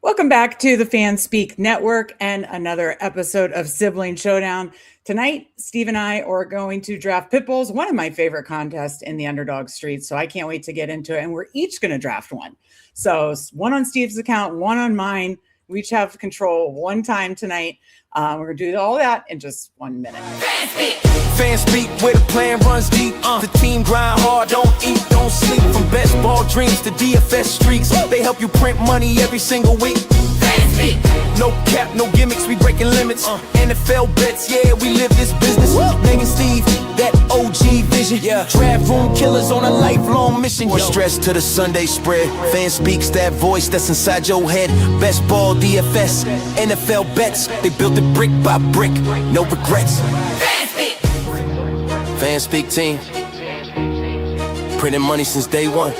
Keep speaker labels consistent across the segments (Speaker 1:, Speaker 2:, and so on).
Speaker 1: Welcome back to the Fanspeak Network and another episode of Sibling Showdown. Tonight, Steve and I are going to draft Pitbulls, one of my favorite contests in the underdog streets. So I can't wait to get into it. And we're each going to draft one. So one on Steve's account, one on mine. We each have control one time tonight. We're going to do all that in just 1 minute.
Speaker 2: Fanspeak, where the plan runs deep. The team grind hard, don't eat, don't sleep. From best ball dreams to DFS streaks, they help you print money every single week. Fanspeak. No cap, no gimmicks, we breaking limits. NFL bets, yeah, we live this business. Meg and Steve, that OG vision. Draft room killers on a lifelong mission. We're stressed to the Sunday spread. Fanspeak's that voice that's inside your head. Best ball, DFS, NFL bets. They built it brick by brick, no regrets. Fanspeak team, printing money since day one.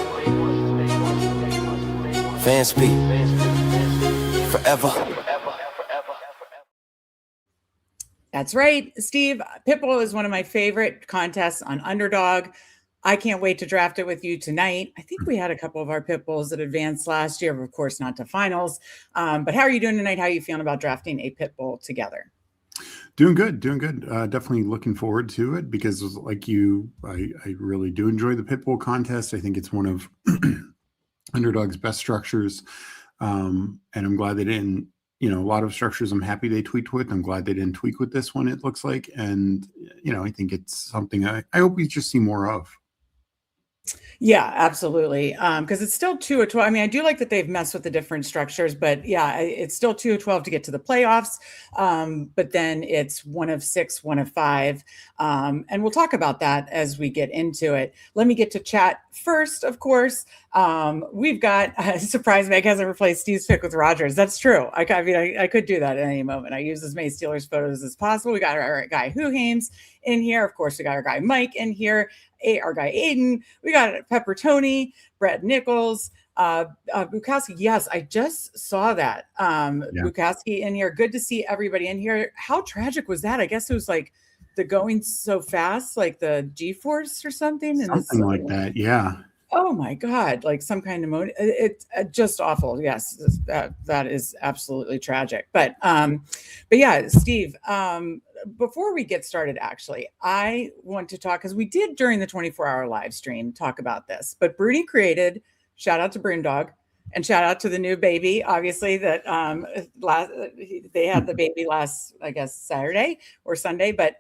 Speaker 2: Fanspeak, forever.
Speaker 1: That's right, Steve. Pitbull is one of my favorite contests on Underdog. I can't wait to draft it with you tonight. I think we had a couple of our Pitbulls that advanced last year, of course, not to finals. But how are you doing tonight? How are you feeling about drafting a Pitbull together?
Speaker 3: Doing good. Definitely looking forward to it because like you, I really do enjoy the Pitbull contest. I think it's one of Underdog's best structures. And I'm glad they didn't, a lot of structures I'm happy they tweaked with. I'm glad they didn't tweak with this one, it looks like. And, I think it's something I hope we just see more of.
Speaker 1: Yeah, absolutely. Because it's still 2 of 12. I mean, I do like that they've messed with the different structures, but yeah, it's still 2 of 12 to get to the playoffs. But then it's 1 of 6, 1 of 5. And we'll talk about that as we get into it. Let me get to chat first, of course. We've got surprise Meg hasn't replaced Steve's pick with Rogers. That's true. I could do that at any moment. I use as many Steelers photos as possible. We got our guy Who Hames in here. Of course, we got our guy Mike in here. Our guy Aiden, we got Pepper Tony, Brett Nichols, Bukowski. Yes, I just saw that. Bukowski in here. Good to see everybody in here. How tragic was that? I guess it was like the going so fast, like the G-force or something.
Speaker 3: Something like that, yeah.
Speaker 1: Oh my God, like some kind of pneumonia. It's just awful. Yes, that is absolutely tragic. But yeah, Steve, before we get started, actually, I want to talk, because we did during the 24-hour live stream talk about this, but Broody created, shout out to Broondog, and shout out to the new baby, obviously, that they had the baby last, I guess, Saturday or Sunday, but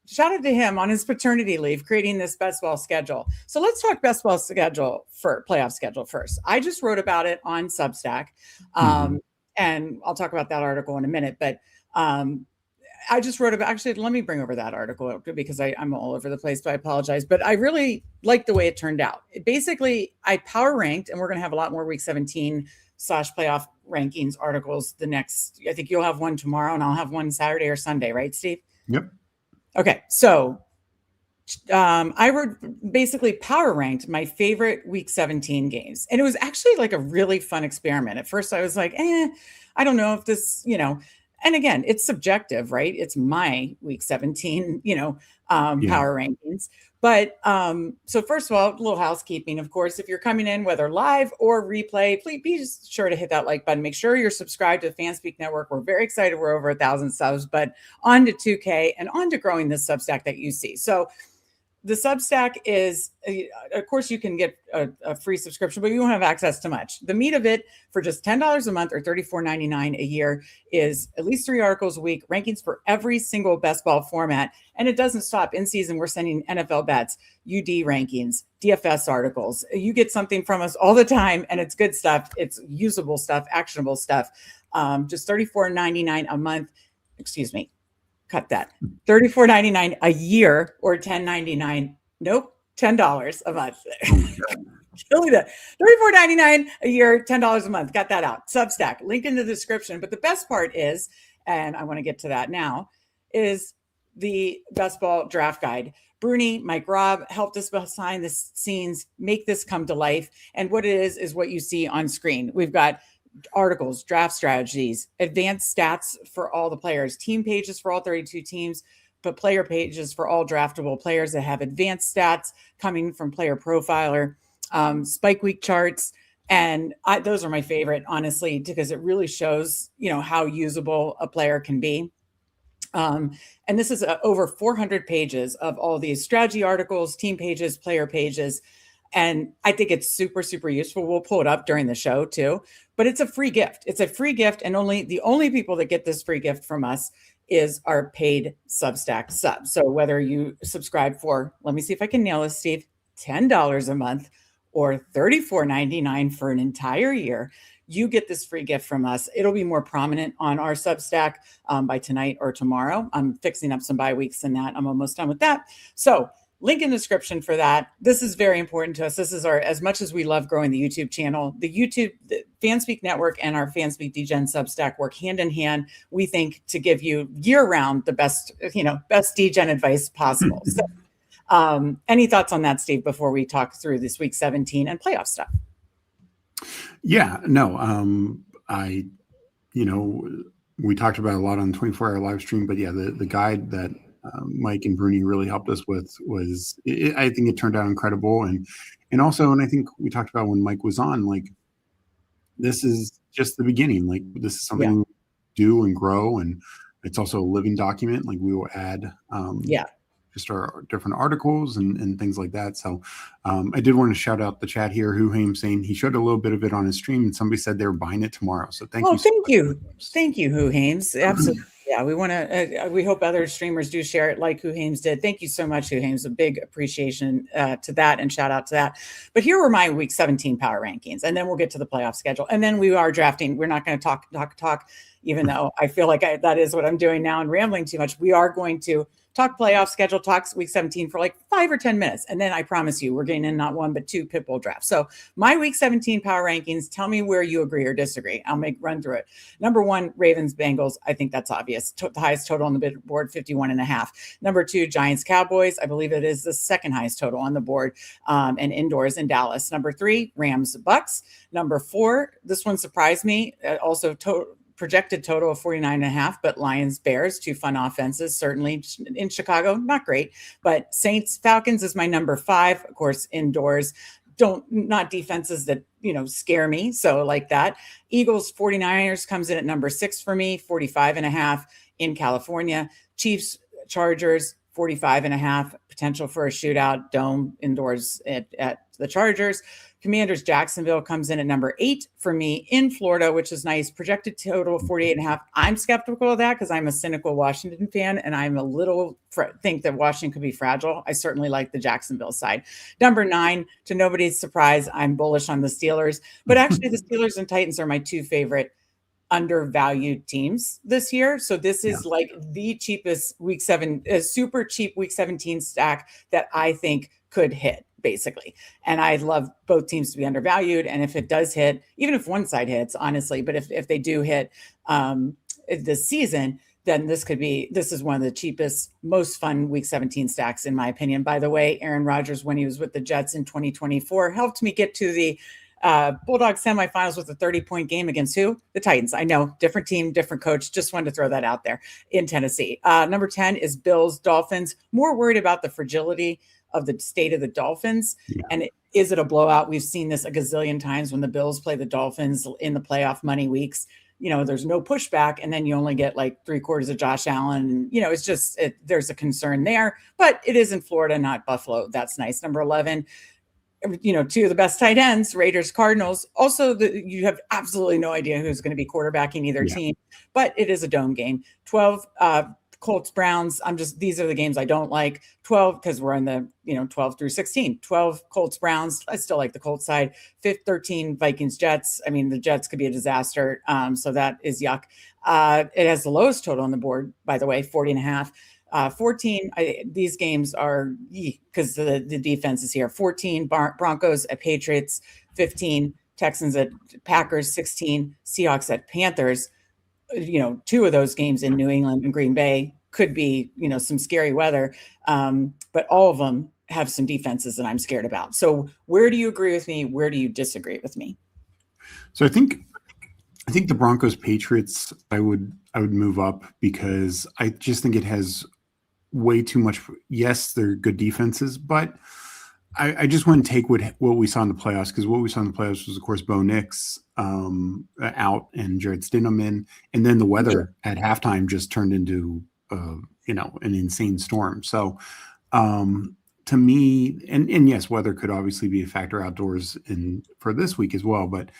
Speaker 1: shout out to him on his paternity leave, creating this best ball schedule. So let's talk best ball schedule for playoff schedule first. I just wrote about it on Substack, and I'll talk about that article in a minute, but I just wrote about, actually, let me bring over that article because I'm all over the place, so I apologize. But I really like the way it turned out. Basically, I power ranked, and we're going to have a lot more week 17 / playoff rankings articles the next, I think you'll have one tomorrow and I'll have one Saturday or Sunday, right, Steve?
Speaker 3: Yep.
Speaker 1: Okay. So I wrote basically power ranked my favorite week 17 games. And it was actually like a really fun experiment. At first I was like, I don't know if this, and again, it's subjective, right? It's my week 17, power rankings. But so first of all, a little housekeeping, of course, if you're coming in, whether live or replay, please be sure to hit that like button. Make sure you're subscribed to Fanspeak Network. We're very excited. We're over 1,000 subs, but on to 2K and on to growing this Substack that you see. So the Substack is, of course, you can get a free subscription, but you won't have access to much. The meat of it for just $10 a month or $34.99 a year is at least 3 articles a week, rankings for every single best ball format. And it doesn't stop. In season, we're sending NFL bets, UD rankings, DFS articles. You get something from us all the time, and it's good stuff. It's usable stuff, actionable stuff. Just $34.99 a month. Excuse me. Cut that. $34.99 a year or $10.99. Nope, $10 a month. Killing that. $34.99 a year, $10 a month. Got that out. Substack, link in the description. But the best part is, and I want to get to that now, is the best ball draft guide. Bruni, Mike Robb helped us behind the scenes, make this come to life. And what it is what you see on screen. We've got articles, draft strategies, advanced stats for all the players, team pages for all 32 teams, but player pages for all draftable players that have advanced stats coming from Player Profiler, spike week charts, And those are my favorite, honestly, because it really shows, how usable a player can be. And this is over 400 pages of all these strategy articles, team pages, player pages. And I think it's super, super useful. We'll pull it up during the show too, but it's a free gift. It's a free gift. And the only people that get this free gift from us is our paid Substack sub. So whether you subscribe for, let me see if I can nail this, Steve, $10 a month or $34.99 for an entire year, you get this free gift from us. It'll be more prominent on our Substack by tonight or tomorrow. I'm fixing up some bye weeks in that. I'm almost done with that. So link in the description for that. This is very important to us. This is as much as we love growing the YouTube channel, the Fanspeak Network and our Fanspeak Degen Substack work hand in hand, we think, to give you year-round the best Degen advice possible. So any thoughts on that, Steve, before we talk through this week 17 and playoff stuff?
Speaker 3: Yeah, no, we talked about a lot on the 24-hour live stream, but yeah, the guide that Mike and Bruni really helped us with I think it turned out incredible. And also, and I think we talked about when Mike was on, like, this is just the beginning. Like, this is something we do and grow. And it's also a living document. Like, we will add, just our different articles and things like that. So I did want to shout out the chat here, Huhaim, saying he showed a little bit of it on his stream and somebody said they were buying it tomorrow. So thank you.
Speaker 1: Thank you, Huhaim. Absolutely. Yeah, we want to, we hope other streamers do share it like Huhaim did. Thank you so much, Huhaim. A big appreciation to that and shout out to that. But here were my week 17 power rankings, and then we'll get to the playoff schedule. And then we are drafting. We're not going to talk, even though I feel like that is what I'm doing now and rambling too much. We are going to talk playoff schedule, talks week 17 for like 5 or 10 minutes. And then I promise you, we're getting in not one, but 2 Pitbull drafts. So my week 17 power rankings, tell me where you agree or disagree. I'll run through it. Number 1, Ravens, Bengals. I think that's obvious. The highest total on the board, 51.5. Number 2, Giants, Cowboys. I believe it is the second highest total on the board, and indoors in Dallas. Number 3, Rams, Bucks. Number 4, this one surprised me. Also projected total of 49.5, but Lions, Bears, 2 fun offenses, certainly in Chicago, not great, but Saints, Falcons is my number 5, of course, indoors, not defenses that, scare me. So like that. Eagles, 49ers comes in at number 6 for me, 45.5 in California. Chiefs, Chargers, 45.5, potential for a shootout, dome indoors at the Chargers. Commanders, Jacksonville comes in at number 8 for me in Florida, which is nice. Projected total of 48.5. I'm skeptical of that because I'm a cynical Washington fan and I'm a little think that Washington could be fragile. I certainly like the Jacksonville side. Number 9, to nobody's surprise, I'm bullish on the Steelers, but actually the Steelers and Titans are my 2 favorite undervalued teams this year. So this is like the cheapest week 7, super cheap week 17 stack that I think could hit, basically. And I love both teams to be undervalued. And if it does hit, even if one side hits, honestly, but if they do hit this season, then this is one of the cheapest, most fun week 17 stacks, in my opinion. By the way, Aaron Rodgers, when he was with the Jets in 2024, helped me get to the Bulldogs semifinals with a 30-point game against who? The Titans. I know, different team, different coach. Just wanted to throw that out there in Tennessee. Number 10 is Bills, Dolphins. More worried about the fragility of the state of the Dolphins. Yeah. And is it a blowout? We've seen this a gazillion times when the Bills play the Dolphins in the playoff money weeks. There's no pushback, and then you only get like 3/4 of Josh Allen. It's just there's a concern there. But it is in Florida, not Buffalo. That's nice. Number 11. 2 of the best tight ends, Raiders, Cardinals. Also, you have absolutely no idea who's going to be quarterbacking either team, but it is a dome game. 12, Colts, Browns. These are the games I don't like. 12, because we're in the, 12 through 16. 12, Colts, Browns. I still like the Colts side. 13, Vikings, Jets. I mean, the Jets could be a disaster. So that is yuck. It has the lowest total on the board, by the way, 40.5. 14, these games are because the defense is here. 14, Broncos at Patriots. 15, Texans at Packers. 16, Seahawks at Panthers. 2 of those games in New England and Green Bay could be, some scary weather. But all of them have some defenses that I'm scared about. So where do you agree with me? Where do you disagree with me?
Speaker 3: So I think the Broncos Patriots, I would move up because I just think it has way too much. Yes, they're good defenses, but I just want to take what we saw in the playoffs, because what we saw in the playoffs was, of course, Bo Nix out and Jared Stidham in, and then the weather at halftime just turned into an insane storm. So to me, and yes, weather could obviously be a factor outdoors for this week as well, but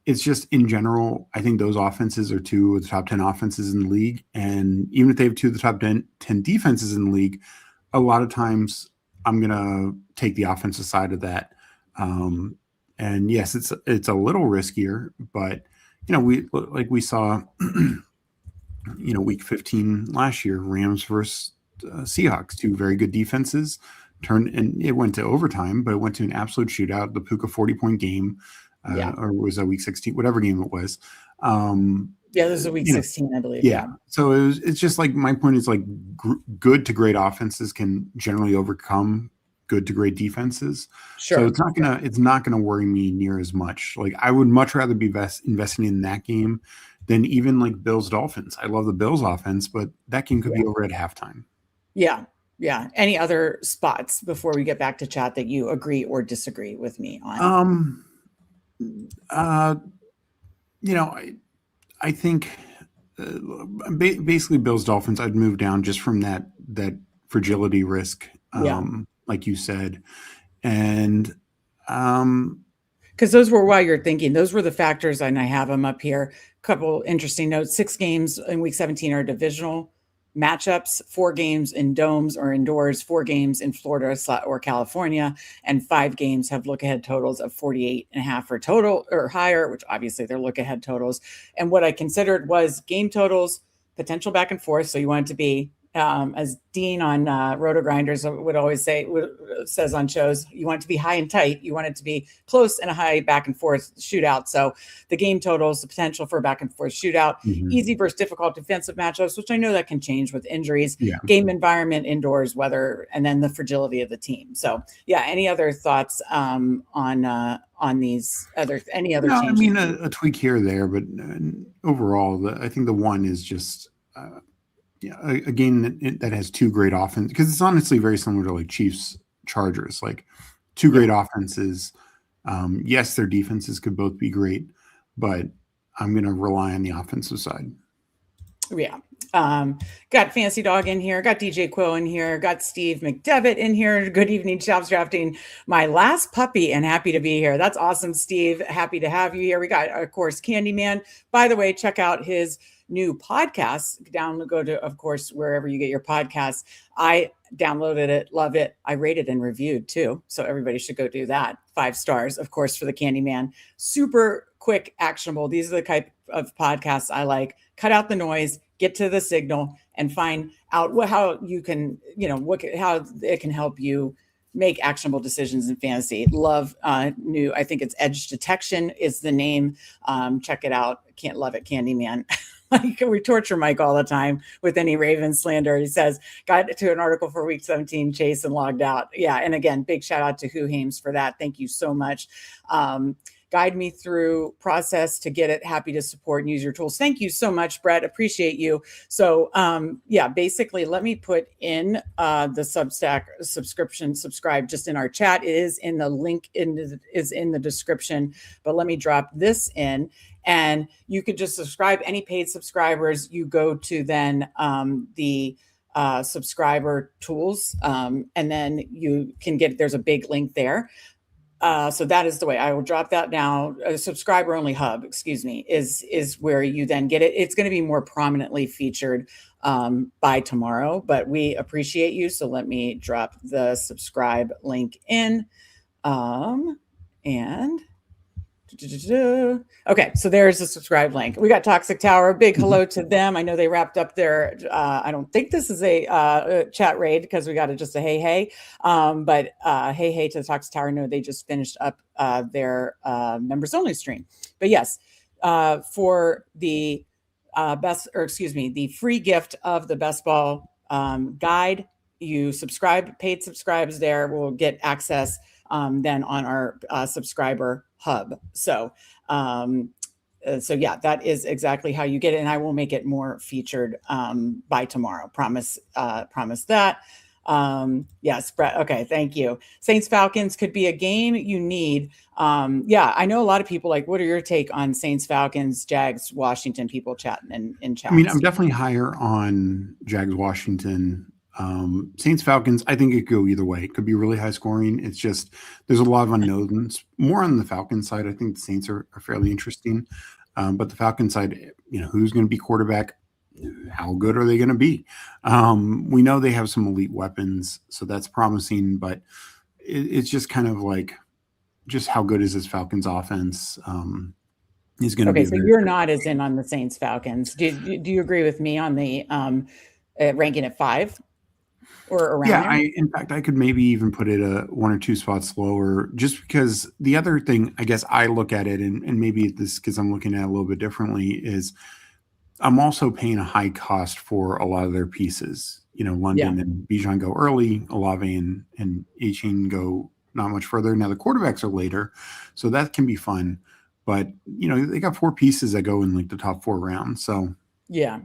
Speaker 3: it's just in general, I think those offenses are two of the top 10 offenses in the league, and even if they have two of the top 10 defenses in the league, a lot of times I'm going to take the offensive side of that. And yes, it's a little riskier, but we saw, week 15 last year, Rams versus Seahawks, two very good defenses and it went to overtime, but it went to an absolute shootout, the Puka 40-point game, or was that week 16, whatever game it was.
Speaker 1: This is a week 16, I believe.
Speaker 3: Yeah. So it's just like, my point is like good to great offenses can generally overcome good to great defenses.
Speaker 1: Sure.
Speaker 3: So it's not gonna worry me near as much. Like, I would much rather be investing in that game than even like Bills Dolphins. I love the Bills offense, but that game could be over at halftime.
Speaker 1: Yeah. Yeah. Any other spots before we get back to chat that you agree or disagree with me on?
Speaker 3: I think basically Bills Dolphins, I'd move down just from that fragility risk, like you said, and
Speaker 1: because those were, while you're thinking, those were the factors, and I have them up here. A couple interesting notes: 6 games in week 17 are divisional matchups, 4 games in domes or indoors, 4 games in Florida or California, and 5 games have look-ahead totals of 48.5 or total or higher, which obviously they're look-ahead totals. And what I considered was game totals, potential back and forth. So you want it to be, as Dean on Roto Grinders would always say, says on shows, you want it to be high and tight. You want it to be close and a high back and forth shootout. So the game totals, the potential for a back and forth shootout, easy versus difficult defensive matchups, which I know that can change with injuries, game environment, indoors, weather, and then the fragility of the team. So any other thoughts on these any other changes?
Speaker 3: I mean, a tweak here or there, but overall, I think the one is just a game that has 2 great offenses, because it's honestly very similar to like Chiefs Chargers, like 2 great offenses. Yes, their defenses could both be great, but I'm going to rely on the offensive side.
Speaker 1: Yeah. Got Fancy Dog in here, got DJ Quill in here, got Steve McDevitt in here. Good evening, Chops Drafting. My last puppy, and happy to be here. That's awesome, Steve. Happy to have you here. We got, of course, Candyman. By the way, check out his new podcast. Go to, of course, wherever you get your podcasts. I downloaded it, love it. I rated and reviewed too. So everybody should go do that. 5 stars, of course, for the Candyman. Super quick, actionable. These are the type of podcasts I like. Cut out the noise, get to the signal, and find out how you can, how it can help you make actionable decisions in fantasy. Love new, I think it's Edge Detection is the name. Check it out. Can't love it, Candyman. Like, we torture Mike all the time with any Raven slander. He says, got to an article for week 17, Chase, and logged out. Yeah. And again, big shout out to Who Hames for that. Thank you so much. Guide me through process to get it. Happy to support and use your tools. Thank you so much, Brett. Appreciate you. So basically let me put in the Substack subscribe just in our chat. It is in the link is in the description, but let me drop this in. And you could just subscribe. Any paid subscribers, you go to then the subscriber tools, and then you can get, there's a big link there. So that is the way I will drop that now. A subscriber only hub, is where you then get it. It's going to be more prominently featured by tomorrow, but we appreciate you. So let me drop the subscribe link in. Okay, so there's the subscribe link. We got Toxic Tower. Big hello to them. I know they wrapped up their, I don't think this is a chat raid because we got just a hey. But hey to the Toxic Tower. No, they just finished up their members only stream. But yes, for the the free gift of the best ball guide, you subscribe, paid subscribes there will get access then on our subscriber hub. So that is exactly how you get it. And I will make it more featured by tomorrow. Promise that. Yes, Brett. Okay, thank you. Saints Falcons could be a game you need. Yeah, I know a lot of people like, what are your take on Saints Falcons, Jags, Washington, people chatting in
Speaker 3: I mean,
Speaker 1: chats?
Speaker 3: I'm definitely higher on Jags Washington. Saints Falcons, I think it could go either way. It could be really high scoring. It's just there's a lot of unknowns. More on the Falcons side, I think the Saints are fairly interesting. But the Falcons side, who's going to be quarterback? How good are they going to be? We know they have some elite weapons, so that's promising. But it's just kind of like, just how good is this Falcons offense? Is going to
Speaker 1: Okay,
Speaker 3: be a
Speaker 1: so
Speaker 3: very
Speaker 1: you're not as in on the Saints Falcons. Do you agree with me on the ranking at 5 or around
Speaker 3: Yeah,
Speaker 1: there?
Speaker 3: in fact, I could maybe even put it one or two spots lower, just because the other thing, I guess I look at it, and maybe this because I'm looking at it a little bit differently, is I'm also paying a high cost for a lot of their pieces. London
Speaker 1: Yeah.
Speaker 3: and Bijan go early, Olave and Achane go not much further. Now the quarterbacks are later, so that can be fun. But they got 4 pieces that go in like the top 4 rounds, so
Speaker 1: Yeah.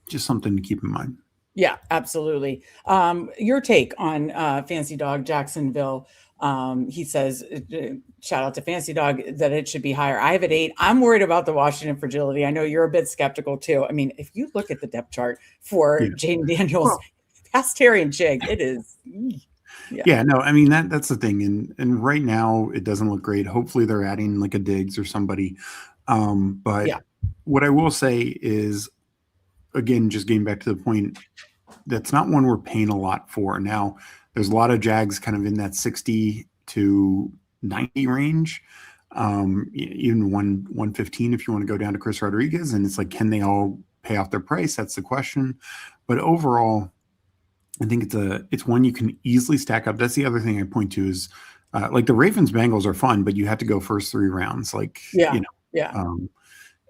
Speaker 3: just something to keep in mind.
Speaker 1: Yeah, absolutely. Your take on Fancy Dog Jacksonville. He says, shout out to Fancy Dog, that it should be higher. I have it 8. I'm worried about the Washington fragility. I know you're a bit skeptical too. I mean, if you look at the depth chart for
Speaker 3: Yeah.
Speaker 1: Jaden Daniels,
Speaker 3: Well,
Speaker 1: past Terry and Chig, it is.
Speaker 3: yeah, no, I mean that's the thing, and right now it doesn't look great. Hopefully they're adding like a Diggs or somebody. But
Speaker 1: Yeah.
Speaker 3: what I will say is, again, just getting back to the point, that's not one we're paying a lot for. Now, there's a lot of Jags kind of in that 60 to 90 range, even 115 if you want to go down to Chris Rodriguez, and it's like, can they all pay off their price? That's the question. But overall, I think it's one you can easily stack up. That's the other thing I point to is like the Ravens Bengals are fun, but you have to go first 3 rounds. Like,
Speaker 1: Yeah. Yeah.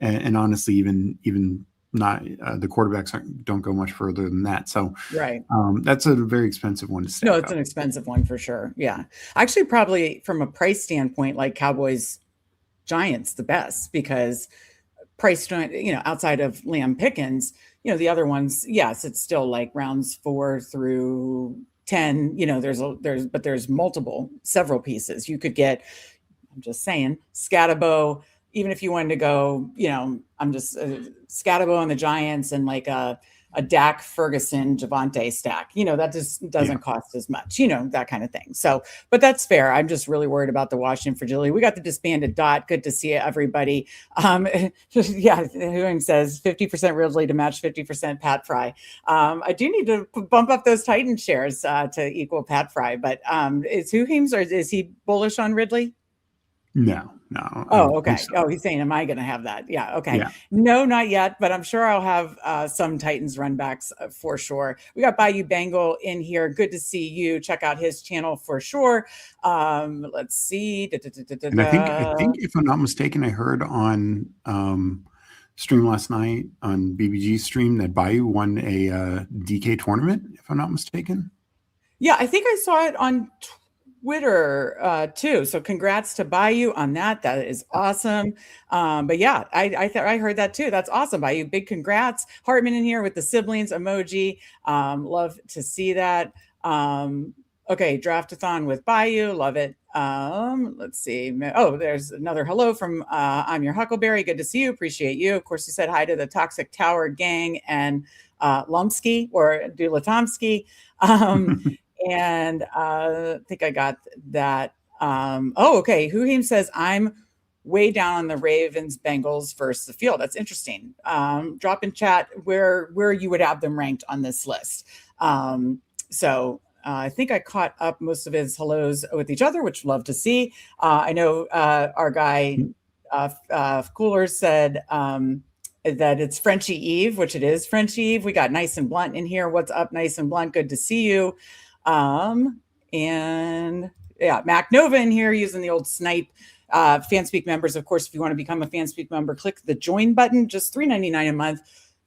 Speaker 3: And honestly, even not the quarterbacks don't go much further than that. So
Speaker 1: Right.
Speaker 3: that's a very expensive one to stack
Speaker 1: No, it's
Speaker 3: up.
Speaker 1: an expensive one for sure. Yeah. Actually, probably from a price standpoint, like Cowboys Giants, the best, because price, outside of Liam Pickens, the other ones, yes, it's still like rounds 4 through 10. There's several pieces you could get. I'm just saying, Scatabo, even if you wanted to go, I'm just Scatabo on the Giants and like a Dak Ferguson Javante stack, that just doesn't cost as much, that kind of thing. So, but that's fair. I'm just really worried about the Washington fragility. We got the disbanded Dot. Good to see everybody. Yeah, who says 50% Ridley to match 50% Pat Fry. I do need to bump up those Titan shares to equal Pat Fry, but is Huheim's, or is he bullish on Ridley?
Speaker 3: No.
Speaker 1: Oh, okay. Oh, he's saying, am I going to have that? Yeah. Okay.
Speaker 3: Yeah.
Speaker 1: No, not yet, but I'm sure I'll have some Titans run backs for sure. We got Bayou Bengal in here. Good to see you. Check out his channel for sure. Let's see.
Speaker 3: And I think if I'm not mistaken, I heard on stream last night on BBG stream that Bayou won a DK tournament, if I'm not mistaken.
Speaker 1: Yeah, I think I saw it on Twitter too. So congrats to Bayou on that. That is awesome. But yeah, I heard that too. That's awesome, Bayou. Big congrats. Hartman in here with the siblings emoji. Love to see that. Okay, draftathon with Bayou. Love it. Let's see. Oh, there's another hello from I'm your Huckleberry. Good to see you. Appreciate you. Of course, you said hi to the Toxic Tower gang and Lumsky or Dulatomsky. And I think I got that. Okay. Huheim says, I'm way down on the Ravens Bengals versus the field. That's interesting. Drop in chat where you would have them ranked on this list. I think I caught up most of his hellos with each other, which love to see. I know our guy Cooler said that it's Frenchy Eve, which it is Frenchy Eve. We got Nice and Blunt in here. What's up, Nice and Blunt? Good to see you. And yeah, Mac Nova in here using the old snipe. Fanspeak members, of course, if you want to become a Fanspeak member, click the join button, just $3.99 a month.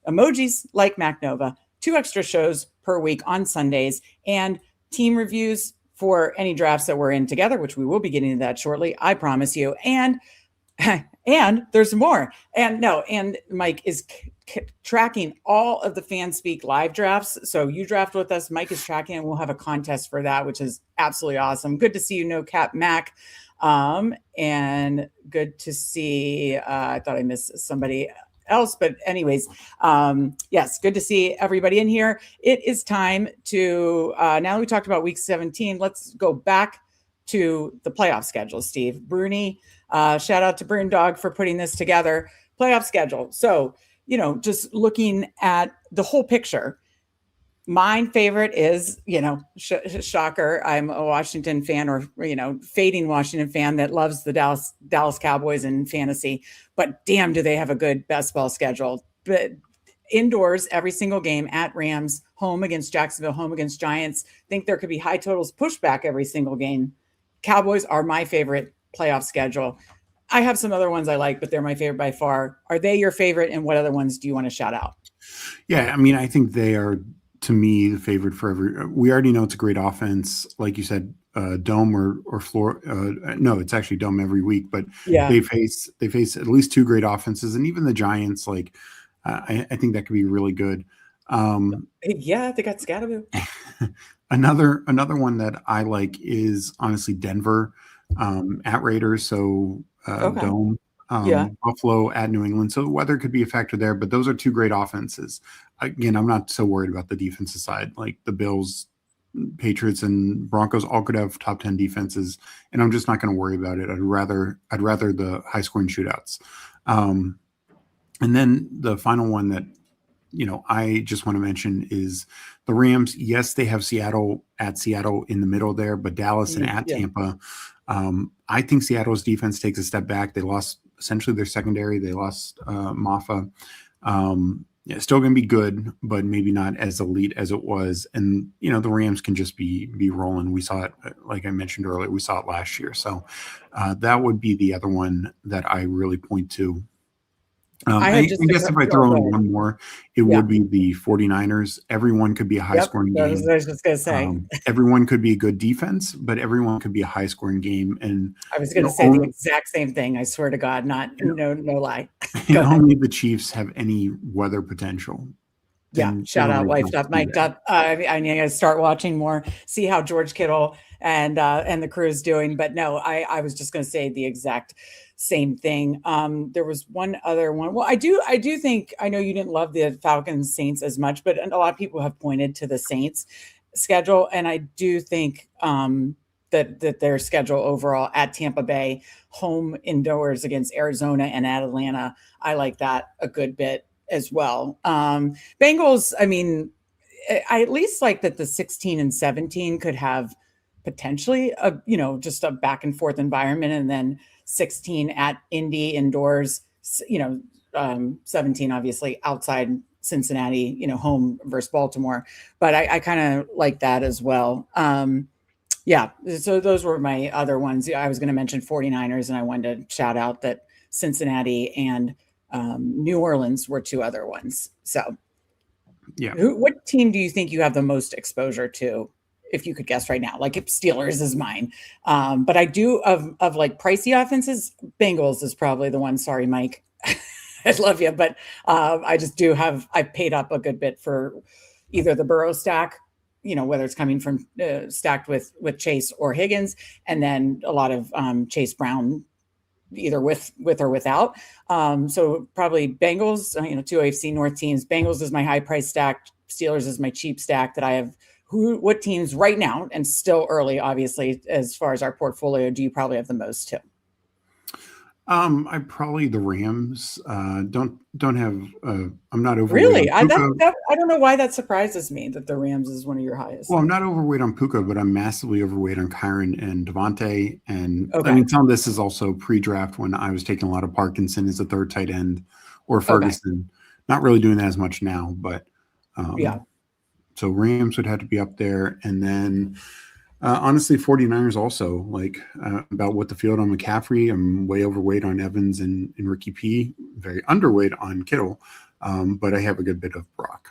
Speaker 1: Emojis like Mac Nova, 2 extra shows per week on Sundays, and team reviews for any drafts that we're in together, which we will be getting to that shortly, I promise you. And there's more. And Mike is tracking all of the Fanspeak live drafts. So you draft with us, Mike is tracking, and we'll have a contest for that, which is absolutely awesome. Good to see you, No Cap Mac. And good to see, I thought I missed somebody else, but anyways, yes, good to see everybody in here. It is time to, now that we talked about week 17, let's go back to the playoff schedule, Steve. Bruni, shout out to Brune Dog for putting this together. Playoff schedule. So, just looking at the whole picture, my favorite is, shocker, I'm a Washington fan, or, fading Washington fan that loves the Dallas Cowboys in fantasy, but damn, do they have a good best ball schedule. But indoors, every single game, at Rams, home against Jacksonville, home against Giants. Think there could be high totals pushback every single game. Cowboys are my favorite playoff schedule. I have some other ones I like, but they're my favorite by far. Are they your favorite? And what other ones do you want to shout out?
Speaker 3: Yeah, I mean, I think they are, to me, the favorite for every. We already know it's a great offense, like you said, dome or floor. No, it's actually dome every week, but
Speaker 1: yeah,
Speaker 3: they face at least two great offenses, and even the Giants. Like, I think that could be really good.
Speaker 1: Yeah, they got Scatterboo.
Speaker 3: Another one that I like is honestly Denver at Raiders. So dome. Buffalo at New England. So the weather could be a factor there, but those are two great offenses. Again, I'm not so worried about the defensive side. Like the Bills, Patriots, and Broncos all could have top 10 defenses, and I'm just not going to worry about it. I'd rather the high scoring shootouts. And then the final one that I just want to mention is the Rams. Yes, they have Seattle in the middle there, but Dallas and at Tampa. I think Seattle's defense takes a step back. They lost essentially their secondary. They lost Maffa. Still going to be good, but maybe not as elite as it was. And the Rams can just be rolling. We saw it, like I mentioned earlier. We saw it last year. So that would be the other one that I really point to. I guess if I throw in one more, it would be the 49ers. Everyone could be a high-scoring game.
Speaker 1: I was just going to say.
Speaker 3: Everyone could be a good defense, but everyone could be a high-scoring game. And
Speaker 1: I was going to say the exact same thing. I swear to God, no lie.
Speaker 3: Only the Chiefs have any weather potential.
Speaker 1: Yeah, shout out, wiped up, mic'd up. I need to start watching more, see how George Kittle and the crew is doing. But no, I was just going to say the exact same thing. There was one other one. Well, I do think, I know you didn't love the Falcons Saints as much, but a lot of people have pointed to the Saints schedule, and I do think that their schedule overall at Tampa Bay, home indoors against Arizona and at Atlanta, I like that a good bit as well. Bengals, I mean, I at least like that the 16 and 17 could have potentially just a back and forth environment, and then 16 at Indy indoors, 17 obviously outside Cincinnati, home versus Baltimore. But I kind of like that as well. So those were my other ones. I was going to mention 49ers, and I wanted to shout out that Cincinnati and New Orleans were two other ones. So what team do you think you have the most exposure to, if you could guess right now? Like, if Steelers is mine, but I do of like pricey offenses, Bengals is probably the one. Sorry, Mike, I love you, but I just do have, I've paid up a good bit for either the Burrow stack, whether it's coming from stacked with Chase or Higgins, and then a lot of Chase Brown, either with or without. So probably Bengals, two AFC North teams. Bengals is my high price stack. Steelers is my cheap stack that I have. What teams right now, and still early, obviously, as far as our portfolio, do you probably have the most too?
Speaker 3: I probably the Rams. Don't have. I'm not overweight.
Speaker 1: Really, I don't know why that surprises me that the Rams is one of your highest.
Speaker 3: Well, I'm not overweight on Puka, but I'm massively overweight on Kyron and Devontae. And I mean, some of this is also pre-draft when I was taking a lot of Parkinson as a third tight end, or Ferguson. Not really doing that as much now, but So Rams would have to be up there, and then. Honestly, 49ers also, like about what the field on McCaffrey. I'm way overweight on Evans and Ricky P. Very underweight on Kittle, but I have a good bit of Brock.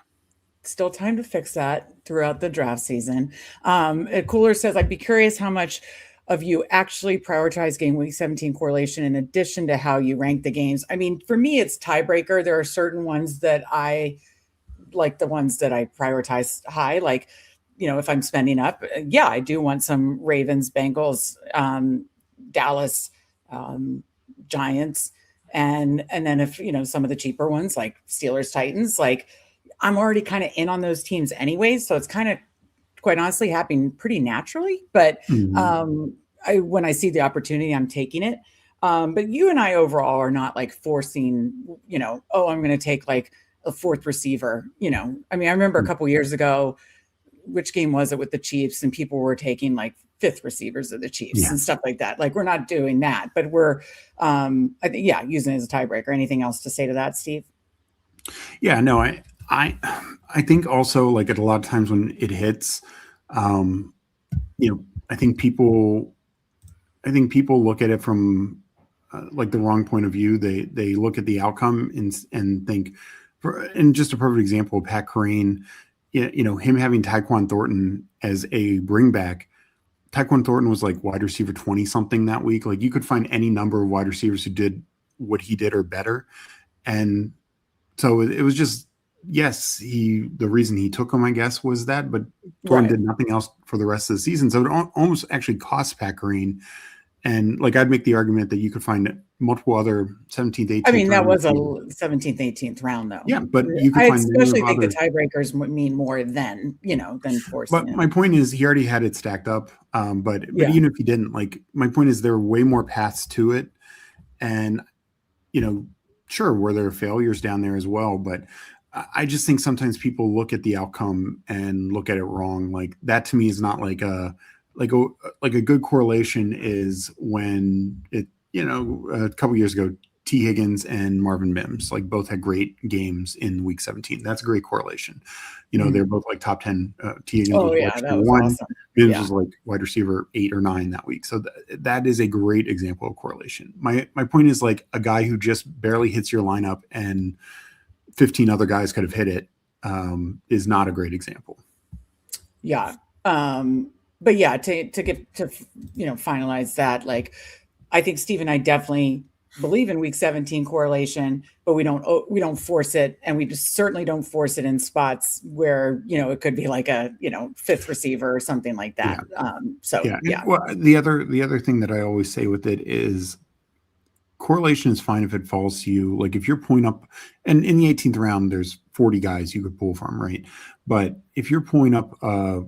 Speaker 1: Still time to fix that throughout the draft season. Cooler says, I'd be curious how much of you actually prioritize game week 17 correlation in addition to how you rank the games. I mean, for me, it's tiebreaker. There are certain ones that I like, the ones that I prioritize high, like, if I'm spending up, yeah, I do want some Ravens, Bengals, Dallas, Giants. And then if, some of the cheaper ones like Steelers, Titans, like I'm already kind of in on those teams anyways. So it's kind of, quite honestly, happening pretty naturally. But when I see the opportunity, I'm taking it. But you and I overall are not like forcing, oh, I'm going to take like a fourth receiver. I mean, I remember a couple years ago, which game was it with the Chiefs, and people were taking like fifth receivers of the Chiefs and stuff like that. Like, we're not doing that, but we're, I think, using it as a tiebreaker. Anything else to say to that, Steve?
Speaker 3: Yeah, no, I think also, like, at a lot of times when it hits, I think people look at it from like the wrong point of view. They look at the outcome and think, and just a perfect example, Pat Crane, him having Tyquan Thornton as a bringback. Tyquan Thornton was like wide receiver 20 something that week. Like, you could find any number of wide receivers who did what he did or better. And so it was just, yes, the reason he took him, I guess, was that, but Thornton did nothing else for the rest of the season. So it almost actually cost Pat Green. And like, I'd make the argument that you could find multiple other 17th, 18th.
Speaker 1: I mean, that was a 17th, 18th round, though.
Speaker 3: Yeah, but you could
Speaker 1: I especially think the tiebreakers would mean more than forcing.
Speaker 3: But my point is, he already had it stacked up. But even if he didn't, like, my point is, there are way more paths to it. And, sure, were there failures down there as well, but I just think sometimes people look at the outcome and look at it wrong. Like, that to me is not like a good correlation is when it, a couple years ago, T. Higgins and Marvin Mims, like, both had great games in week 17. That's a great correlation. They're both like top 10. T. Higgins was wide receiver 1. Awesome. Mims was like wide receiver 8 or 9 that week. So that is a great example of correlation. My point is, like, a guy who just barely hits your lineup and 15 other guys could have hit it is not a great example.
Speaker 1: Yeah. But yeah, to finalize that, like, I think Steve and I definitely believe in week 17 correlation, but we don't force it. And we just certainly don't force it in spots where, it could be like a, fifth receiver or something like that. Yeah.
Speaker 3: Well, the other thing that I always say with it is, correlation is fine if it falls to you. Like, if you're pulling up, and in the 18th round, there's 40 guys you could pull from, right? But if you're pulling up a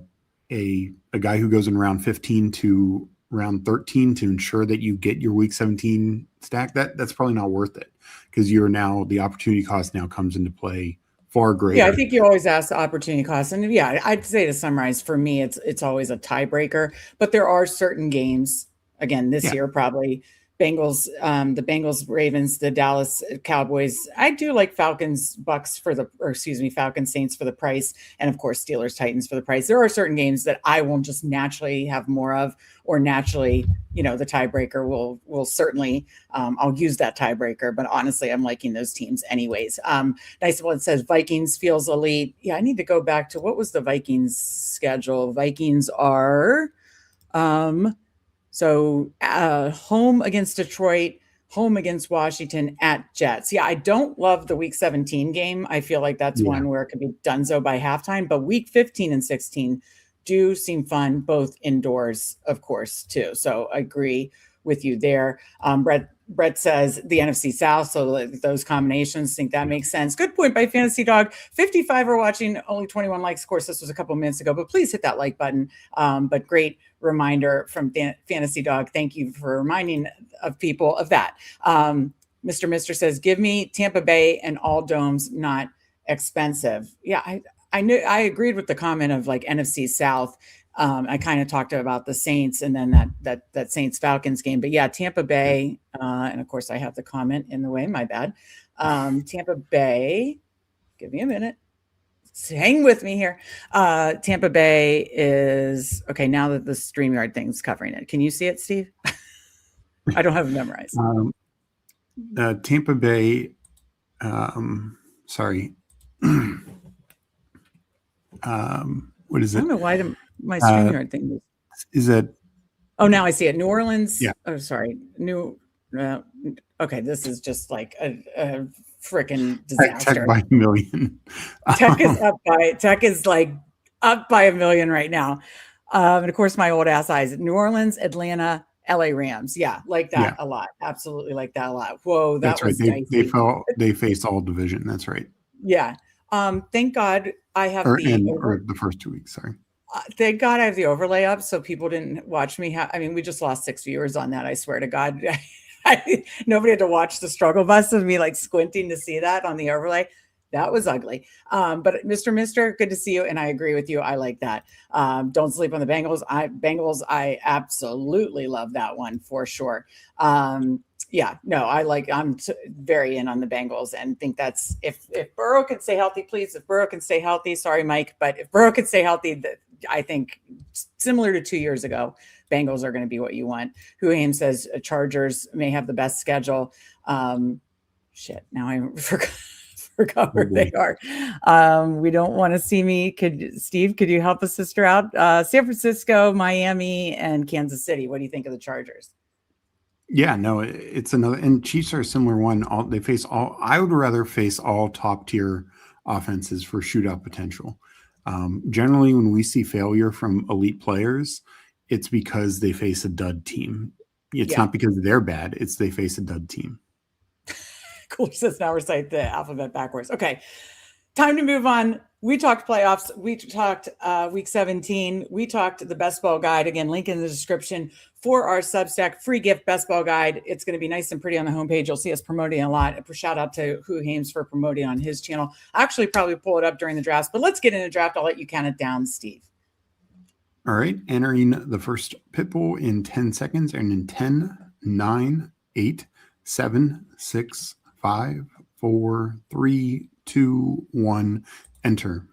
Speaker 3: guy who goes in round 15 to round 13 to ensure that you get your week 17 stack, that's probably not worth it, because the opportunity cost now comes into play far greater.
Speaker 1: Yeah, I think you always ask the opportunity cost. And yeah, I'd say, to summarize, for me, it's always a tiebreaker, but there are certain games, again, this year, probably Bengals, the Bengals, Ravens, the Dallas Cowboys. I do like Falcons, Bucks Falcons, Saints for the price. And of course, Steelers, Titans for the price. There are certain games that I will just naturally have more of, or naturally, the tiebreaker will certainly, I'll use that tiebreaker, but honestly, I'm liking those teams anyways. Nice one says Vikings feels elite. Yeah, I need to go back to, what was the Vikings schedule? Vikings are, so home against Detroit, home against Washington, at Jets. Yeah, I don't love the week 17 game. I feel like that's one where it could be donezo by halftime, but week 15 and 16 do seem fun, both indoors, of course, too. So I agree with you there. Brett says the NFC South, so those combinations, think that makes sense. Good point by Fantasy Dog. 55 are watching, only 21 likes. Of course, this was a couple minutes ago, but please hit that like button. But great reminder from Fantasy Dog. Thank you for reminding of people of that. Mr. Mister says, give me Tampa Bay and all domes, not expensive. Yeah, I knew, I agreed with the comment of like NFC South. I kind of talked about the Saints and then that Saints Falcons game, but yeah, Tampa Bay. And of course I have the comment in the way, my bad. Tampa Bay, give me a minute. Hang with me here. Tampa Bay is okay. Now that the StreamYard thing's covering it, can you see it, Steve? I don't have it memorized.
Speaker 3: Tampa Bay. Sorry. What is it?
Speaker 1: I don't know why my StreamYard thing was.
Speaker 3: Is that
Speaker 1: Oh, now I see it. New Orleans.
Speaker 3: Yeah.
Speaker 1: Oh, sorry. Okay, this is just like a freaking disaster.
Speaker 3: Tech by a million.
Speaker 1: Tech is like up by a million right now. And of course, my old ass eyes. New Orleans, Atlanta, LA Rams. Yeah, like that a lot. Absolutely like that a lot. Whoa, that was dicey.
Speaker 3: They face all division. That's right.
Speaker 1: Yeah. Thank God I have
Speaker 3: or the first 2 weeks. Sorry.
Speaker 1: Thank God I have the overlay up so people didn't watch me. I mean, we just lost 6 viewers on that. I swear to God. Nobody had to watch the struggle bus of me like squinting to see that on the overlay. That was ugly. But Mister, good to see you. And I agree with you. I like that. Don't sleep on the Bengals. I absolutely love that one for sure. Yeah, no, I'm very in on the Bengals and think that's if Burrow can stay healthy, please. If Burrow can stay healthy, sorry, Mike, but if Burrow can stay healthy, I think similar to 2 years ago, Bengals are going to be what you want. Who Aim says Chargers may have the best schedule. Shit, now I forgot where they are. We don't want to see me. Steve, could you help a sister out? San Francisco, Miami, and Kansas City. What do you think of the Chargers?
Speaker 3: Yeah, no, it's another, and Chiefs are a similar one. I would rather face all top tier offenses for shootout potential. Generally, when we see failure from elite players, it's because they face a dud team. It's not because they're bad. It's they face a dud team.
Speaker 1: Cool. Says now recite the alphabet backwards. Okay. Time to move on. We talked playoffs. We talked week 17. We talked the best ball guide. Again, link in the description for our Substack free gift best ball guide. It's going to be nice and pretty on the homepage. You'll see us promoting a lot. A shout out to Who Hames for promoting on his channel. I'll actually probably pull it up during the drafts, but let's get in the draft. I'll let you count it down, Steve.
Speaker 3: All right. Entering the first Pitbull in 10 seconds and in 10, 9, 8, 7, 6, 5, 4, 3, 2, 1. Enter.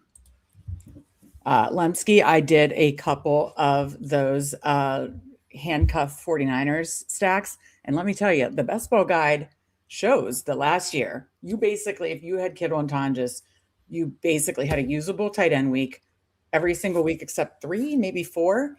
Speaker 1: Lemsky, I did a couple of those handcuff 49ers stacks. And let me tell you, the best ball guide shows that last year, you basically, if you had Kittle and Tonjes, you basically had a usable tight end week every single week except 3, maybe 4,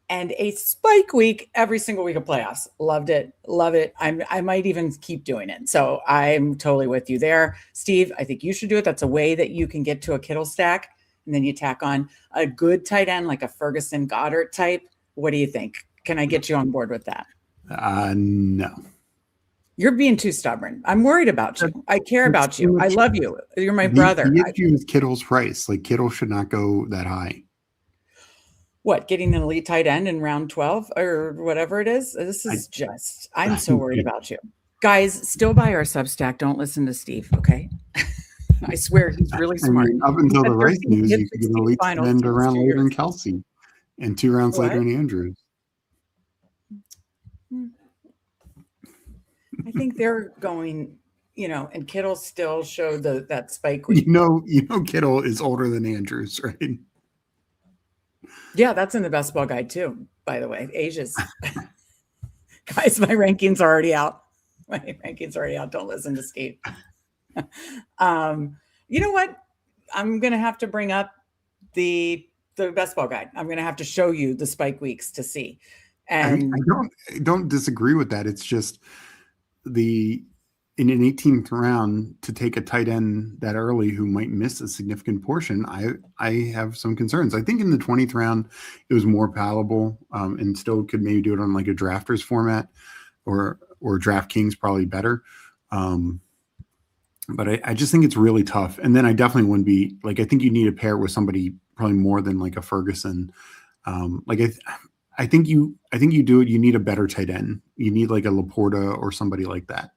Speaker 1: and a spike week every single week of playoffs. Loved it. Love it. I might even keep doing it. So I'm totally with you there. Steve, I think you should do it. That's a way that you can get to a Kittle stack. And then you tack on a good tight end, like a Ferguson Goddard type. What do you think? Can I get you on board with that?
Speaker 3: No.
Speaker 1: You're being too stubborn. I'm worried about you. I care about you. I love you. You're my brother.
Speaker 3: The issue is Kittle's price. Like Kittle should not go that high.
Speaker 1: What, getting an elite tight end in round 12 or whatever it is? I'm so worried about you. Guys, still buy our Substack. Don't listen to Steve, okay? I swear he's really smart.
Speaker 3: Up until the race news, you could get an elite tight end around later in Kelsey and 2 rounds later in Andrews.
Speaker 1: I think they're going, and Kittle still showed that spike week.
Speaker 3: Kittle is older than Andrews, right?
Speaker 1: Yeah, that's in the best ball guide too, by the way. Asia's guys, my rankings are already out. Don't listen to Steve. You know what? I'm gonna have to bring up the best ball guide. I'm gonna have to show you the spike weeks to see. And
Speaker 3: I don't disagree with that. It's just in an 18th round to take a tight end that early who might miss a significant portion, I have some concerns. I think in the 20th round, it was more palatable and still could maybe do it on like a drafters format or DraftKings probably better. But I just think it's really tough. And then I definitely wouldn't be like, I think you need to pair it with somebody probably more than like a Ferguson. I think you do it. You need a better tight end. You need like a Laporta or somebody like that.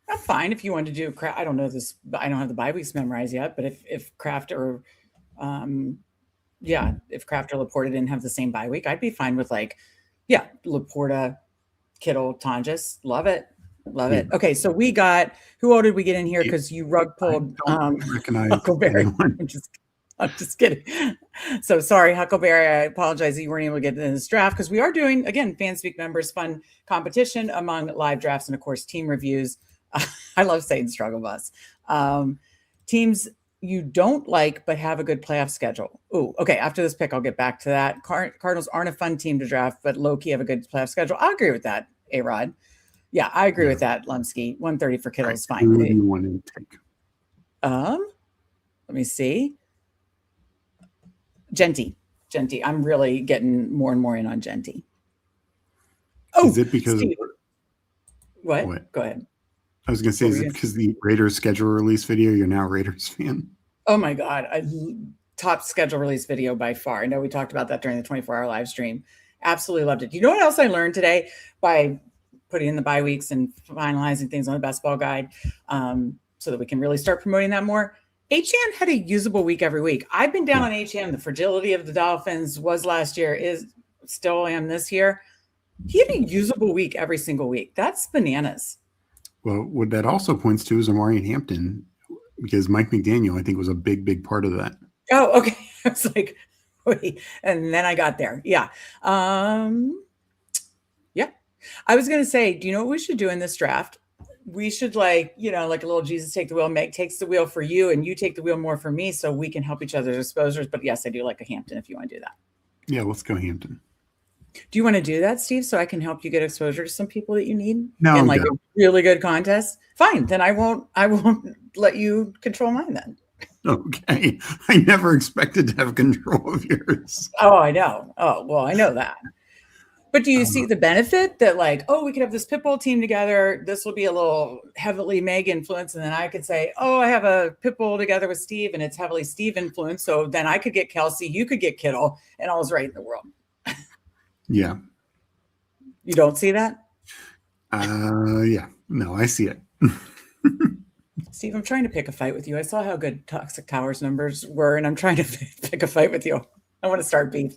Speaker 1: That's fine if you want to do I don't know this. I don't have the bye weeks memorized yet. But if Kraft or, if Kraft or Laporta didn't have the same bye week, I'd be fine with Laporta, Kittle, Tonjes. Love it. Okay, so we got who did we get in here? Because you rug pulled Huckleberry. I'm just kidding. So sorry, Huckleberry. I apologize that you weren't able to get in this draft because we are doing, again, Fanspeak members fun competition among live drafts and, of course, team reviews. I love saying struggle bus. Teams you don't like, but have a good playoff schedule. Oh, okay. After this pick, I'll get back to that. Cardinals aren't a fun team to draft, but low-key have a good playoff schedule. I agree with that, A-Rod. Yeah, I agree with that, Lumsky. 130 for Kittle is fine.
Speaker 3: Who do you want to take?
Speaker 1: Let me see. Genty. I'm really getting more and more in on Genty. Oh,
Speaker 3: is it because
Speaker 1: Steve. What? Go ahead.
Speaker 3: I was going to say, is it because the Raiders schedule release video? You're now a Raiders fan.
Speaker 1: Oh my God. Top schedule release video by far. I know we talked about that during the 24-hour live stream. Absolutely loved it. You know what else I learned today by putting in the bye weeks and finalizing things on the best ball guide, so that we can really start promoting that more? HM had a usable week every week. I've been down on HM. The fragility of the Dolphins was last year, is still am this year. He had a usable week every single week. That's bananas.
Speaker 3: Well, what that also points to is Amari Hampton, because Mike McDaniel, I think, was a big part of that.
Speaker 1: Oh, okay. I was like, wait. And then I got there. Yeah. Yeah. I was going to say, do you know what we should do in this draft? We should like a little Jesus take the wheel. Meg takes the wheel for you and you take the wheel more for me so we can help each other's exposures. But yes, I do like a Hampton if you want to do that. Yeah,
Speaker 3: let's go Hampton.
Speaker 1: Do you want to do that, Steve, so I can help you get exposure to some people that you need?
Speaker 3: No,
Speaker 1: in like a really good contest? Fine. Then I won't let you control mine then.
Speaker 3: Okay. I never expected to have control of yours.
Speaker 1: Oh, I know. Oh, well, I know that. But do you see the benefit that we could have this Pitbull team together. This will be a little heavily Meg influence. And then I could say, I have a Pitbull together with Steve and it's heavily Steve influence. So then I could get Kelsey, you could get Kittle, and all's right in the world.
Speaker 3: Yeah.
Speaker 1: You don't see that?
Speaker 3: Yeah. No, I see it.
Speaker 1: Steve, I'm trying to pick a fight with you. I saw how good Toxic Towers numbers were, and I'm trying to pick a fight with you. I want to start beef.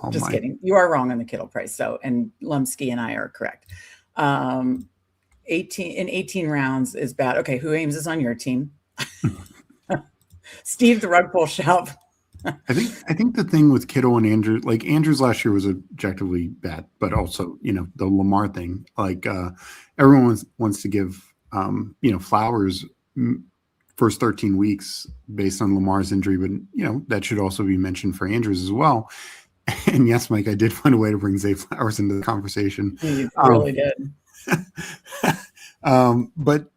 Speaker 1: Just kidding. You are wrong on the Kittle price, and Lumsky and I are correct. 18 rounds is bad. Okay, who Ames is on your team? Steve, the rug pull shout.
Speaker 3: I think the thing with Kittle and Andrews, Andrews last year was objectively bad, but also, the Lamar thing, everyone wants to give, Flowers first 13 weeks based on Lamar's injury, but, that should also be mentioned for Andrews as well. And yes, Mike, I did find a way to bring Zay Flowers into the conversation.
Speaker 1: You really did.
Speaker 3: But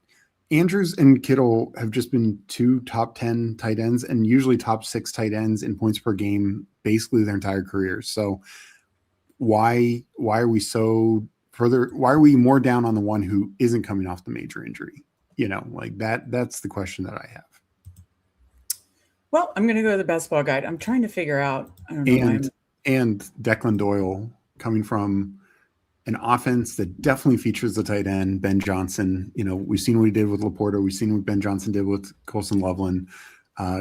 Speaker 3: Andrews and Kittle have just been two top 10 tight ends and usually top 6 tight ends in points per game, basically their entire careers. So why are we why are we more down on the one who isn't coming off the major injury? That's the question that I have.
Speaker 1: Well, I'm going to go to the best ball guide. I'm trying to figure out, I don't know.
Speaker 3: And Declan Doyle coming from an offense that definitely features the tight end, Ben Johnson. We've seen what he did with Laporta. We've seen what Ben Johnson did with Colson Loveland.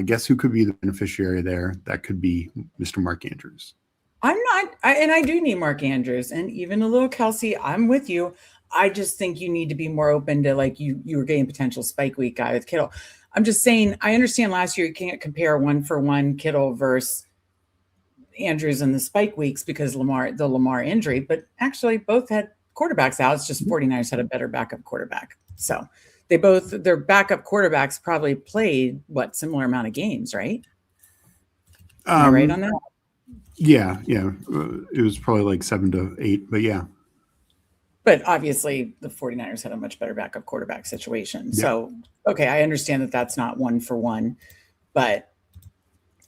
Speaker 3: Guess who could be the beneficiary there? That could be Mr. Mark Andrews.
Speaker 1: I do need Mark Andrews and even a little Kelsey. I'm with you. I just think you need to be more open to you were getting potential spike week guy with Kittle. I'm just saying, I understand last year you can't compare 1-for-1 Kittle versus Andrews in the spike weeks because the Lamar injury, but actually both had quarterbacks out. It's just 49ers had a better backup quarterback. So their backup quarterbacks probably played similar amount of games, right? Am I right on that?
Speaker 3: Yeah. It was probably 7 to 8, but yeah.
Speaker 1: But obviously the 49ers had a much better backup quarterback situation. Yeah. So, okay, I understand that that's not 1-for-1, but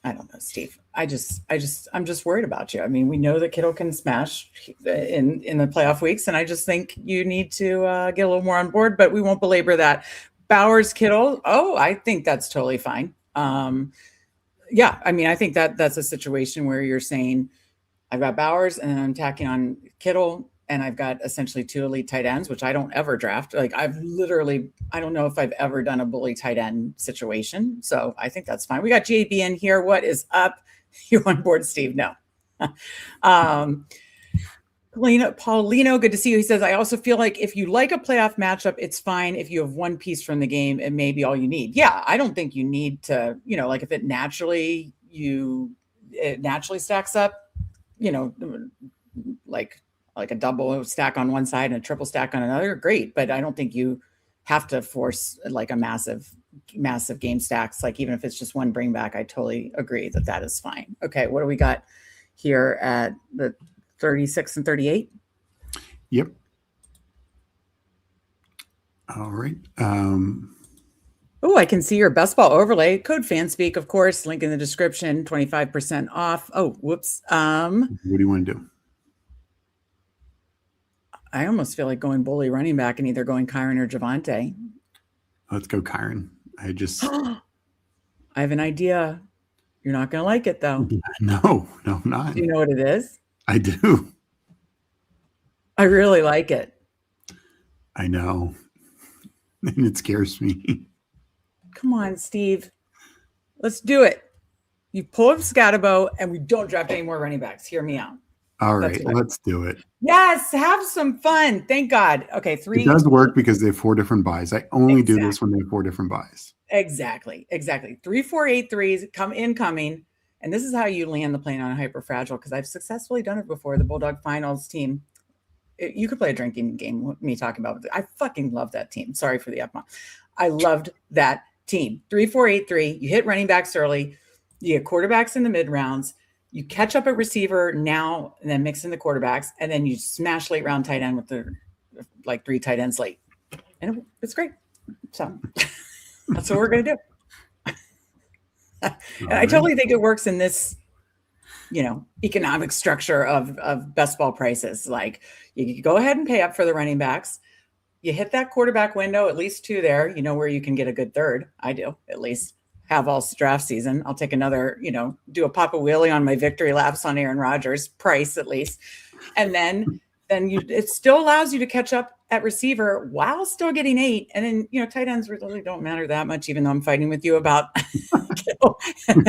Speaker 1: I don't know, Steve. I'm just worried about you. I mean, we know that Kittle can smash in the playoff weeks, and I just think you need to get a little more on board, but we won't belabor that. Bowers, Kittle. Oh, I think that's totally fine. Yeah, I mean, I think that's a situation where you're saying I've got Bowers and then I'm tacking on Kittle, and I've got essentially 2 elite tight ends, which I don't ever draft. I don't know if I've ever done a bully tight end situation. So I think that's fine. We got JB in here. What is up? You on board, Steve? No. Paulino, good to see you. He says, I also feel like if you like a playoff matchup, it's fine if you have one piece from the game, it may be all you need. Yeah, I don't think you need to, if it naturally stacks up, like a double stack on one side and a triple stack on another, great. But I don't think you have to force a massive massive game stacks, like even if it's just one bring back, I totally agree that is fine. Okay, what do we got here at the 36 and 38?
Speaker 3: Yep. All right.
Speaker 1: Oh, I can see your best ball overlay. Code Fanspeak, of course. Link in the description. 25% off. Oh, whoops.
Speaker 3: What do you want to do?
Speaker 1: I almost feel like going bully running back and either going Kyron or Javante.
Speaker 3: Let's go Kyron. I
Speaker 1: have an idea. You're not going to like it, though.
Speaker 3: No, I'm not.
Speaker 1: Do you know what it is?
Speaker 3: I do.
Speaker 1: I really like it.
Speaker 3: I know. And it scares me.
Speaker 1: Come on, Steve. Let's do it. You pull up Scatabo and we don't draft any more running backs. Hear me out.
Speaker 3: All right, let's do it.
Speaker 1: Yes, have some fun. Thank God. Okay, 3.
Speaker 3: It does work because they have 4 different buys. I only do this when they have 4 different buys.
Speaker 1: Exactly. 3, 4, 8 threes incoming. And this is how you land the plane on a hyper fragile, because I've successfully done it before. The Bulldog Finals team. You could play a drinking game with me talking about it. I fucking love that team. Sorry for the F-bomb. I loved that team. 3, 4, 8, 3. You hit running backs early. You get quarterbacks in the mid rounds. You catch up at receiver now, and then mix in the quarterbacks, and then you smash late round tight end with the 3 tight ends late, and it's great. So that's what we're gonna do. And I totally think it works in this, economic structure of best ball prices. Like, you go ahead and pay up for the running backs. You hit that quarterback window, at least 2 there. Where you can get a good third. I do, at least. Have all draft season. I'll take another, do a pop a wheelie on my victory laps on Aaron Rodgers, price at least. And then it still allows you to catch up at receiver while still getting 8. And then, tight ends really don't matter that much, even though I'm fighting with you about Kittle.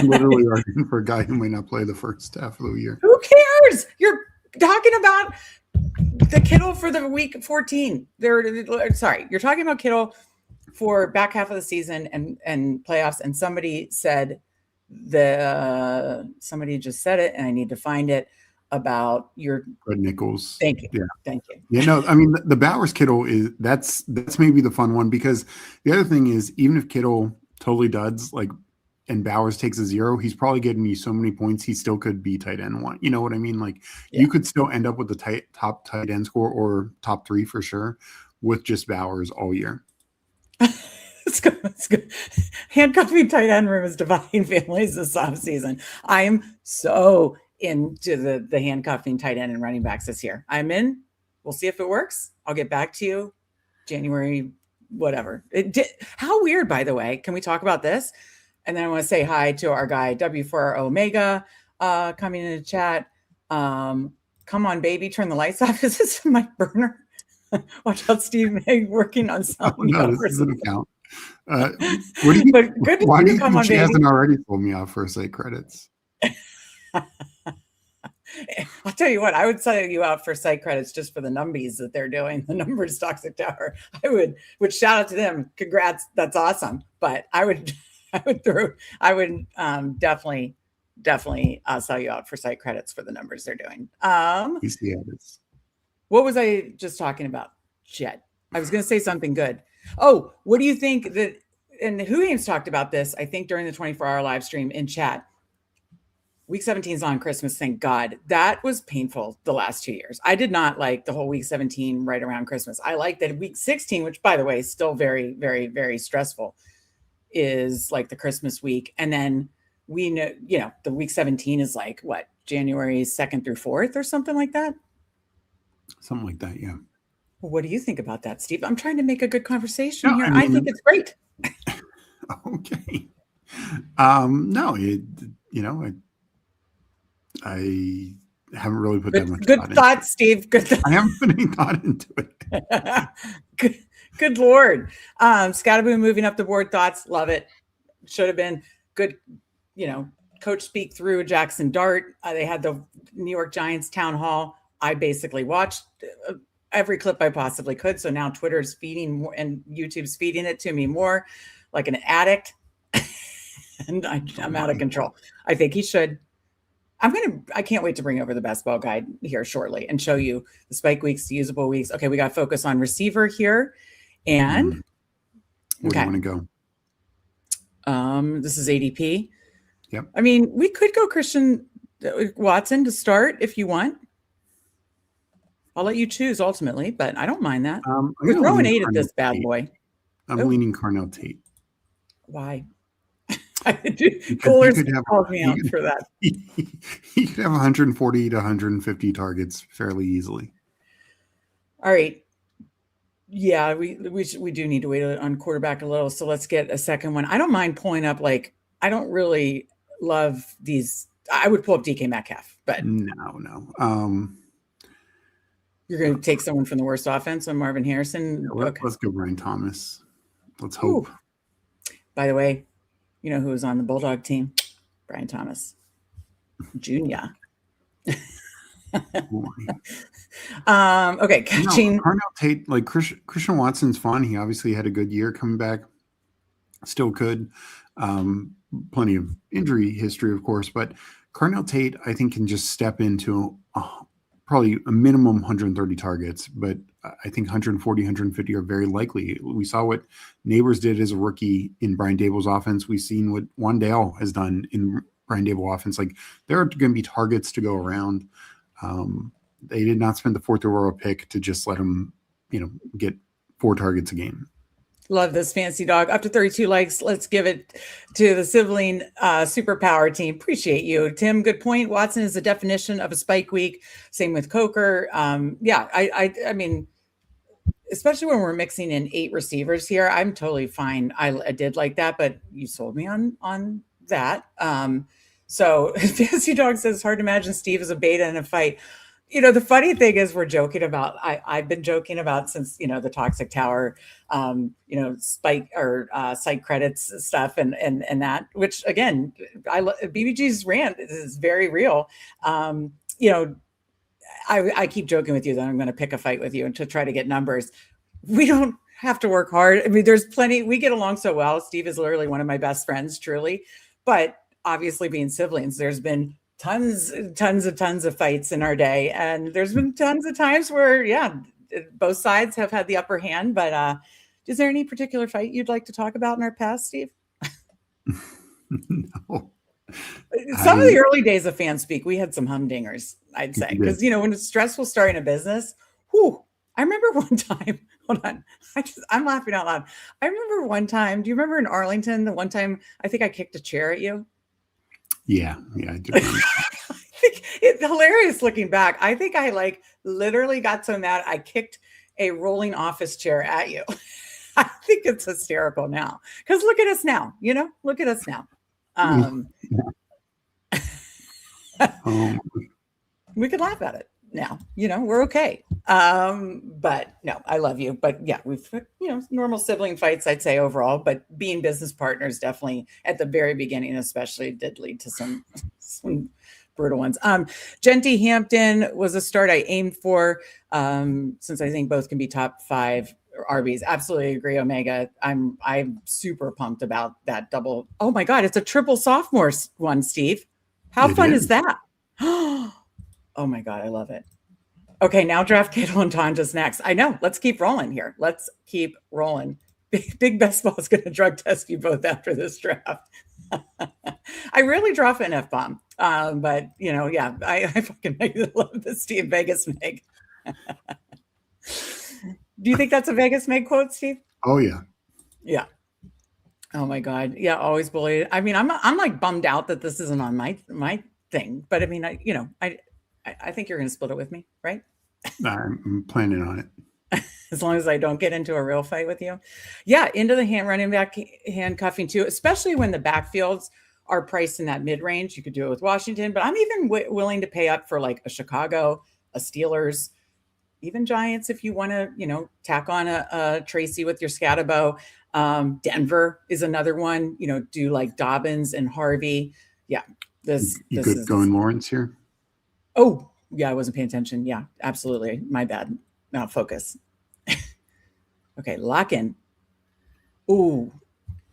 Speaker 3: Literally arguing for a guy who may not play the first half of the year.
Speaker 1: Who cares? You're talking about the Kittle for the week 14. You're talking about Kittle for back half of the season and playoffs, and somebody just said it, and I need to find it, about your
Speaker 3: Fred Nichols.
Speaker 1: Thank you.
Speaker 3: Yeah.
Speaker 1: Thank you.
Speaker 3: Yeah, no, I mean the Bowers Kittle that's maybe the fun one, because the other thing is, even if Kittle totally duds, and Bowers takes a 0, he's probably getting you so many points he still could be tight end 1. You know what I mean? You could still end up with the top tight end score, or top 3 for sure, with just Bowers all year.
Speaker 1: It's good. Handcuffing tight end room is dividing families this offseason. I am so into the handcuffing tight end and running backs this year. I'm in. We'll see if it works. I'll get back to you January, whatever. How weird, by the way. Can we talk about this? And then I want to say hi to our guy W4 Omega coming in the chat. Come on, baby, turn the lights off. Is this my burner? Watch out, Steve May working on something.
Speaker 3: No, this is an account. Why do you think she hasn't already pulled me off for site credits?
Speaker 1: I'll tell you what, I would sell you out for site credits just for the numbies that they're doing, the numbers Toxic Tower. I would shout out to them. Congrats, that's awesome. But I would definitely sell you out for site credits for the numbers they're doing. What was I just talking about? Shit. I was going to say something good. Oh, what do you think that, and Who Games talked about this, I think, during the 24-hour live stream in chat. Week 17 is on Christmas, thank God. That was painful the last 2 years. I did not like the whole week 17 right around Christmas. I like that week 16, which, by the way, is still very, very, very stressful, is like the Christmas week. And then we know, the week 17 is January 2nd through 4th or something like that?
Speaker 3: Something like that, yeah.
Speaker 1: What do you think about that, Steve? I'm trying to make a good conversation here.
Speaker 3: I
Speaker 1: think it's great.
Speaker 3: Okay. No, I haven't really put that much
Speaker 1: good thought, Steve. Good thought.
Speaker 3: I haven't put any thought into it.
Speaker 1: Good Lord. Scattaboo moving up the board. Thoughts. Love it. Should have been good. Coach speak through Jackson Dart. They had the New York Giants town hall. I basically watched every clip I possibly could. So now Twitter's feeding more and YouTube's feeding it to me more like an addict. And I'm out of control. I think he should. I can't wait to bring over the best ball guide here shortly and show you the spike weeks, the usable weeks. Okay, we got to focus on receiver here. And
Speaker 3: where do you want to go?
Speaker 1: This is ADP.
Speaker 3: Yep.
Speaker 1: I mean, we could go Christian Watson to start if you want. I'll let you choose ultimately, but I don't mind that. We're throwing 8 at this bad boy.
Speaker 3: I'm leaning Carnell Tate.
Speaker 1: Why? Kohler's called me out for that.
Speaker 3: He could have 140 to 150 targets fairly easily.
Speaker 1: All right. Yeah, we do need to wait on quarterback a little. So let's get a second one. I don't mind pulling up. Like, I don't really love these. I would pull up DK Metcalf, but
Speaker 3: no.
Speaker 1: You're going to take someone from the worst offense on Marvin Harrison.
Speaker 3: Let's go Brian Thomas. Let's hope.
Speaker 1: Ooh. By the way, you know who was on the Bulldog team? Brian Thomas Jr. Okay, catching.
Speaker 3: Carnell Tate, like Christian Watson's fun. He obviously had a good year coming back. Still could. Plenty of injury history, of course, but Carnell Tate, I think, can just step into probably a minimum 130 targets, but I think 140, 150 are very likely. We saw what Neighbors did as a rookie in Brian Dable's offense. We've seen what Wandale has done in Brian Dable offense. Like, there are going to be targets to go around. They did not spend the 4th overall pick to just let him, get 4 targets a game.
Speaker 1: Love this fancy dog. Up to 32 likes. Let's give it to the Sibling superpower team. Appreciate you, Tim. Good point. Watson is the definition of a spike week. Same with Coker. I mean, especially when we're mixing in 8 receivers here, I'm totally fine. I did like that, but you sold me on that. So fancy dog says, hard to imagine Steve as a beta in a fight. The funny thing is we're joking about, I've been joking about since, the Toxic Tower, spike or site credits stuff and that, which again, BBG's rant is very real. I keep joking with you that I'm going to pick a fight with you and to try to get numbers. We don't have to work hard. I mean, there's plenty, we get along so well. Steve is literally one of my best friends, truly. But obviously being siblings, there's been tons of fights in our day. And there's been tons of times where, both sides have had the upper hand. But is there any particular fight you'd like to talk about in our past, Steve?
Speaker 3: No.
Speaker 1: Some of the early days of Fanspeak, we had some humdingers, I'd say. Because, when it's stressful starting a business, I remember one time, hold on, I'm laughing out loud. I remember one time, do you remember in Arlington, the one time I think I kicked a chair at you?
Speaker 3: Yeah, I do. I
Speaker 1: think it's hilarious looking back. I think I literally got so mad I kicked a rolling office chair at you. I think it's hysterical now because look at us now. Look at us now. We could laugh at it now. We're okay. But no, I love you. But yeah, we've normal sibling fights, I'd say overall. But being business partners definitely at the very beginning, especially, did lead to some brutal ones. Genty Hampton was a start I aimed for, since I think both can be top 5 RBs. Absolutely agree, Omega. I'm super pumped about that double. Oh my God, it's a triple sophomore one, Steve. How fun is that? Oh my God, I love it. Okay, now draft Kittle and Tonja's next. I know. Let's keep rolling here. Let's keep rolling. Big Best Ball is going to drug test you both after this draft. I rarely drop an F-bomb, but I fucking love this Steve Vegas Meg. Do you think that's a Vegas Meg quote, Steve?
Speaker 3: Oh yeah.
Speaker 1: Yeah. Oh my God. Yeah, always bullied. I mean, I'm like bummed out that this isn't on my thing, but I mean, I think you're going to split it with me, right?
Speaker 3: I'm planning on it.
Speaker 1: As long as I don't get into a real fight with you. Yeah, into the running back handcuffing too, especially when the backfields are priced in that mid-range. You could do it with Washington, but I'm even willing to pay up for like a Chicago, a Steelers, even Giants if you want to, tack on a Tracy with your Scatabo. Denver is another one, do like Dobbins and Harvey. Yeah. This
Speaker 3: is going Lawrence here.
Speaker 1: Oh, yeah, I wasn't paying attention. Yeah, absolutely. My bad. Now focus. Okay, lock in. Ooh,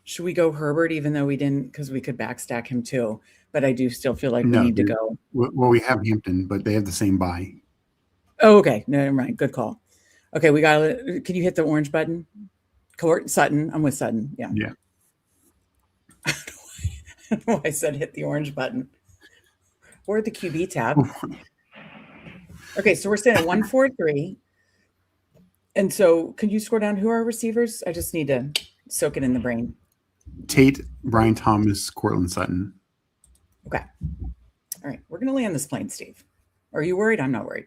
Speaker 1: should we go Herbert even though we didn't, because we could backstack him too. But I do still feel like we need to go.
Speaker 3: Well, we have Hampton, but they have the same buy.
Speaker 1: Oh, okay. No, never mind. Good call. Okay, we got it. Can you hit the orange button? Court Sutton. I'm with Sutton. Yeah.
Speaker 3: Yeah.
Speaker 1: I don't know why I said hit the orange button or the QB tab. Okay, so we're sitting at 143. And so can you scroll down who are our receivers? I just need to soak it in the brain.
Speaker 3: Tate, Brian Thomas, Cortland Sutton.
Speaker 1: Okay. All right, we're going to land this plane, Steve. Are you worried? I'm not worried.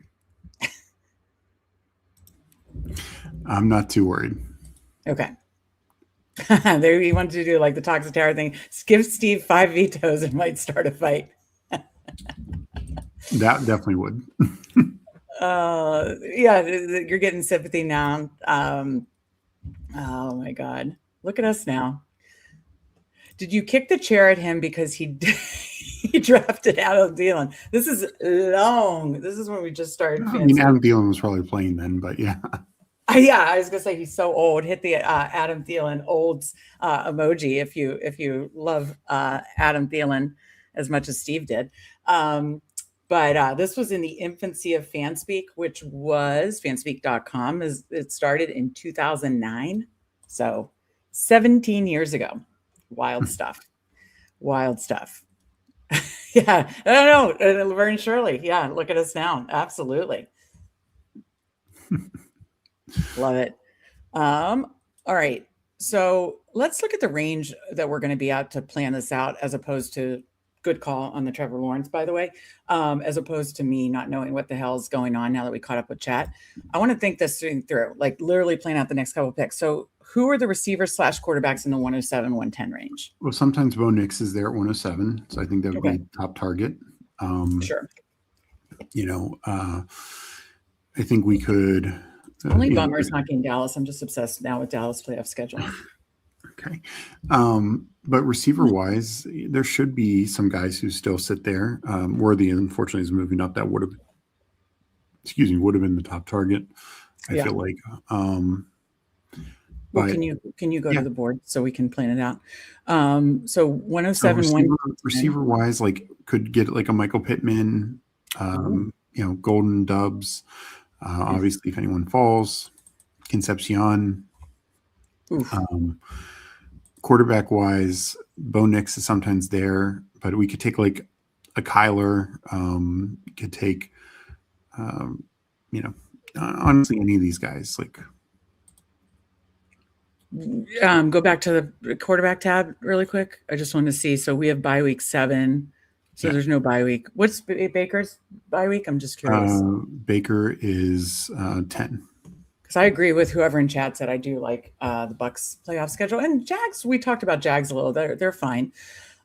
Speaker 3: I'm not too worried.
Speaker 1: Okay. There you wanted to do like the toxic tower thing. Give Steve 5 vetoes and might start a fight.
Speaker 3: That definitely would.
Speaker 1: Yeah, you're getting sympathy now. Oh my God. Look at us now. Did you kick the chair at him because he drafted Adam Thielen? This is long. This is when we just started.
Speaker 3: I mean, Adam Thielen was probably playing then, but yeah.
Speaker 1: Yeah, I was gonna say he's so old. Hit the Adam Thielen olds emoji if you love Adam Thielen as much as Steve did. But this was in the infancy of Fanspeak, which was fanspeak.com. It started in 2009, so 17 years ago. Wild stuff. Wild stuff. Yeah, I don't know. Laverne Shirley. Yeah, look at us now. Absolutely. Love it. All right. So let's look at the range that we're going to be at to plan this out, as opposed to good call on the Trevor Lawrence, by the way, as opposed to me not knowing what the hell is going on now that we caught up with chat. I want to think this thing through, like literally plan out the next couple of picks. So who are the receivers / quarterbacks in the 107, 110 range?
Speaker 3: Well, sometimes Bo Nix is there at 107. So I think that would be top target.
Speaker 1: Sure.
Speaker 3: You know, I think we could.
Speaker 1: Only bummer is not getting Dallas. I'm just obsessed now with Dallas playoff schedule.
Speaker 3: Okay. But receiver wise, there should be some guys who still sit there. Worthy, unfortunately, is moving up. That would have been the top target. I feel like.
Speaker 1: Well, can you go to the board so we can plan it out? So 107,
Speaker 3: receiver wise, like could get like a Michael Pittman, you know, Golden Dubs. Obviously, if anyone falls, Concepcion. Quarterback wise, Bo Nix is sometimes there, but we could take like a Kyler. Could take, you know, honestly, any of these guys. Like,
Speaker 1: go back to the quarterback tab really quick. I just want to see. So we have bye week 7. So there's no bye week. What's Baker's bye week? I'm just curious.
Speaker 3: Baker is 10.
Speaker 1: Because I agree with whoever in chat said I do like the Bucks playoff schedule. And Jags, we talked about Jags a little. They're fine.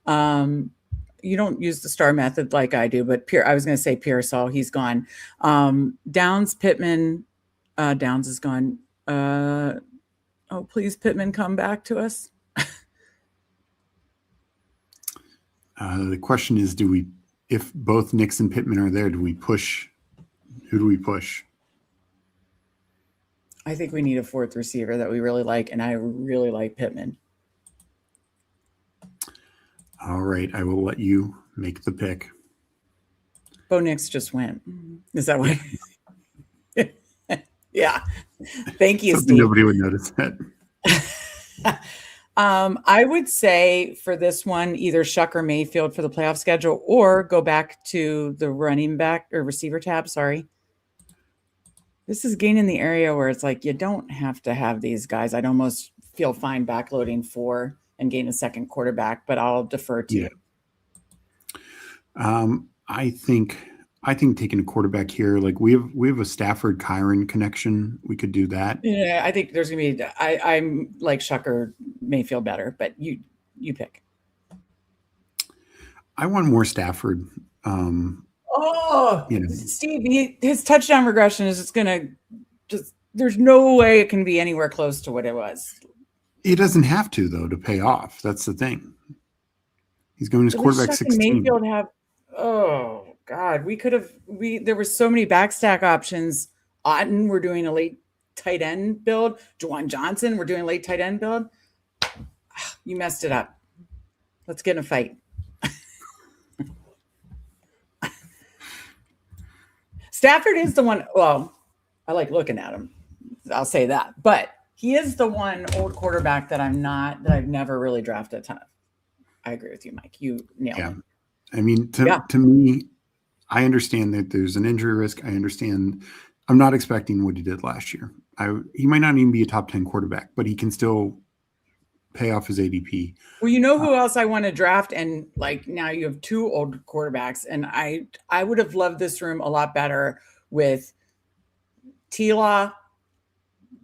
Speaker 1: You don't use the star method like I do, but I was going to say Pearsall, he's gone. Downs, Pittman, Downs is gone. Oh, please, Pittman, come back to us.
Speaker 3: The question is, if both Nix and Pittman are there, do we push? Who do we push?
Speaker 1: I think we need a 4th receiver that we really like, and I really like Pittman.
Speaker 3: All right, I will let you make the pick.
Speaker 1: Bo Nix just went. Is that why? Yeah. Thank you, Steve.
Speaker 3: Nobody would notice that.
Speaker 1: I would say for this one, either Shuck or Mayfield for the playoff schedule, or go back to the running back or receiver tab. Sorry. This is gaining the area where it's like, you don't have to have these guys. I'd almost feel fine backloading 4 and gain a second quarterback, but I'll defer to you.
Speaker 3: I think taking a quarterback here, like we have a Stafford Kyron connection. We could do that.
Speaker 1: Yeah, I think there's gonna be. I'm like Shucker Mayfield better, but you pick.
Speaker 3: I want more Stafford.
Speaker 1: Steve, his touchdown regression is just there's no way it can be anywhere close to what it was.
Speaker 3: It doesn't have to though to pay off. That's the thing. He's going his quarterback 16.
Speaker 1: Mayfield have. Oh God, there were so many backstack options. Otten, we're doing a late tight end build. Juwan Johnson, we're doing a late tight end build. You messed it up. Let's get in a fight. Stafford is the one. Well, I like looking at him. I'll say that, but he is the one old quarterback that I've never really drafted a ton of. I agree with you, Mike. You nailed
Speaker 3: Yeah.
Speaker 1: it.
Speaker 3: I mean, to me, I understand that there's an injury risk. I understand. I'm not expecting what he did last year. He might not even be a top 10 quarterback, but he can still pay off his ADP.
Speaker 1: Well, you know who else I want to draft, and like now you have two old quarterbacks, and I would have loved this room a lot better with T-Law,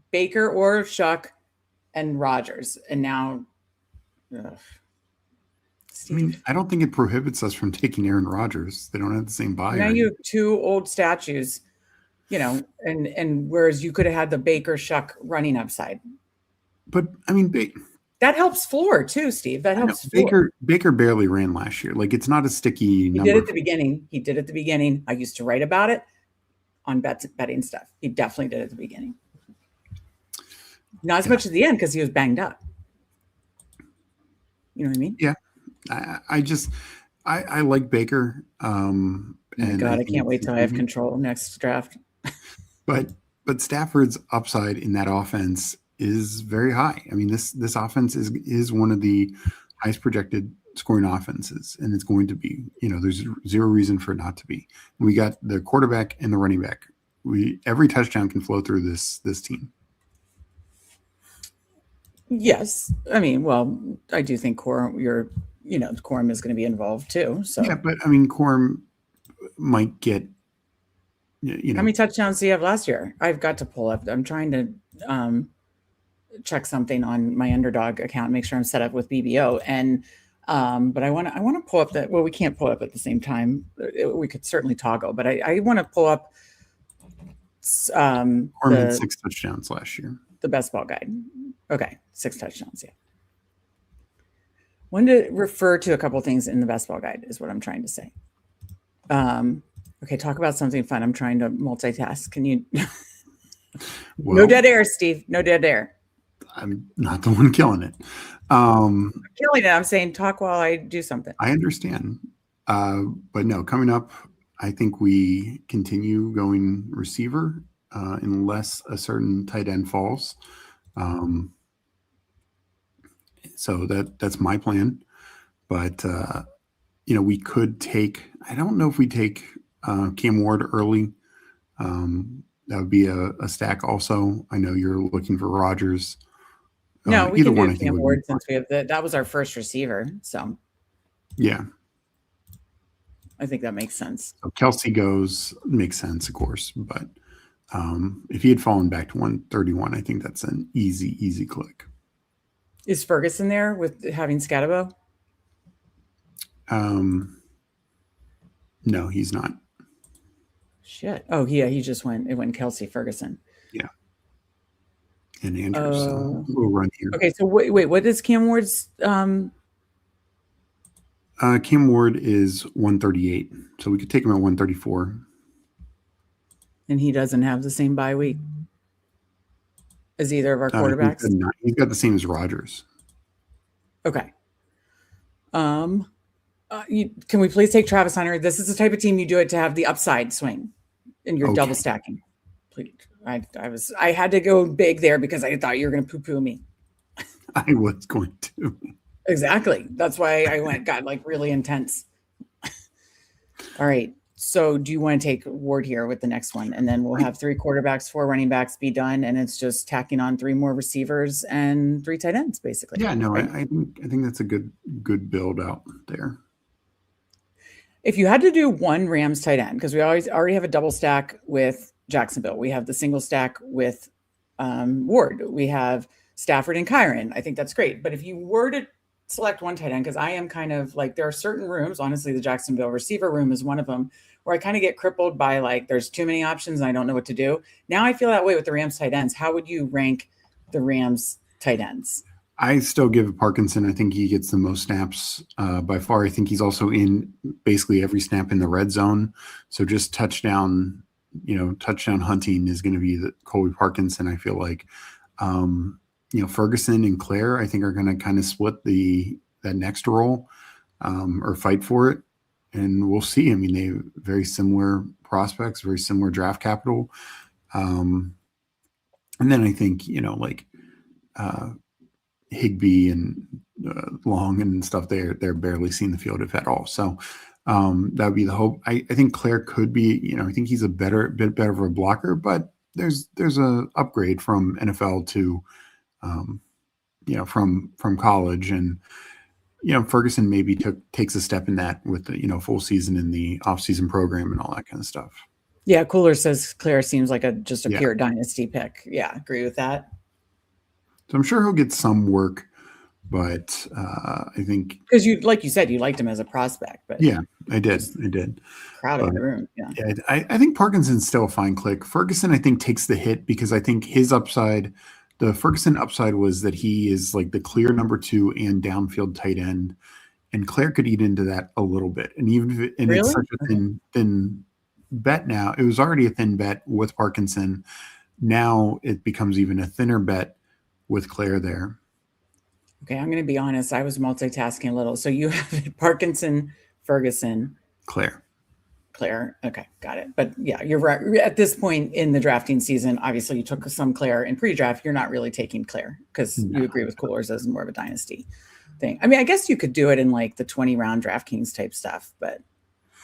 Speaker 1: Baker or Shuck, and Rogers, and now. Ugh.
Speaker 3: I mean, I don't think it prohibits us from taking Aaron Rodgers. They don't have the same buy.
Speaker 1: Now you have two old statues, you know, and whereas you could have had the Baker Shuck running upside.
Speaker 3: But I mean,
Speaker 1: that helps floor too, Steve. That helps floor.
Speaker 3: Baker barely ran last year. Like, it's not a sticky number.
Speaker 1: He did at the beginning. He did at the beginning. I used to write about it on betting stuff. He definitely did at the beginning. Not as much at the end because he was banged up. You know what I mean?
Speaker 3: Yeah. I like Baker. And
Speaker 1: God, I can't wait till I have control next draft.
Speaker 3: But Stafford's upside in that offense is very high. I mean, this offense is one of the highest projected scoring offenses, and it's going to be. You know, there's zero reason for it not to be. We got the quarterback and the running back. Every touchdown can flow through this team.
Speaker 1: Yes, I mean, well, I do think Corum is going to be involved too. So
Speaker 3: yeah, but I mean, Corum might get. You know,
Speaker 1: how many touchdowns do you have last year? I've got to pull up. I'm trying to check something on my Underdog account, make sure I'm set up with BBO, and but I want to pull up that. Well, we can't pull up at the same time. We could certainly toggle, but I want to pull up.
Speaker 3: Corum had 6 touchdowns last year.
Speaker 1: The best ball guide. Okay, 6 touchdowns. Yeah. When to refer to a couple things in the best ball guide is what I'm trying to say. Okay, talk about something fun. I'm trying to multitask. Can you? Well, no dead air, Steve. No dead air.
Speaker 3: I'm not the one killing it.
Speaker 1: I'm killing it. I'm saying talk while I do something.
Speaker 3: I understand. But no, coming up, I think we continue going receiver unless a certain tight end falls. So that's my plan. But, we could take, I don't know if we take Cam Ward early. That would be a stack also. I know you're looking for Rodgers.
Speaker 1: No, we can do Cam Ward since we have that was our first receiver. So
Speaker 3: yeah.
Speaker 1: I think that makes sense.
Speaker 3: So Kelsey makes sense, of course. But if he had fallen back to 131, I think that's an easy click.
Speaker 1: Is Ferguson there with having Scatabo?
Speaker 3: No, he's not.
Speaker 1: Shit. Oh, yeah, he just went. It went Kelsey Ferguson.
Speaker 3: Yeah. And Andrews. We'll run here.
Speaker 1: Okay, so wait. What is Cam Ward's?
Speaker 3: Cam Ward is 138, so we could take him at 134.
Speaker 1: And he doesn't have the same bye week as either of our quarterbacks.
Speaker 3: He's got the same as Rodgers.
Speaker 1: Okay. Can we please take Travis Hunter? This is the type of team you do it to have the upside swing, and you're double stacking. Please, I had to go big there because I thought you were going to poo-poo me.
Speaker 3: I was going to.
Speaker 1: Exactly. That's why I got like really intense. All right. So do you want to take Ward here with the next one? And then we'll have 3 quarterbacks, 4 running backs be done. And it's just tacking on 3 more receivers and 3 tight ends, basically.
Speaker 3: Yeah, no, right? I think that's a good build out there.
Speaker 1: If you had to do one Rams tight end, because we already have a double stack with Jacksonville. We have the single stack with Ward. We have Stafford and Kyron. I think that's great. But if you were to select one tight end, because I am kind of like, there are certain rooms, honestly, the Jacksonville receiver room is one of them, where I kind of get crippled by like, there's too many options and I don't know what to do. Now I feel that way with the Rams tight ends. How would you rank the Rams tight ends?
Speaker 3: I still give Parkinson. I think he gets the most snaps by far. I think he's also in basically every snap in the red zone. So just touchdown hunting is going to be the Colby Parkinson. I feel like, Ferguson and Claire, I think, are going to kind of split that next role or fight for it. And we'll see. I mean, they have very similar prospects, very similar draft capital. And then I think, Higbee and long and stuff, they're barely seeing the field if at all. So that would be the hope. I think Claire could be, I think he's a bit better of a blocker, but there's a upgrade from NFL to from college, and Ferguson maybe takes a step in that with the full season in the off-season program and all that kind of stuff.
Speaker 1: Yeah, Cooler says Claire seems like just a pure dynasty pick. Yeah, agree with that.
Speaker 3: So I'm sure he'll get some work, but I think
Speaker 1: because like you said, you liked him as a prospect. But
Speaker 3: yeah, I did.
Speaker 1: Crowded the room. Yeah,
Speaker 3: I think Parkinson's still a fine click. Ferguson, I think, takes the hit because I think his upside, the Ferguson upside, was that he is like the clear number 2 and downfield tight end, and Claire could eat into that a little bit. And even if it's such a thin bet now, it was already a thin bet with Parkinson. Now it becomes even a thinner bet with Claire there.
Speaker 1: Okay, I'm going to be honest. I was multitasking a little. So you have Parkinson, Ferguson,
Speaker 3: Claire.
Speaker 1: Okay, got it. But yeah, you're right. At this point in the drafting season, obviously you took some Claire in pre-draft. You're not really taking Claire because you agree with Coolers as more of a dynasty thing. I mean, I guess you could do it in like the 20-round DraftKings type stuff,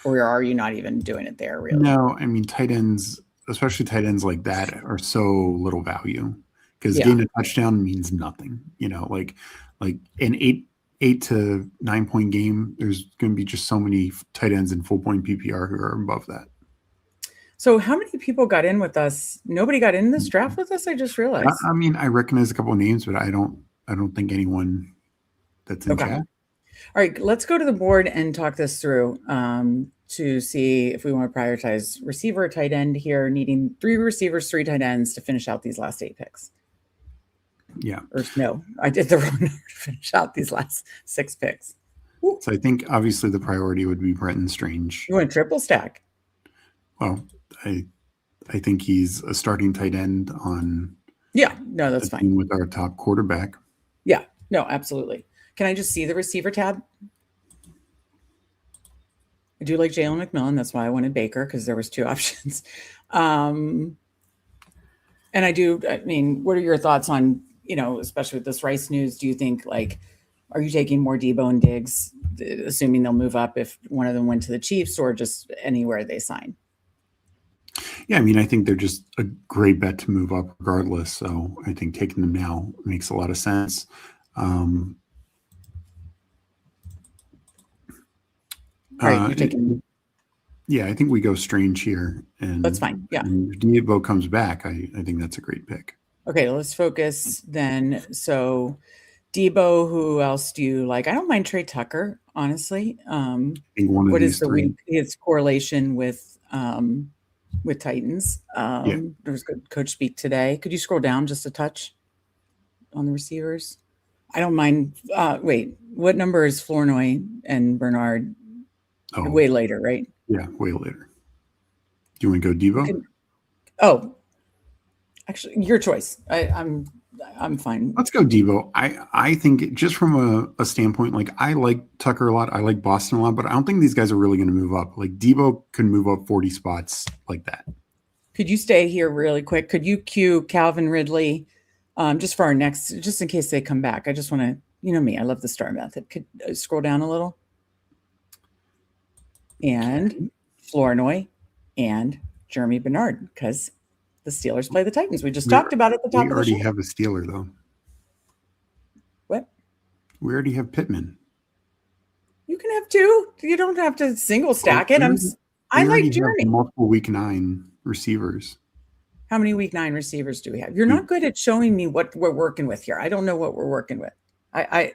Speaker 1: or are you not even doing it there really?
Speaker 3: No, I mean, tight ends, especially tight ends like that, are so little value because getting a touchdown means nothing. Like an 8 to 9 point game, there's going to be just so many tight ends in full point PPR who are above that.
Speaker 1: So how many people got in with us? Nobody got in this draft with us. I just realized.
Speaker 3: I mean, I recognize a couple of names, but I don't think anyone that's in chat.
Speaker 1: All right, let's go to the board and talk this through to see if we want to prioritize receiver, tight end here, needing 3 receivers, 3 tight ends to finish out these last 8 picks.
Speaker 3: Yeah.
Speaker 1: Or no, I did the wrong number to finish out these last 6 picks.
Speaker 3: Ooh. So I think obviously the priority would be Brenton Strange.
Speaker 1: You want triple stack?
Speaker 3: Well, I think he's a starting tight end on.
Speaker 1: Yeah, no, that's fine.
Speaker 3: With our top quarterback.
Speaker 1: Yeah, no, absolutely. Can I just see the receiver tab? I do like Jalen McMillan. That's why I wanted Baker, because there was 2 options. And I mean, what are your thoughts on, especially with this Rice news? Do you think, are you taking more Debo and Diggs, assuming they'll move up if one of them went to the Chiefs, or just anywhere they sign?
Speaker 3: Yeah, I mean, I think they're just a great bet to move up regardless. So I think taking them now makes a lot of sense.
Speaker 1: All right, you're taking.
Speaker 3: Yeah, I think we go Strange here, and
Speaker 1: that's fine. Yeah,
Speaker 3: and if Debo comes back, I think that's a great pick.
Speaker 1: Okay, let's focus then. So Debo, who else do you like? I don't mind Trey Tucker, honestly. What is his correlation with Titans? There was good coach speak today. Could you scroll down just a touch on the receivers? I don't mind. Wait, what number is Flournoy and Bernard?
Speaker 3: Oh,
Speaker 1: way later, right?
Speaker 3: Yeah, way later. Do you want to go Debo?
Speaker 1: Actually, your choice. I'm fine.
Speaker 3: Let's go Debo. I think just from a standpoint, I like Tucker a lot. I like Boston a lot, but I don't think these guys are really going to move up. Debo can move up 40 spots like that.
Speaker 1: Could you stay here really quick? Could you cue Calvin Ridley just for our next, just in case they come back? I just want to, me, I love the star method. Could scroll down a little? And Flournoy and Jeremy Bernard, because the Steelers play the Titans. We just talked about it at the top of the show.
Speaker 3: We already have a Steeler, though.
Speaker 1: What?
Speaker 3: We already have Pittman.
Speaker 1: You can have 2. You don't have to single stack it. I like Jeremy.
Speaker 3: Multiple week 9 receivers.
Speaker 1: How many week 9 receivers do we have? You're not good at showing me what we're working with here. I don't know what we're working with.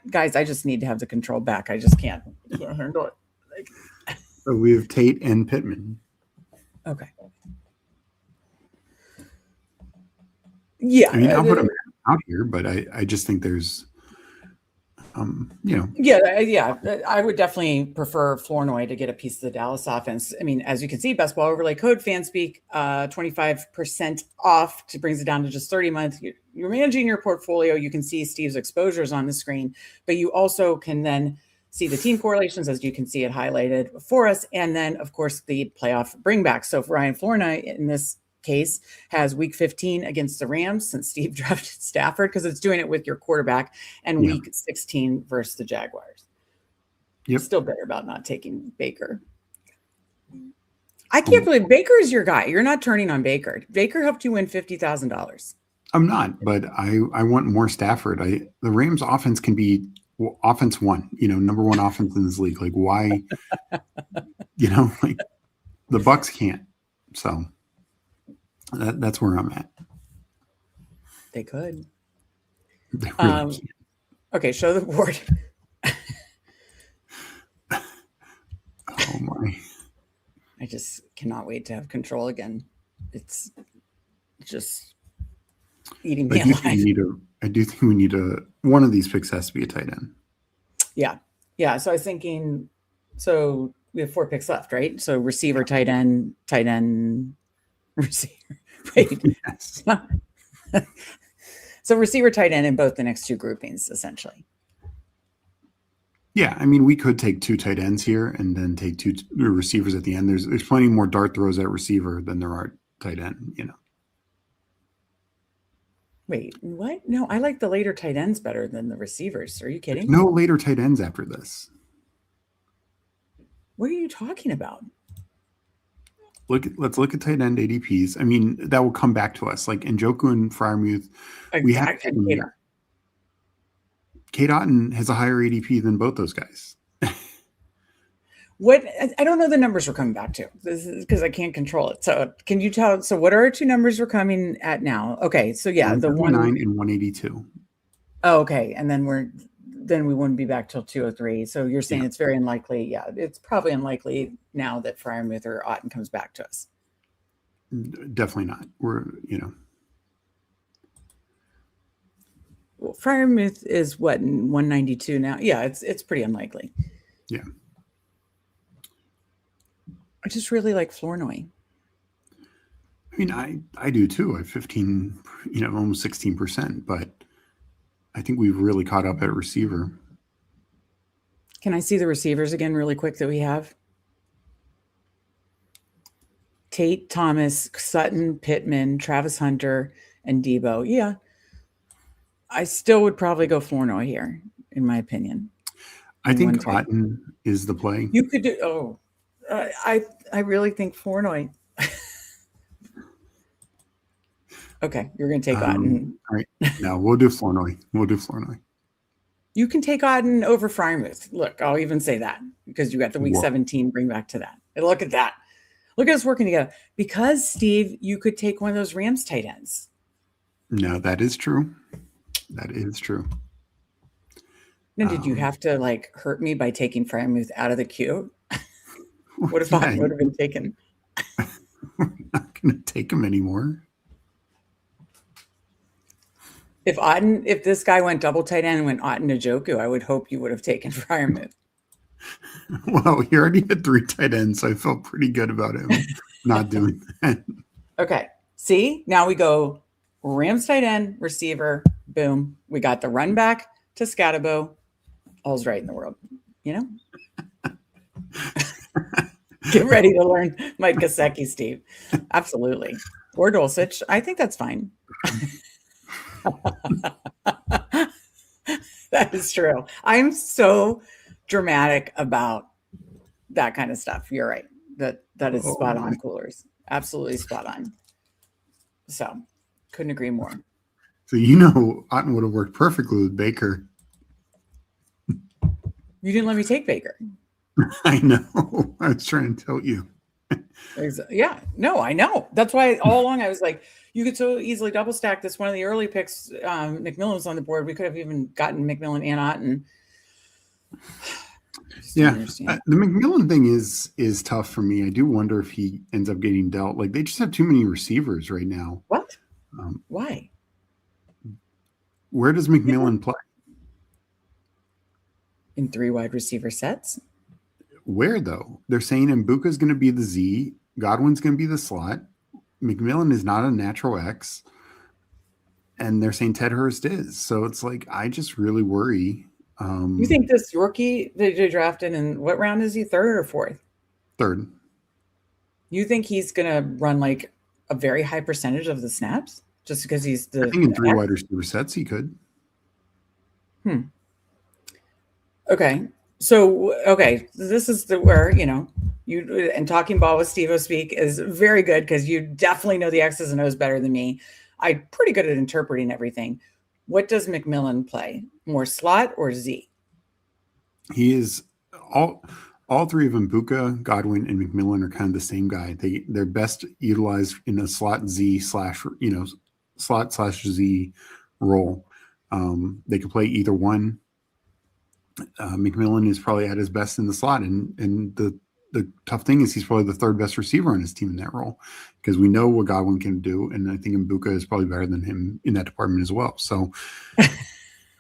Speaker 1: Guys, I just need to have the control back. I just can't handle it.
Speaker 3: So we have Tate and Pittman.
Speaker 1: Okay. Yeah.
Speaker 3: I mean, I'll put them out here, but I just think there's,
Speaker 1: Yeah. I would definitely prefer Flournoy to get a piece of the Dallas offense. I mean, as you can see, best ball overlay code, Fanspeak, 25% off, brings it down to just 30 months. You're managing your portfolio. You can see Steve's exposures on the screen, but you also can then see the team correlations, as you can see it highlighted for us. And then, of course, the playoff bring back. So for Ryan Flournoy in this case has week 15 against the Rams since Steve drafted Stafford, because it's doing it with your quarterback, and week 16 versus the Jaguars. Still bitter about not taking Baker. I can't believe Baker is your guy. You're not turning on Baker. Baker helped you win $50,000.
Speaker 3: I'm not, but I want more Stafford. The Rams offense can be offense one, number one offense in this league. Like, why, like the Bucks can't. So that's where I'm at.
Speaker 1: They could.
Speaker 3: They really can't.
Speaker 1: Okay, show the board.
Speaker 3: Oh my.
Speaker 1: I just cannot wait to have control again. It's just eating me alive.
Speaker 3: I do think we need one of these picks has to be a tight end.
Speaker 1: Yeah. So I was thinking, so we have 4 picks left, right? So receiver, tight end, receiver. Wait.
Speaker 3: Yes.
Speaker 1: So receiver, tight end in both the next 2 groupings, essentially.
Speaker 3: Yeah, I mean, we could take 2 tight ends here and then take 2 receivers at the end. There's plenty more dart throws at receiver than there are tight end,
Speaker 1: Wait, what? No, I like the later tight ends better than the receivers. Are you kidding?
Speaker 3: There's no later tight ends after this.
Speaker 1: What are you talking about?
Speaker 3: Let's look at tight end ADPs. I mean, that will come back to us. Like Njoku and Freiermuth, we have to take them. Kate Otten has a higher ADP than both those guys.
Speaker 1: What? I don't know the numbers we're coming back to. This is because I can't control it. So can you tell? So what are our 2 numbers we're coming at now? Okay, so yeah, the
Speaker 3: 179 and 182.
Speaker 1: Oh, okay, and then we wouldn't be back till 203. So you're saying it's very unlikely. Yeah, it's probably unlikely now that Freiermuth or Otten comes back to us.
Speaker 3: Definitely not. We're
Speaker 1: Well, Freiermuth is what, in 192 now? Yeah, it's pretty unlikely.
Speaker 3: Yeah.
Speaker 1: I just really like Flournoy.
Speaker 3: I mean, I do too. I have 15, almost 16%, but I think we've really caught up at receiver.
Speaker 1: Can I see the receivers again really quick that we have? Tate, Thomas, Sutton, Pittman, Travis Hunter, and Debo. Yeah. I still would probably go Flournoy here, in my opinion.
Speaker 3: I think Otten is the play.
Speaker 1: You could do. I really think Flournoy. Okay, you're going to take Otten.
Speaker 3: All right. No, we'll do Flournoy.
Speaker 1: You can take Otten over Freiermuth. Look, I'll even say that because you got the week 17 bring back to that. And look at that. Look at us working together. Because, Steve, you could take one of those Rams tight ends.
Speaker 3: No, that is true. That is true.
Speaker 1: Now, did you have to hurt me by taking Freiermuth out of the queue? What if I would have been taken?
Speaker 3: We're not going to take him anymore.
Speaker 1: If this guy went double tight end and went Otten to Njoku, I would hope you would have taken Freiermuth.
Speaker 3: Well, he already had 3 tight ends, so I felt pretty good about him not doing that.
Speaker 1: Okay. See, now we go Rams tight end, receiver, boom. We got the run back to Scatabo. All's right in the world, Get ready to learn Mike Gesicki, Steve. Absolutely. Or Dulcich. I think that's fine. That is true. I'm so dramatic about that kind of stuff. You're right. That is spot on, Coolers. Absolutely spot on. So couldn't agree more.
Speaker 3: So Otten would have worked perfectly with Baker.
Speaker 1: You didn't let me take Baker.
Speaker 3: I know. I was trying to tell you.
Speaker 1: Yeah. No, I know. That's why all along I was like, you could so easily double stack this. One of the early picks, McMillan was on the board. We could have even gotten McMillan and Otten.
Speaker 3: Yeah. The McMillan thing is tough for me. I do wonder if he ends up getting dealt. They just have too many receivers right now.
Speaker 1: What? Why?
Speaker 3: Where does McMillan play?
Speaker 1: In 3 wide receiver sets.
Speaker 3: Where, though? They're saying Mbuka's going to be the Z. Godwin's going to be the slot. McMillan is not a natural X. And they're saying Ted Hurst is. So it's I just really worry.
Speaker 1: You think this rookie that they drafted in what round is he? 3rd or 4th?
Speaker 3: 3rd.
Speaker 1: You think he's going to run a a very high percentage of the snaps just because he's the.
Speaker 3: I think in 3 wide receiver sets he could.
Speaker 1: Okay. So, this is where, you and talking ball with Steve O'Speak is very good because you definitely know the X's and O's better than me. I'm pretty good at interpreting everything. What does McMillan play? More slot or Z?
Speaker 3: He is all three of them, Buka, Godwin, and McMillan, are kind of the same guy. They're best utilized in a slot Z /Z role. They can play either one. McMillan is probably at his best in the slot, and the tough thing is he's probably the third best receiver on his team in that role, because we know what Godwin can do, and I think Mbuka is probably better than him in that department as well. So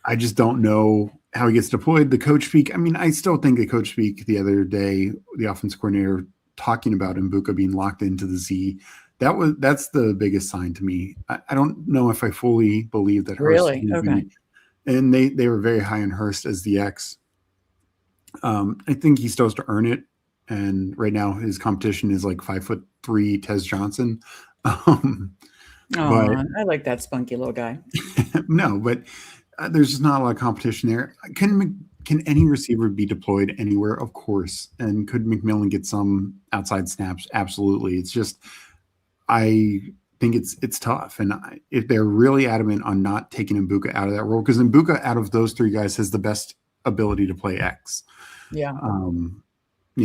Speaker 3: I just don't know how he gets deployed. The coach speak, I mean, I still think the coach speak the other day, the offense coordinator talking about Mbuka being locked into the Z, that's the biggest sign to me. I don't know if I fully believe that Hurst
Speaker 1: really okay.
Speaker 3: And they were very high on Hurst as the X. I think he still has to earn it. And right now his competition is like 5'3" Tez Johnson. But
Speaker 1: I like that spunky little guy.
Speaker 3: No, but there's just not a lot of competition there. Can any receiver be deployed anywhere? Of course. And could McMillan get some outside snaps? Absolutely. It's just, I think it's tough. And if they're really adamant on not taking Mbuka out of that role, because Mbuka out of those three guys has the best ability to play X.
Speaker 1: Yeah.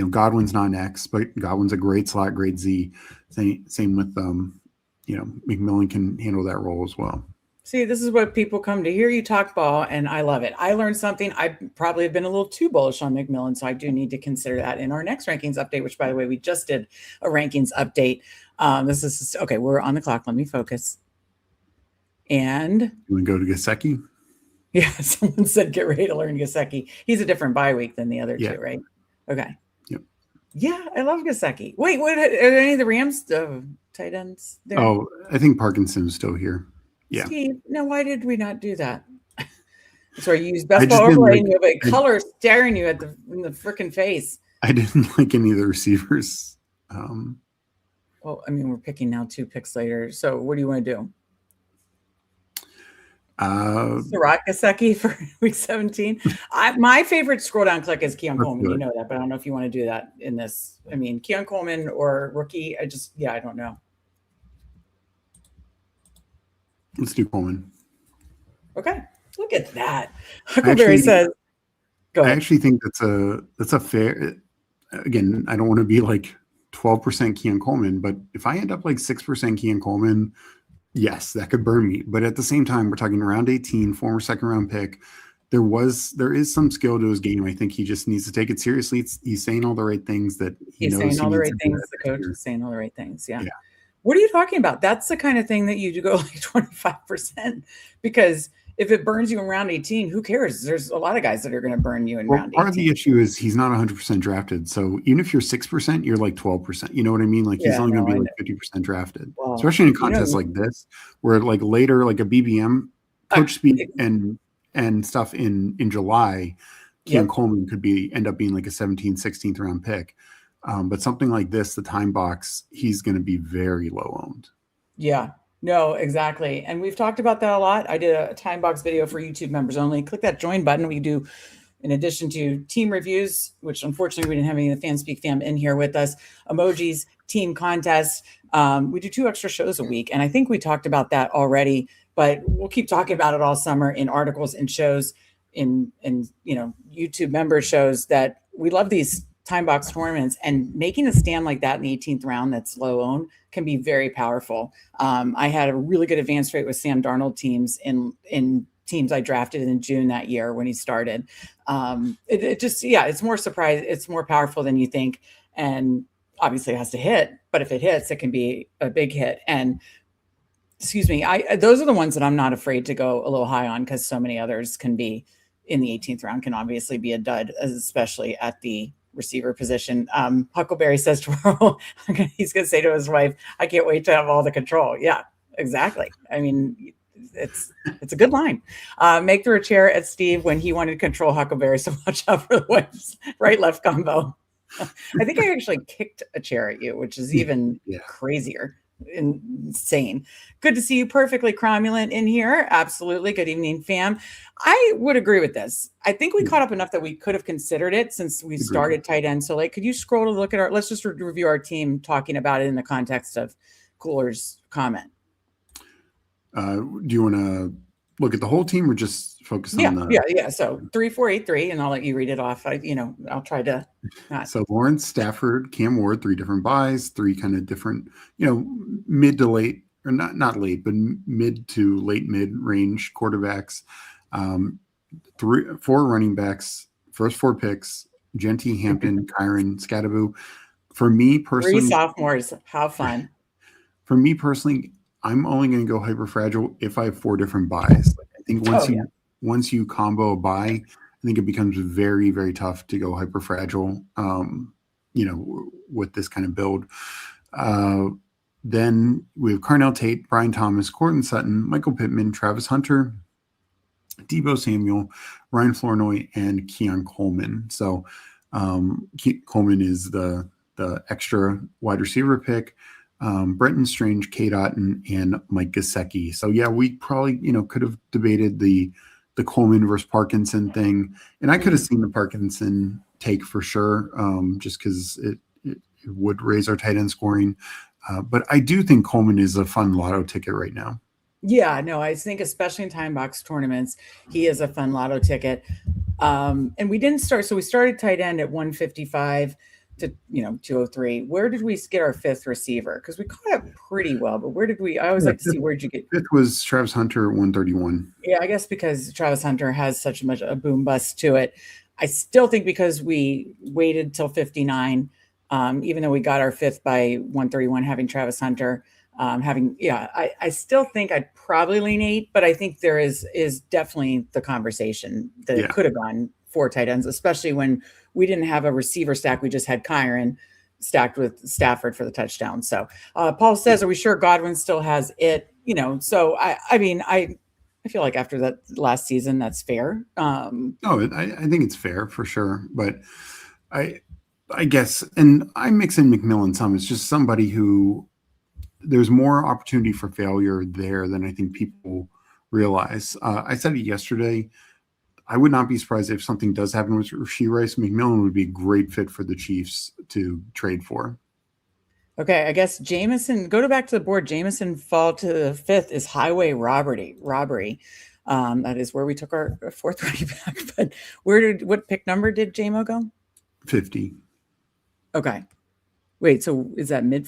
Speaker 3: Godwin's not an X, but Godwin's a great slot, great Z. Same with McMillan can handle that role as well.
Speaker 1: See, this is what people come to hear you talk ball, and I love it. I learned something. I probably have been a little too bullish on McMillan, so I do need to consider that in our next rankings update, which, by the way, we just did a rankings update. This is okay. We're on the clock. Let me focus. And
Speaker 3: you want to go to Gesicki?
Speaker 1: Yeah, someone said get ready to learn Gesicki. He's a different bye week than the other two, right? Okay.
Speaker 3: Yep.
Speaker 1: Yeah, I love Gesicki. Wait, what? Are any of the Rams tight ends there?
Speaker 3: Oh, I think Parkinson's still here. Yeah.
Speaker 1: Steve, now why did we not do that? So you use best ball overlay and you have a color staring you in the freaking face.
Speaker 3: I didn't like any of the receivers.
Speaker 1: Well, I mean, we're picking now 2 picks later. So what do you want to do? Sirach Gesicki for week 17. My favorite scroll down click is Keon Coleman. You know that, but I don't know if you want to do that in this. I mean, Keon Coleman or rookie. I don't know.
Speaker 3: Let's do Coleman.
Speaker 1: Okay. Look at that. Huckleberry says, go ahead.
Speaker 3: I actually think that's a fair, again, I don't want to be like 12% Keon Coleman, but if I end up like 6% Keon Coleman, yes, that could burn me. But at the same time, we're talking round 18, former second round pick. There is some skill to his game. I think he just needs to take it seriously. He's saying all the right things that
Speaker 1: he's saying all the right things. The coach is saying all the right things. Yeah. What are you talking about? That's the kind of thing that you do go like 25%, because if it burns you in round 18, who cares? There's a lot of guys that are going to burn you in round 18.
Speaker 3: Part of the issue is he's not 100% drafted. So even if you're 6%, you're like 12%. You know what I mean? Like he's only going to be like 50% drafted, especially in a contest like this, where like later, like a BBM coach speak and stuff in July, Keon Coleman could end up being like a 17th, 16th round pick. But something like this, the time box, he's going to be very low owned.
Speaker 1: Yeah, no, exactly. And we've talked about that a lot. I did a time box video for YouTube members only. Click that join button. We do, in addition to team reviews, which unfortunately we didn't have any of the Fanspeak fam in here with us, emojis, team contests. We do 2 extra shows a week. And I think we talked about that already, but we'll keep talking about it all summer in articles and shows in YouTube member shows, that we love these time box tournaments, and making a stand like that in the 18th round that's low owned can be very powerful. I had a really good advance rate with Sam Darnold teams in teams I drafted in June that year when he started. It's more surprise. It's more powerful than you think. And obviously it has to hit, but if it hits, it can be a big hit. And those are the ones that I'm not afraid to go a little high on, because so many others can be in the 18th round, can obviously be a dud, especially at the receiver position. Huckleberry says tomorrow he's going to say to his wife, I can't wait to have all the control. Yeah, exactly. I mean, it's a good line. Meg threw a chair at Steve when he wanted to control Huckleberry, so watch out for the wife's right-left combo. I think I actually kicked a chair at you, which is even crazier. insane. Good to see you, perfectly cromulent in here. Absolutely. Good evening, fam. I would agree with this. I think we caught up enough that we could have considered it since we started tight end. So like, could you scroll to look at let's just review our team talking about it in the context of Cooler's comment.
Speaker 3: Do you want to look at the whole team or just focus on the...
Speaker 1: Yeah. So 3-4-8-3, and I'll let you read it off. I'll try to not.
Speaker 3: So Lawrence, Stafford, Cam Ward, 3 different buys, 3 kind of different, mid to late, or not late, but mid to late mid-range quarterbacks, 4 running backs, first 4 picks, Genty, Hampton, Kyron, Scadaboo. For me personally...
Speaker 1: 3 sophomores. How fun.
Speaker 3: For me personally, I'm only going to go hyper fragile if I have 4 different buys. I think once you combo a buy, I think it becomes very, very tough to go hyper fragile. With this kind of build. Then we have Carnell Tate, Brian Thomas, Courtland Sutton, Michael Pittman, Travis Hunter, Deebo Samuel, Ryan Flournoy, and Keon Coleman. So Coleman is the extra wide receiver pick. Brenton Strange, Kate Otten, and Mike Gesicki. So yeah, we probably could have debated the Coleman versus Parkinson thing, and I could have seen the Parkinson take for sure, just because it would raise our tight end scoring. But I do think Coleman is a fun lotto ticket right now.
Speaker 1: Yeah, no, I think especially in time box tournaments, he is a fun lotto ticket. And we didn't start, so we started tight end at 155 to 203. Where did we get our 5th receiver? Because we caught up pretty well, but where did we? I always like to see, where'd you get?
Speaker 3: 5th was Travis Hunter at 131.
Speaker 1: Yeah, I guess because Travis Hunter has such much a boom bust to it. I still think because we waited till 59, even though we got our 5th by 131, having Travis Hunter, I still think I'd probably lean 8, but I think there is definitely the conversation that it could have gone 4 tight ends, especially when we didn't have a receiver stack. We just had Kyron stacked with Stafford for the touchdown. So Paul says, are we sure Godwin still has it? So I feel like after that last season, that's fair.
Speaker 3: I think it's fair for sure. But I guess, and I mix in McMillan some. It's just somebody who there's more opportunity for failure there than I think people realize. I said it yesterday. I would not be surprised if something does happen with Rashee Rice. McMillan would be a great fit for the Chiefs to trade for.
Speaker 1: Okay, I guess Jameson, go back to the board. Jameson fall to the 5th is highway robbery. That is where we took our 4th running back. But what pick number did JMO go?
Speaker 3: 50.
Speaker 1: Okay. Wait, so is that mid?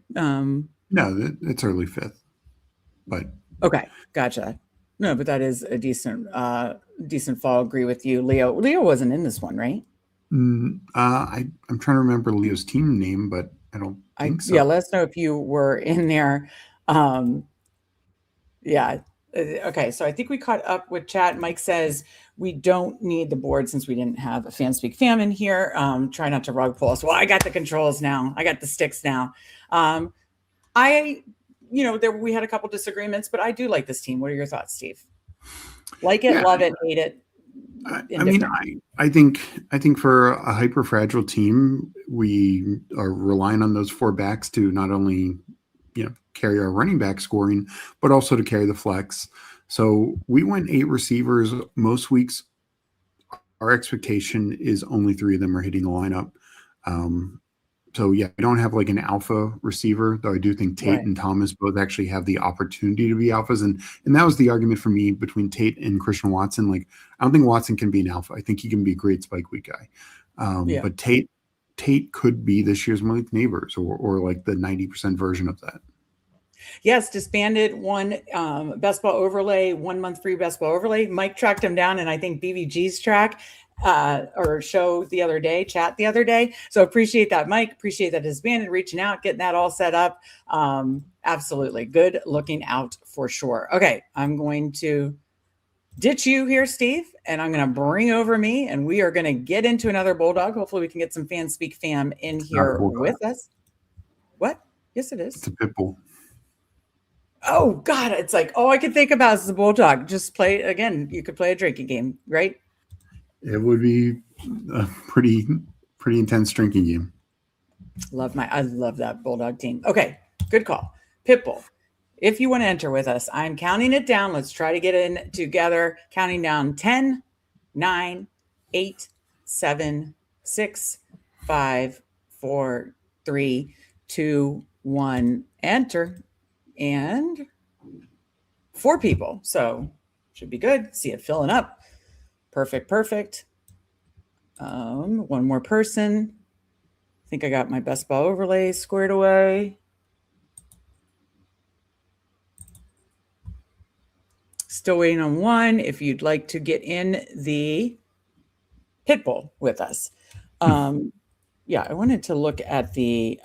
Speaker 3: No, it's early 5th. But
Speaker 1: okay, gotcha. No, but that is a decent fall. Agree with you, Leo. Leo wasn't in this one, right?
Speaker 3: I'm trying to remember Leo's team name, but I don't think so.
Speaker 1: Yeah, let us know if you were in there. Okay, so I think we caught up with chat. Mike says we don't need the board since we didn't have a Fanspeak fam in here. Try not to rug pull us. Well, I got the controls now. I got the sticks now. We had a couple disagreements, but I do like this team. What are your thoughts, Steve? Like it, love it, hate it.
Speaker 3: I think for a hyper fragile team, we are relying on those 4 backs to not only carry our running back scoring, but also to carry the flex. So we went 8 receivers most weeks. Our expectation is only 3 of them are hitting the lineup. So yeah, I don't have like an alpha receiver, though I do think Tate and Thomas both actually have the opportunity to be alphas. And that was the argument for me between Tate and Christian Watson. Like, I don't think Watson can be an alpha. I think he can be a great spike week guy. But Tate could be this year's Malik Neighbors or like the 90% version of that.
Speaker 1: Yes, disbanded one best ball overlay, 1 month free best ball overlay. Mike tracked him down, and I think BVG's track or show the other day. So appreciate that, Mike. Appreciate that disbanded, reaching out, getting that all set up. Absolutely. Good looking out for sure. Okay, I'm going to ditch you here, Steve, and I'm going to bring over me, and we are going to get into another Bulldog. Hopefully we can get some Fanspeak fam in here with us. What? Yes, it is.
Speaker 3: It's a Pitbull.
Speaker 1: Oh, God. It's like, all I can think about is the Bulldog. Just play, again, you could play a drinking game, right?
Speaker 3: It would be a pretty intense drinking game.
Speaker 1: I love that Bulldog team. Okay, good call. Pitbull, if you want to enter with us, I'm counting it down. Let's try to get in together. Counting down 10, 9, 8, 7, 6, 5, 4, 3, 2, 1. Enter. And 4 people. So should be good. See it filling up. Perfect. One more person. I think I got my best ball overlay squared away. Still waiting on one. If you'd like to get in the Pitbull with us. Yeah, I wanted to look at the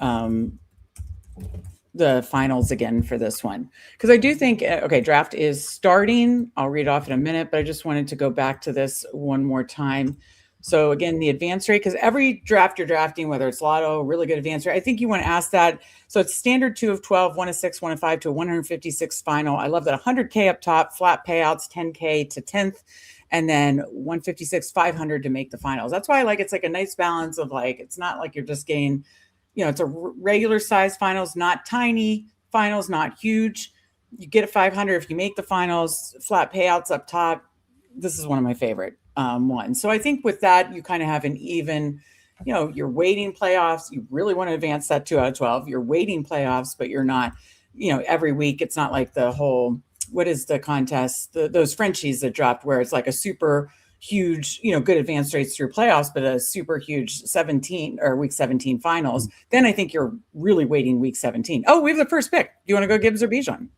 Speaker 1: finals again for this one, because I do think, okay, draft is starting. I'll read off in a minute, but I just wanted to go back to this one more time. So again, the advance rate, because every draft you're drafting, whether it's lotto, really good advance rate, I think you want to ask that. So it's standard 2 of 12, 1 of 6, 1 of 5 to a 156 final. I love that 100K up top, flat payouts, 10K to 10th, and then 156, 500 to make the finals. That's why I like, it's like a nice balance of like, it's not like you're just getting, it's a regular size finals, not tiny finals, not huge. You get a 500 if you make the finals, flat payouts up top. This is one of my favorite ones. So I think with that, you kind of have an even, you're waiting playoffs. You really want to advance that 2 out of 12. You're waiting playoffs, but you're not, every week. It's not like the whole, what is the contest? Those Frenchies that dropped where it's like a super huge, good advance rates through playoffs, but a super huge 17 or week 17 finals. Then I think you're really waiting week 17. Oh, we have the first pick. Do you want to go Gibbs or Bijan?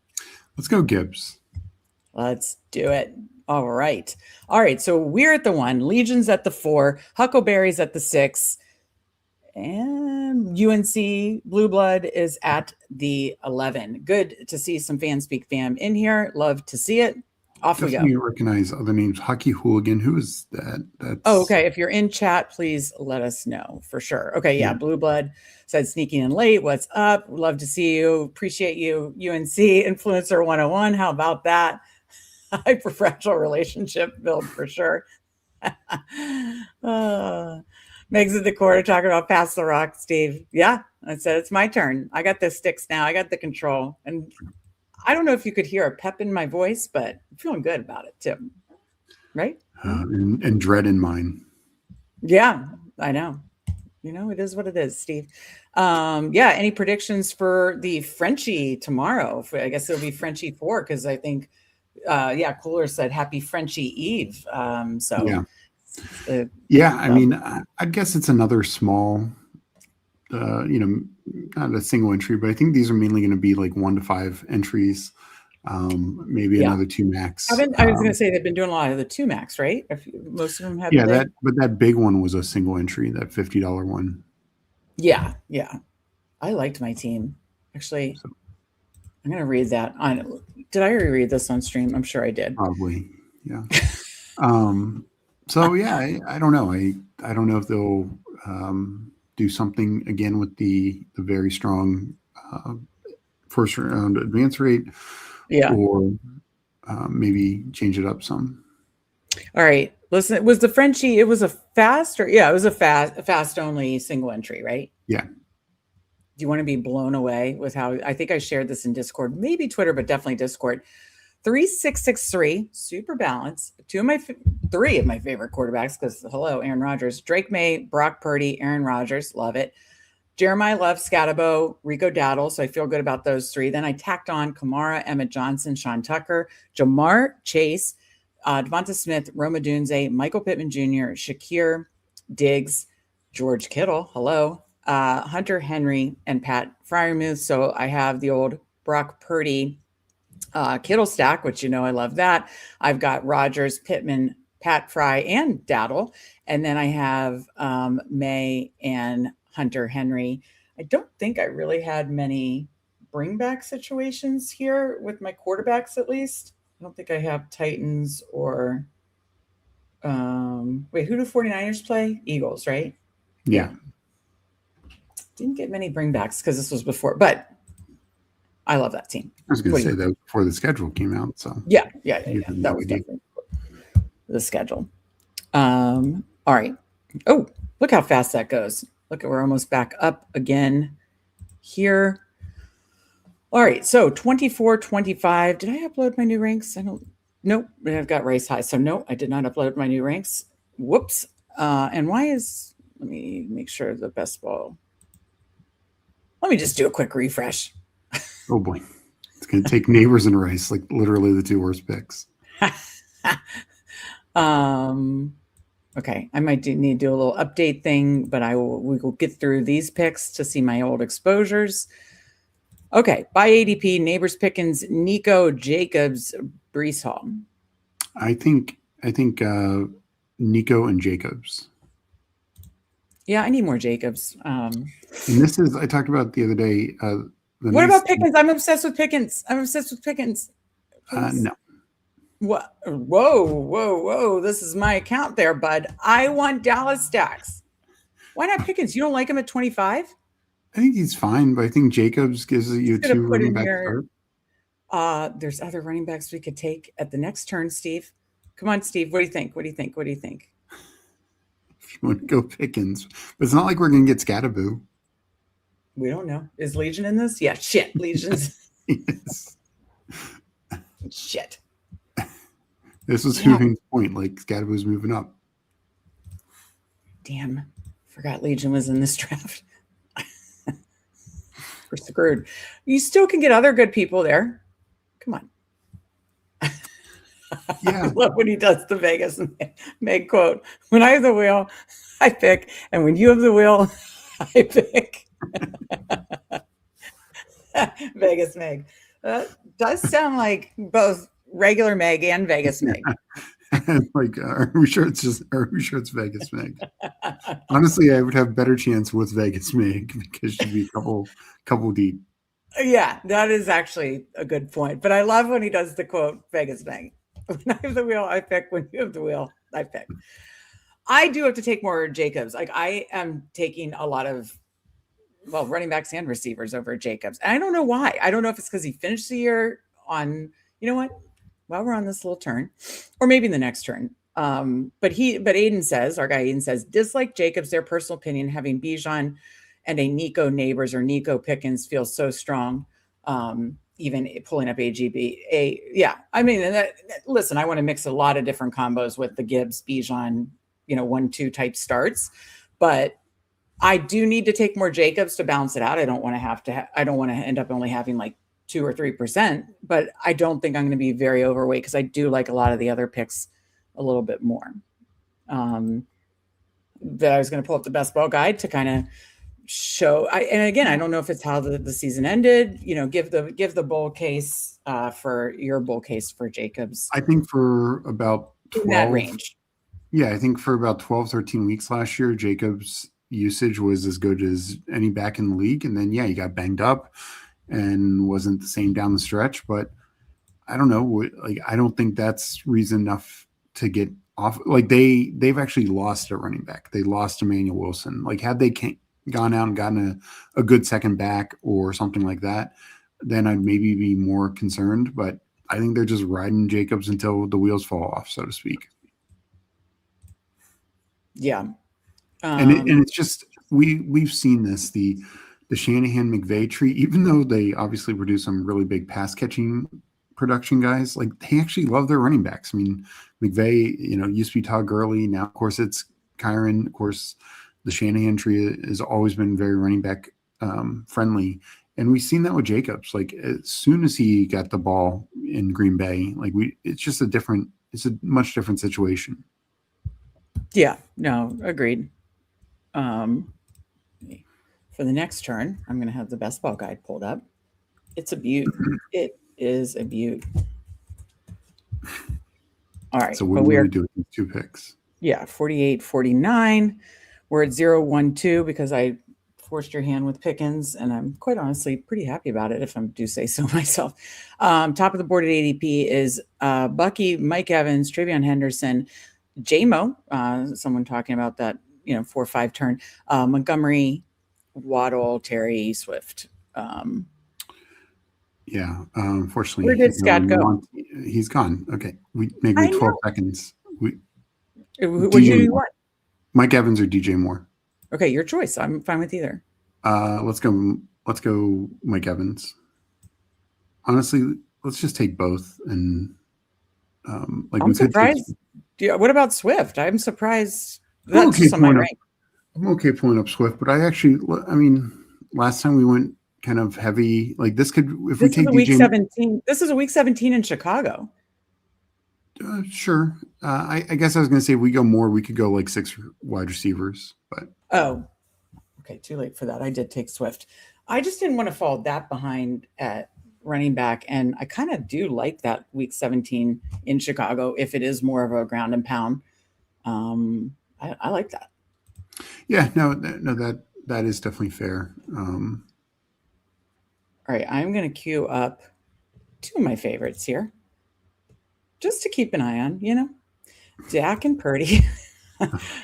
Speaker 3: Let's go Gibbs.
Speaker 1: Let's do it. All right. So we're at the 1, Legion's at the 4, Huckleberry's at the 6, and UNC Blue Blood is at the 11. Good to see some Fanspeak fam in here. Love to see it. Off we go.
Speaker 3: You recognize other names. Hockey Hooligan. Who is that? That's...
Speaker 1: Oh, okay. If you're in chat, please let us know for sure. Okay. Yeah. Blue Blood said sneaking in late. What's up? Love to see you. Appreciate you. UNC Influencer 101. How about that? Hyper-fragile relationship build for sure. Meg's in the corner talking about pass the rock, Steve. Yeah, I said it's my turn. I got the sticks now. I got the control. And I don't know if you could hear a pep in my voice, but I'm feeling good about it too. Right?
Speaker 3: And dread in mine.
Speaker 1: Yeah, I know. It is what it is, Steve. Any predictions for the Frenchie tomorrow? I guess it'll be Frenchie 4 because I think Cooler said happy Frenchie Eve. I
Speaker 3: mean, I'd guess it's another small, not a single entry, but I think these are mainly going to be like 1 to 5 entries, maybe another 2 max.
Speaker 1: I was going to say they've been doing a lot of the 2 max, right? Most of them have.
Speaker 3: But that big one was a single entry, that $50 one.
Speaker 1: Yeah. I liked my team. Actually, I'm going to read that. Did I already read this on stream? I'm sure I did.
Speaker 3: Probably, yeah. I don't know. I don't know if they'll do something again with the very strong first round advance rate, or maybe change it up some.
Speaker 1: All right. Listen, it was the Frenchie. It was a fast it was a fast only single entry, right?
Speaker 3: Yeah.
Speaker 1: Do you want to be blown away with how I think I shared this in Discord, maybe Twitter, but definitely Discord? 3663, super balanced. 3 of my favorite quarterbacks, because hello, Aaron Rodgers, Drake May, Brock Purdy, Aaron Rodgers, love it. Jeremiah Love, Scatabo, Rico Dowdle. So I feel good about those 3. Then I tacked on Kamara, Emmett Johnson, Sean Tucker, Jamar Chase, Devonta Smith, Roma Dunze, Michael Pittman Jr., Shakir, Diggs, George Kittle, hello, Hunter Henry, and Pat Freiermuth. So I have the old Brock Purdy Kittle stack, which I love that. I've got Rodgers, Pittman, Pat Fry, and Dowdle. And then I have May and Hunter Henry. I don't think I really had many bring back situations here with my quarterbacks, at least. I don't think I have Titans or who do 49ers play? Eagles, right?
Speaker 3: Yeah.
Speaker 1: Didn't get many bringbacks because this was before, but I love that team.
Speaker 3: I was going to say that was before the schedule came out. So
Speaker 1: yeah. That was definitely the schedule. All right. Oh, look how fast that goes. Look, we're almost back up again here. All right, so 24, 25. Did I upload my new ranks? Nope, I've got race high. So no, I did not upload my new ranks. Whoops. And let me make sure the best ball. Let me just do a quick refresh.
Speaker 3: Oh boy. It's going to take neighbors and rice, like literally the two worst picks.
Speaker 1: Okay, I might need to do a little update thing, but we will get through these picks to see my old exposures. Okay, by ADP, Neighbors, Pickens, Nico, Jacobs, Brees Hall.
Speaker 3: I think Nico and Jacobs.
Speaker 1: Yeah, I need more Jacobs.
Speaker 3: And this is, I talked about the other day.
Speaker 1: What about Pickens? I'm obsessed with Pickens.
Speaker 3: No.
Speaker 1: What? Whoa. This is my account there, bud. I want Dallas stacks. Why not Pickens? You don't like him at 25?
Speaker 3: I think he's fine, but I think Jacobs gives you two running back start.
Speaker 1: There's other running backs we could take at the next turn, Steve. Come on, Steve. What do you think?
Speaker 3: If you want to go Pickens. But it's not like we're going to get Scattaboo.
Speaker 1: We don't know. Is Legion in this? Yeah, shit. Legion's.
Speaker 3: Yes.
Speaker 1: Shit.
Speaker 3: This was Hooven's point. Like, Scattaboo's moving up.
Speaker 1: Damn. Forgot Legion was in this draft. We're screwed. You still can get other good people there. Come on.
Speaker 3: Yeah.
Speaker 1: I love when he does the Vegas Meg quote. When I have the wheel, I pick. And when you have the wheel, I pick. Vegas Meg. Does sound like both regular Meg and Vegas Meg.
Speaker 3: Like, are we sure it's Vegas Meg? Honestly, I would have better chance with Vegas Meg because she'd be a couple deep.
Speaker 1: Yeah, that is actually a good point. But I love when he does the quote, Vegas Meg. When I have the wheel, I pick. When you have the wheel, I pick. I do have to take more Jacobs. Like, I am taking a lot of, running backs and receivers over Jacobs. And I don't know why. I don't know if it's because he finished the year on, you know what? While we're on this little turn, or maybe in the next turn. But Aiden says, our guy Aiden says, dislike Jacobs, their personal opinion, having Bijan and a Nico Neighbors or Nico Pickens feels so strong. Even pulling up AGB. Yeah, I mean, listen, I want to mix a lot of different combos with the Gibbs, Bijan, 1-2 type starts, but I do need to take more Jacobs to balance it out. I don't want to end up only having like 2 or 3%, but I don't think I'm going to be very overweight because I do like a lot of the other picks a little bit more. That I was going to pull up the best ball guide to kind of show. And again, I don't know if it's how the season ended. Give the bull case for your bull case for Jacobs.
Speaker 3: I think for about 12,
Speaker 1: in that range.
Speaker 3: Yeah, I think for about 12, 13 weeks last year, Jacobs' usage was as good as any back in the league. And then, yeah, he got banged up and wasn't the same down the stretch. But I don't know. Like, I don't think that's reason enough to get off. Like, they've actually lost a running back. They lost Emmanuel Wilson. Like, had they gone out and gotten a good second back or something like that, then I'd maybe be more concerned. But I think they're just riding Jacobs until the wheels fall off, so to speak.
Speaker 1: Yeah.
Speaker 3: And it's just, we've seen this, the Shanahan McVay tree, even though they obviously produce some really big pass catching production guys, like they actually love their running backs. I mean, McVay, used to be Todd Gurley. Now, of course, it's Kyron. Of course, the Shanahan tree has always been very running back friendly. And we've seen that with Jacobs. Like, as soon as he got the ball in Green Bay, it's a much different situation.
Speaker 1: Yeah, no, agreed. For the next turn, I'm going to have the best ball guide pulled up. It's a beaut. It is a beaut. All right.
Speaker 3: So what are we doing with 2 picks?
Speaker 1: Yeah, 48, 49. We're at 0-1-2 because I forced your hand with Pickens, and I'm quite honestly pretty happy about it, if I do say so myself. Top of the board at ADP is Bucky, Mike Evans, Travion Henderson, J-Mo, someone talking about that, 4-5 turn, Montgomery, Waddle, Terry, Swift.
Speaker 3: Yeah, unfortunately.
Speaker 1: Where did Scott go?
Speaker 3: He's gone. Okay, maybe 12 seconds.
Speaker 1: What do you want?
Speaker 3: Mike Evans or DJ Moore?
Speaker 1: Okay, your choice. I'm fine with either.
Speaker 3: Let's go Mike Evans. honestly, let's just take both. And like
Speaker 1: I'm
Speaker 3: we could take.
Speaker 1: surprised. What about Swift? I'm surprised.
Speaker 3: I'm
Speaker 1: That's
Speaker 3: okay
Speaker 1: just on my
Speaker 3: pulling up.
Speaker 1: rank.
Speaker 3: I'm okay pulling up Swift, but I mean, last time we went kind of heavy. Like this could, if we
Speaker 1: This is
Speaker 3: take
Speaker 1: a week
Speaker 3: DJ,
Speaker 1: 17. This is a week 17 in Chicago.
Speaker 3: sure. I guess I was going to say if we go more, we could go like 6 wide receivers, but
Speaker 1: Oh, okay. Too late for that. I did take Swift. I just didn't want to fall that behind at running back. And I kind of do like that week 17 in Chicago if it is more of a ground and pound. I like that.
Speaker 3: yeah, no, that is definitely fair.
Speaker 1: All right. I'm going to queue up 2 of my favorites here just to keep an eye on, Dak and Purdy.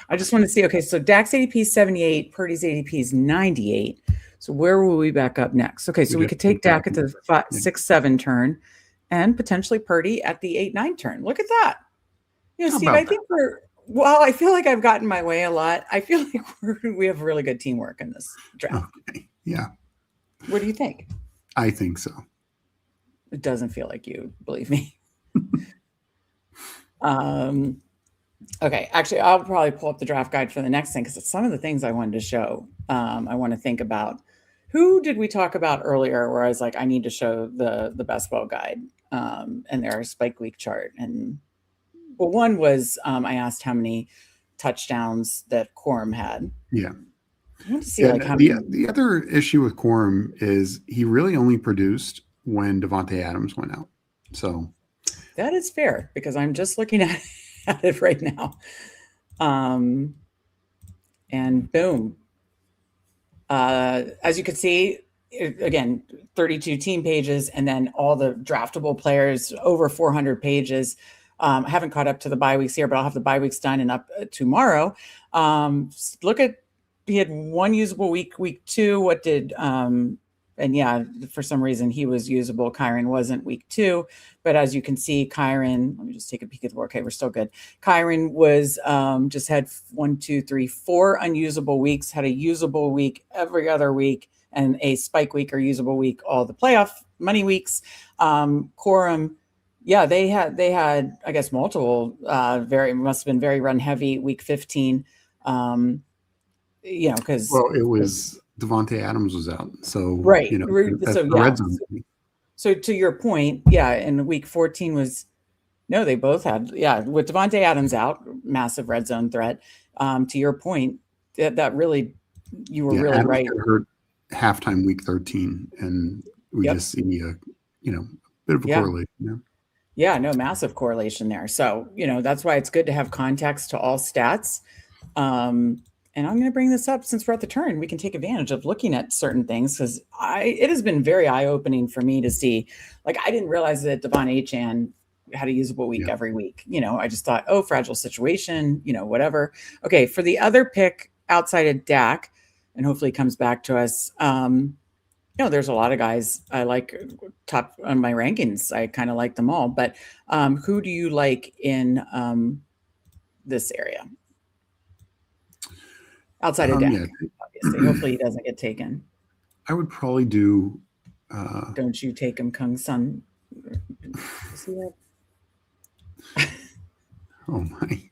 Speaker 1: I just want to see. Okay, so Dak's ADP is 78, Purdy's ADP is 98. So where will we back up next? Okay, so we could take Dak at the 6-7 turn and potentially Purdy at the 8-9 turn. Look at that. Steve, I think I feel like I've gotten my way a lot. I feel like we have really good teamwork in this draft.
Speaker 3: Okay. Yeah.
Speaker 1: What do you think?
Speaker 3: I think so.
Speaker 1: It doesn't feel like you, believe me. Okay, actually, I'll probably pull up the draft guide for the next thing because it's some of the things I wanted to show. I want to think about. Who did we talk about earlier where I was like, I need to show the best ball guide and their spike week chart. And well, one was I asked how many touchdowns that Quorum had.
Speaker 3: Yeah.
Speaker 1: I want to see like how many.
Speaker 3: The other issue with Quorum is he really only produced when Devontae Adams went out. So
Speaker 1: that is fair because I'm just looking at it right now. And boom. As you can see, again, 32 team pages and then all the draftable players, over 400 pages. I haven't caught up to the bye weeks here, but I'll have the bye weeks done and up tomorrow. Look at, he had one usable week 2. What did, and yeah, for some reason he was usable. Kyron wasn't week 2, but as you can see, Kyron, let me just take a peek at the board. Okay, we're still good. Kyron was just had 1, 2, 3, 4 unusable weeks, had a usable week every other week and a spike week or usable week, all the playoff money weeks. Quorum, yeah, they had, I guess, multiple, must have been very run heavy week 15. Because
Speaker 3: it was Devontae Adams was out, so
Speaker 1: right.
Speaker 3: That's
Speaker 1: so
Speaker 3: the red zone.
Speaker 1: So to your point, yeah, and week 14 was they both had with Devontae Adams out, massive red zone threat. To your point, that really you were really
Speaker 3: Adams
Speaker 1: right.
Speaker 3: got hurt halftime week 13, and we just see a bit of a correlation.
Speaker 1: Yeah, no, massive correlation there. So that's why it's good to have context to all stats. And I'm going to bring this up since we're at the turn. We can take advantage of looking at certain things because it has been very eye-opening for me to see. Like, I didn't realize that Devon Achane had a usable week every week. I just thought, fragile situation, whatever. Okay, for the other pick outside of Dak, and hopefully he comes back to us, there's a lot of guys I like top on my rankings. I kind of like them all. But who do you like in this area? Outside of Dak, obviously. Hopefully he doesn't get taken.
Speaker 3: I would probably do.
Speaker 1: Don't you take him, Kung Sun? See that?
Speaker 3: Oh my.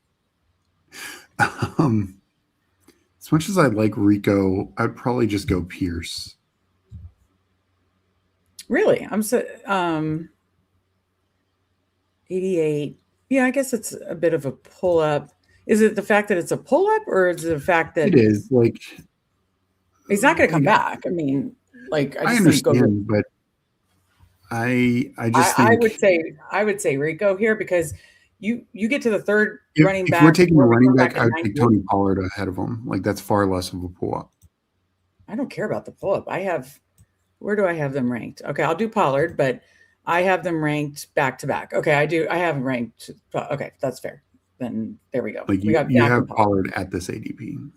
Speaker 3: As much as I like Rico, I'd probably just go Pierce.
Speaker 1: Really? I'm so 88. Yeah, I guess it's a bit of a pull up. Is it the fact that it's a pull-up, or is it the fact that
Speaker 3: it is like
Speaker 1: he's not going to come back? I mean, like
Speaker 3: I understand, but I just think
Speaker 1: I would say Rico here because you get to the third running back.
Speaker 3: If we're taking a running back, I would take Tony Pollard ahead of him. Like that's far less of a pull-up.
Speaker 1: I don't care about the pull-up. Where do I have them ranked? Okay, I'll do Pollard, but I have them ranked back to back. Okay, I have them ranked. Okay, that's fair. Then there we go.
Speaker 3: Like you have Pollard at this ADP.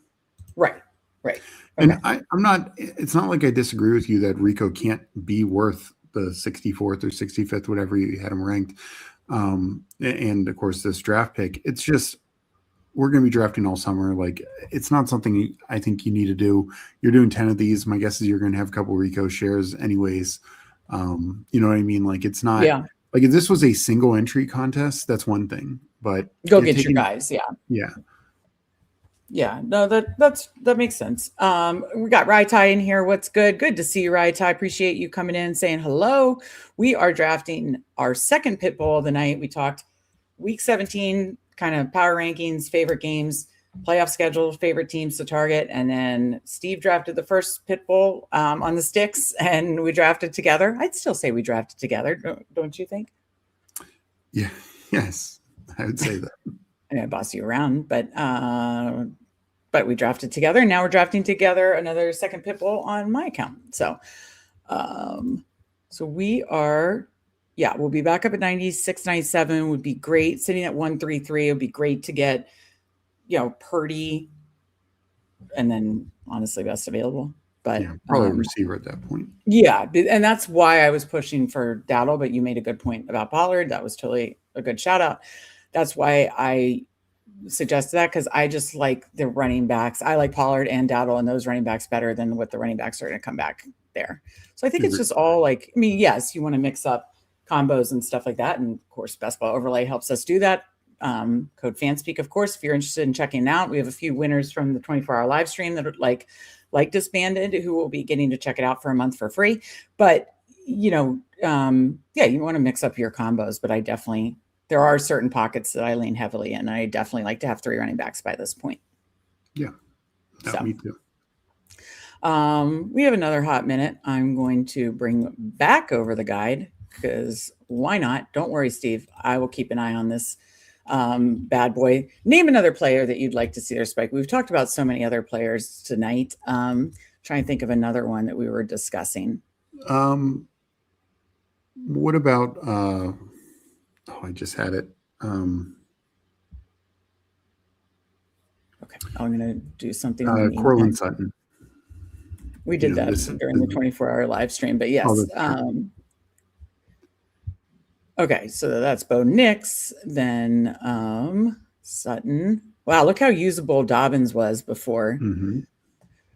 Speaker 1: Right. Okay.
Speaker 3: And I'm not, it's not like I disagree with you that Rico can't be worth the 64th or 65th, whatever you had him ranked. And of course, this draft pick, it's just, we're going to be drafting all summer. Like it's not something I think you need to do. You're doing 10 of these. My guess is you're going to have a couple Rico shares anyways. You know what I mean? Like it's not like if this was a single entry contest, that's one thing. But
Speaker 1: go get your guys.
Speaker 3: Yeah.
Speaker 1: Yeah, no, that makes sense. We got Rai Tai in here. What's good? Good to see you, Rai Tai. Appreciate you coming in, saying hello. We are drafting our second Pitbull of the night. We talked week 17, kind of power rankings, favorite games, playoff schedule, favorite teams to target, and then Steve drafted the first Pitbull on the sticks, and we drafted together. I'd still say we drafted together, don't you think?
Speaker 3: Yeah. Yes, I would say that.
Speaker 1: I boss you around, but we drafted together, and now we're drafting together another second Pitbull on my account. So, so we are, we'll be back up at 96, 97 would be great. Sitting at 133 would be great to get, Purdy, and then honestly best available. But
Speaker 3: probably a receiver at that point.
Speaker 1: Yeah, and that's why I was pushing for Dowdle. But you made a good point about Pollard. That was totally a good shout out. That's why I suggested that, because I just like the running backs. I like Pollard and Dowdle and those running backs better than what the running backs are going to come back there. So I think it's just all like, I mean, yes, you want to mix up combos and stuff like that. And of course, Best Ball Overlay helps us do that. Code Fanspeak, of course, if you're interested in checking it out. We have a few winners from the 24-hour live stream that are like Disbanded, who will be getting to check it out for a month for free. But, you want to mix up your combos, but there are certain pockets that I lean heavily in. I definitely like to have 3 running backs by this point.
Speaker 3: Yeah, me too.
Speaker 1: We have another hot minute. I'm going to bring back over the guide, because why not? Don't worry, Steve. I will keep an eye on this bad boy. Name another player that you'd like to see their spike. We've talked about so many other players tonight. Trying to think of another one that we were discussing.
Speaker 3: What about I just had it.
Speaker 1: Okay, I'm going to do something.
Speaker 3: Cortland Sutton.
Speaker 1: We did that during the 24-hour live stream, but yes. Okay, so that's Bo Nix, then Sutton. Wow, look how usable Dobbins was before.
Speaker 3: Mm-hmm.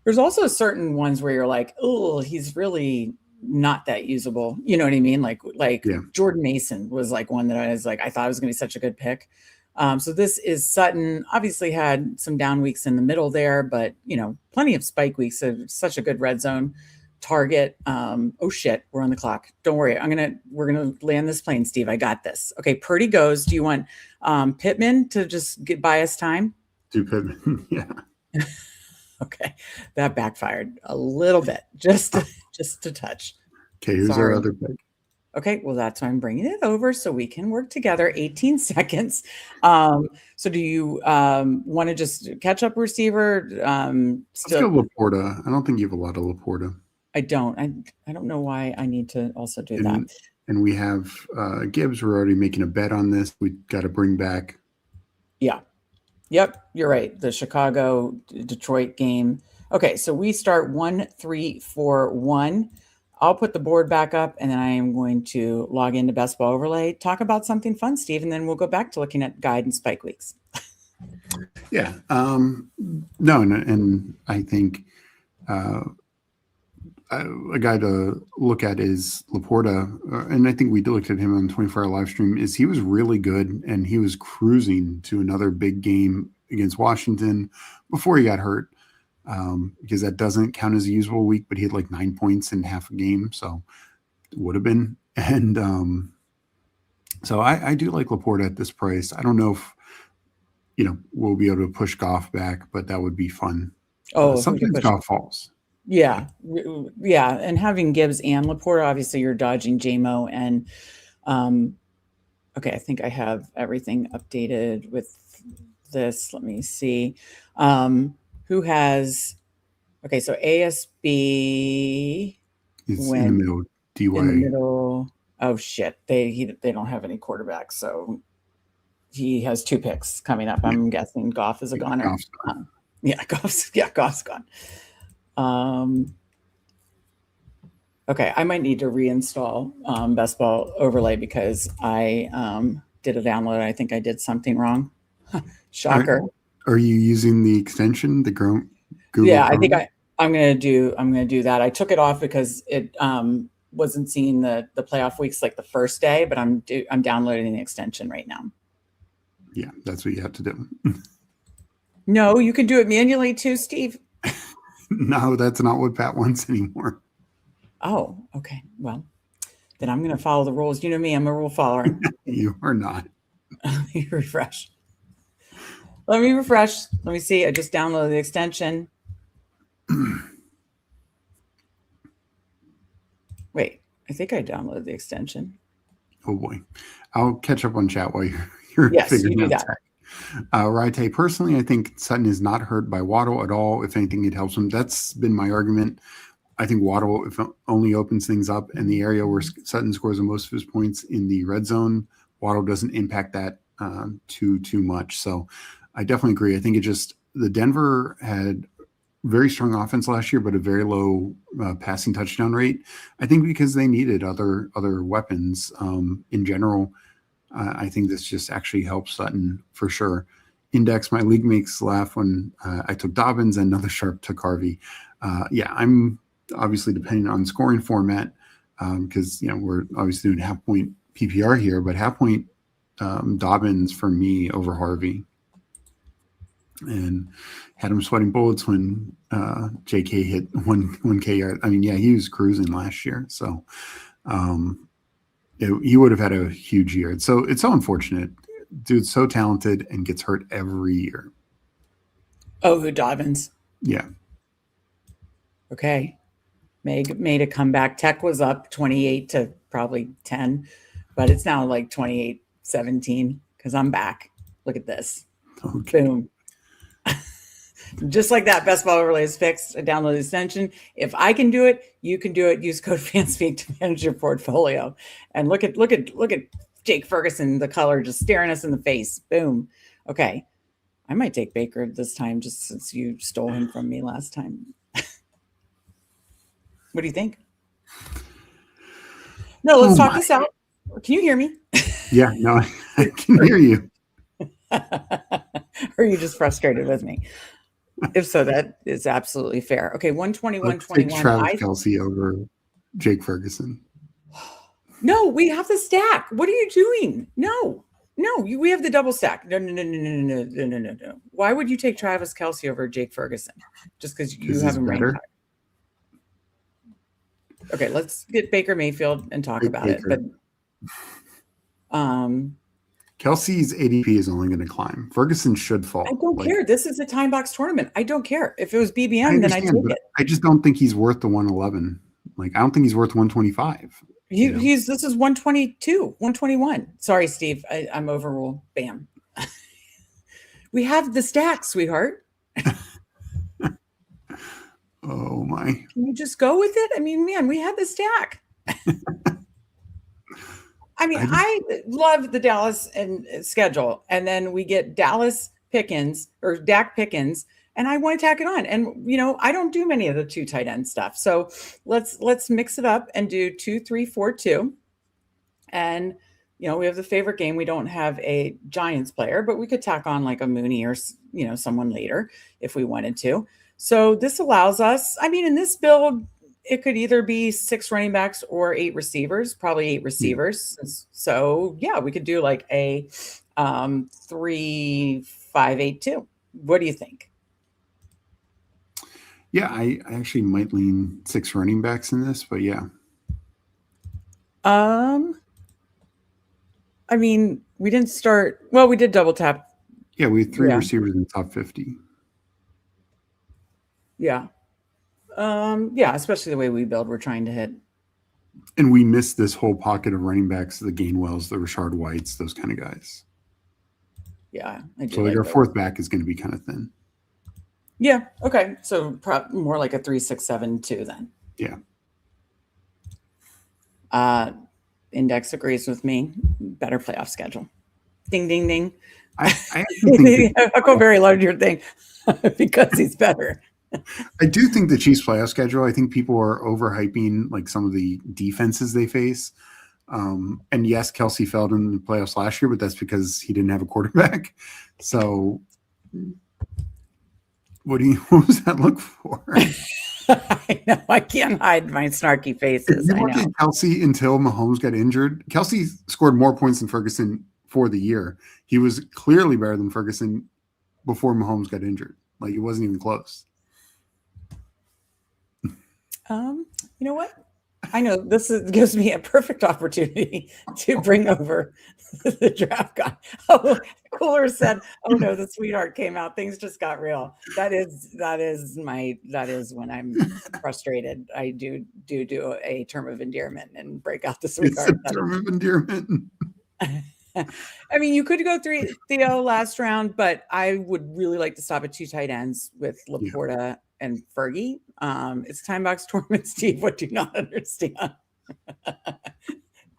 Speaker 1: There's also certain ones where you're like, oh, he's really not that usable. You know what I mean? Like Jordan Mason was like one that I was like, I thought it was going to be such a good pick. So this is Sutton. Obviously had some down weeks in the middle there, but plenty of spike weeks. So such a good red zone target. Oh shit, we're on the clock. Don't worry. We're gonna land this plane, Steve. I got this. Okay, Purdy goes. Do you want Pittman to just buy us time?
Speaker 3: Do Pittman, yeah.
Speaker 1: Okay, that backfired a little bit, just a touch.
Speaker 3: Okay, who's our other pick?
Speaker 1: Okay, well, that's why I'm bringing it over so we can work together. 18 seconds. So do you want to just catch up receiver?
Speaker 3: Let's go Laporta. I don't think you have a lot of Laporta.
Speaker 1: I don't. I don't know why I need to also do that.
Speaker 3: And we have Gibbs. We're already making a bet on this. We got to bring back.
Speaker 1: Yeah. Yep, you're right. The Chicago-Detroit game. Okay, so we start 1-3-4-1. I'll put the board back up, and then I am going to log into Best Ball Overlay, talk about something fun, Steve, and then we'll go back to looking at guide and spike weeks.
Speaker 3: Yeah. No, and I think a guy to look at is Laporta, and I think we looked at him on the 24-hour live stream. He was really good, and he was cruising to another big game against Washington before he got hurt, because that doesn't count as a usable week, but he had like 9 points in half a game, so it would have been. And so I do like Laporta at this price. I don't know if we'll be able to push Goff back, but that would be fun. Sometimes Goff falls.
Speaker 1: Yeah. And having Gibbs and Laporta, obviously you're dodging JMO and okay, I think I have everything updated with this. Let me see. Who has so ASB
Speaker 3: is in the middle, DY.
Speaker 1: In the middle. Oh shit. They don't have any quarterbacks, so he has 2 picks coming up. I'm guessing Goff is a goner. Goff's gone. Okay, I might need to reinstall Best Ball Overlay because I did a download. I think I did something wrong. Shocker.
Speaker 3: Are you using the extension, the Google?
Speaker 1: Yeah, Chrome? I think I'm gonna do that. I took it off because it wasn't seeing the playoff weeks like the first day, but I'm downloading the extension right now.
Speaker 3: Yeah, that's what you have to do.
Speaker 1: No, you can do it manually too, Steve.
Speaker 3: No, that's not what Pat wants anymore.
Speaker 1: Oh, okay. Well, then I'm going to follow the rules. You know me, I'm a rule follower.
Speaker 3: You are not.
Speaker 1: Let me refresh. Let me refresh. Let me see. I just downloaded the extension. Wait, I think I downloaded the extension.
Speaker 3: Oh boy. I'll catch up on chat while you're
Speaker 1: Yes,
Speaker 3: figuring
Speaker 1: you do
Speaker 3: out
Speaker 1: that.
Speaker 3: tech. Rite, personally, I think Sutton is not hurt by Waddle at all. If anything, it helps him. That's been my argument. I think Waddle if only opens things up, and the area where Sutton scores the most of his points in the red zone, Waddle doesn't impact that too much. So I definitely agree. I think it just the Denver had very strong offense last year, but a very low passing touchdown rate. I think because they needed other weapons in general. I think this just actually helps Sutton for sure. Index, my league makes laugh when I took Dobbins and another sharp took Harvey. Yeah, I'm obviously depending on scoring format because we're obviously doing half point PPR here, but half point Dobbins for me over Harvey. And had him sweating bullets when JK hit 1K yard. I mean, yeah, he was cruising last year. So he would have had a huge year. So it's so unfortunate. Dude's so talented and gets hurt every year.
Speaker 1: Oh, who Dobbins?
Speaker 3: Yeah.
Speaker 1: Okay. Meg made a comeback. Tech was up 28 to probably 10, but it's now like 28-17 because I'm back. Look at this.
Speaker 3: Okay.
Speaker 1: Boom. Just like that, Best Ball Overlay is fixed. I download the extension. If I can do it, you can do it. Use code Fanspeak to manage your portfolio. And look at Jake Ferguson, the color just staring us in the face. Boom. Okay. I might take Baker this time just since you stole him from me last time. What do you think? No, let's talk this out. Can you hear me?
Speaker 3: Yeah, no, I can hear you.
Speaker 1: Or are you just frustrated with me? If so, that is absolutely fair. Okay, 121.21.
Speaker 3: Take Travis Kelce over Jake Ferguson.
Speaker 1: No, we have the stack. What are you doing? No, we have the double stack. No. Why would you take Travis Kelce over Jake Ferguson? Just because you have him ranked high? Okay, let's get Baker Mayfield and talk about it. But
Speaker 3: Kelsey's ADP is only going to climb. Ferguson should fall.
Speaker 1: I don't care. This is a time box tournament. I don't care. If it was BBM, then I'd take it.
Speaker 3: I just don't think he's worth the 111. Like, I don't think he's worth 125.
Speaker 1: This is 122, 121. Sorry, Steve. I'm overruled. Bam. We have the stack, sweetheart.
Speaker 3: Oh my.
Speaker 1: Can you just go with it? I mean, man, we had the stack. I mean, I love the Dallas schedule. And then we get Dallas Pickens or Dak Pickens, and I want to tack it on. And, I don't do many of the 2 tight end stuff. So let's mix it up and do 2-3-4-2. And, we have the favorite game. We don't have a Giants player, but we could tack on like a Mooney or, someone later if we wanted to. So this allows us, I mean, in this build, it could either be 6 running backs or 8 receivers, probably 8 receivers. So yeah, we could do like a 3-5-8-2. What do you think?
Speaker 3: Yeah, I actually might lean 6 running backs in this, but yeah.
Speaker 1: I mean, we didn't start. Well, we did double tap.
Speaker 3: Yeah, we had 3 receivers in the top 50.
Speaker 1: Yeah. Yeah, especially the way we build, we're trying to hit.
Speaker 3: And we missed this whole pocket of running backs, the Gainwells, the Rashard Whites, those kind of guys.
Speaker 1: Yeah.
Speaker 3: So like our 4th back is going to be kind of thin.
Speaker 1: Yeah. Okay. So more like a 3-6-7-2 then.
Speaker 3: Yeah.
Speaker 1: Index agrees with me. Better playoff schedule. Ding, ding, ding.
Speaker 3: I think
Speaker 1: Huckleberry loved your thing because he's better.
Speaker 3: I do think the Chiefs playoff schedule, I think people are overhyping like some of the defenses they face. And yes, Kelsey failed in the playoffs last year, but that's because he didn't have a quarterback. So what was that look for?
Speaker 1: I know. I can't hide my snarky
Speaker 3: If
Speaker 1: faces.
Speaker 3: you
Speaker 1: I
Speaker 3: look
Speaker 1: know.
Speaker 3: at Kelsey until Mahomes got injured, Kelsey scored more points than Ferguson for the year. He was clearly better than Ferguson before Mahomes got injured. Like, it wasn't even close.
Speaker 1: You know what? I know gives me a perfect opportunity to bring over the draft guy. Oh, Cooler said, "Oh no, the sweetheart came out. Things just got real." That is when I'm frustrated. I do a term of endearment and break out the
Speaker 3: It's
Speaker 1: sweetheart.
Speaker 3: a term of endearment.
Speaker 1: I mean, you could go 3-0 last round, but I would really like to stop at 2 tight ends with Laporta and Fergie. It's time box tournament, Steve. What do you not understand?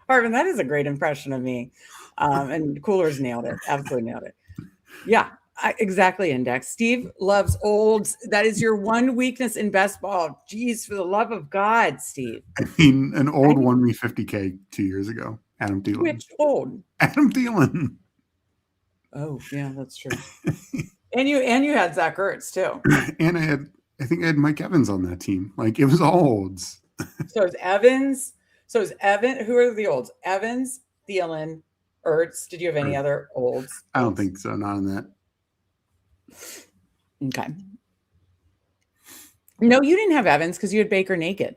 Speaker 1: Harvin, that is a great impression of me. And Cooler's nailed it. Absolutely nailed it. Yeah, exactly, Index. Steve loves olds. That is your one weakness in best ball. Jeez, for the love of God, Steve.
Speaker 3: I mean, an old won me $50K 2 years ago. Adam Thielen.
Speaker 1: Which old?
Speaker 3: Adam Thielen.
Speaker 1: Oh, yeah, that's true. and you had Zach Ertz too.
Speaker 3: And I think I had Mike Evans on that team. Like, it was all olds.
Speaker 1: So is Evans. Who are the olds? Evans, Thielen, Ertz. Did you have any other olds?
Speaker 3: I don't think so. Not on that.
Speaker 1: Okay. No, you didn't have Evans because you had Baker naked.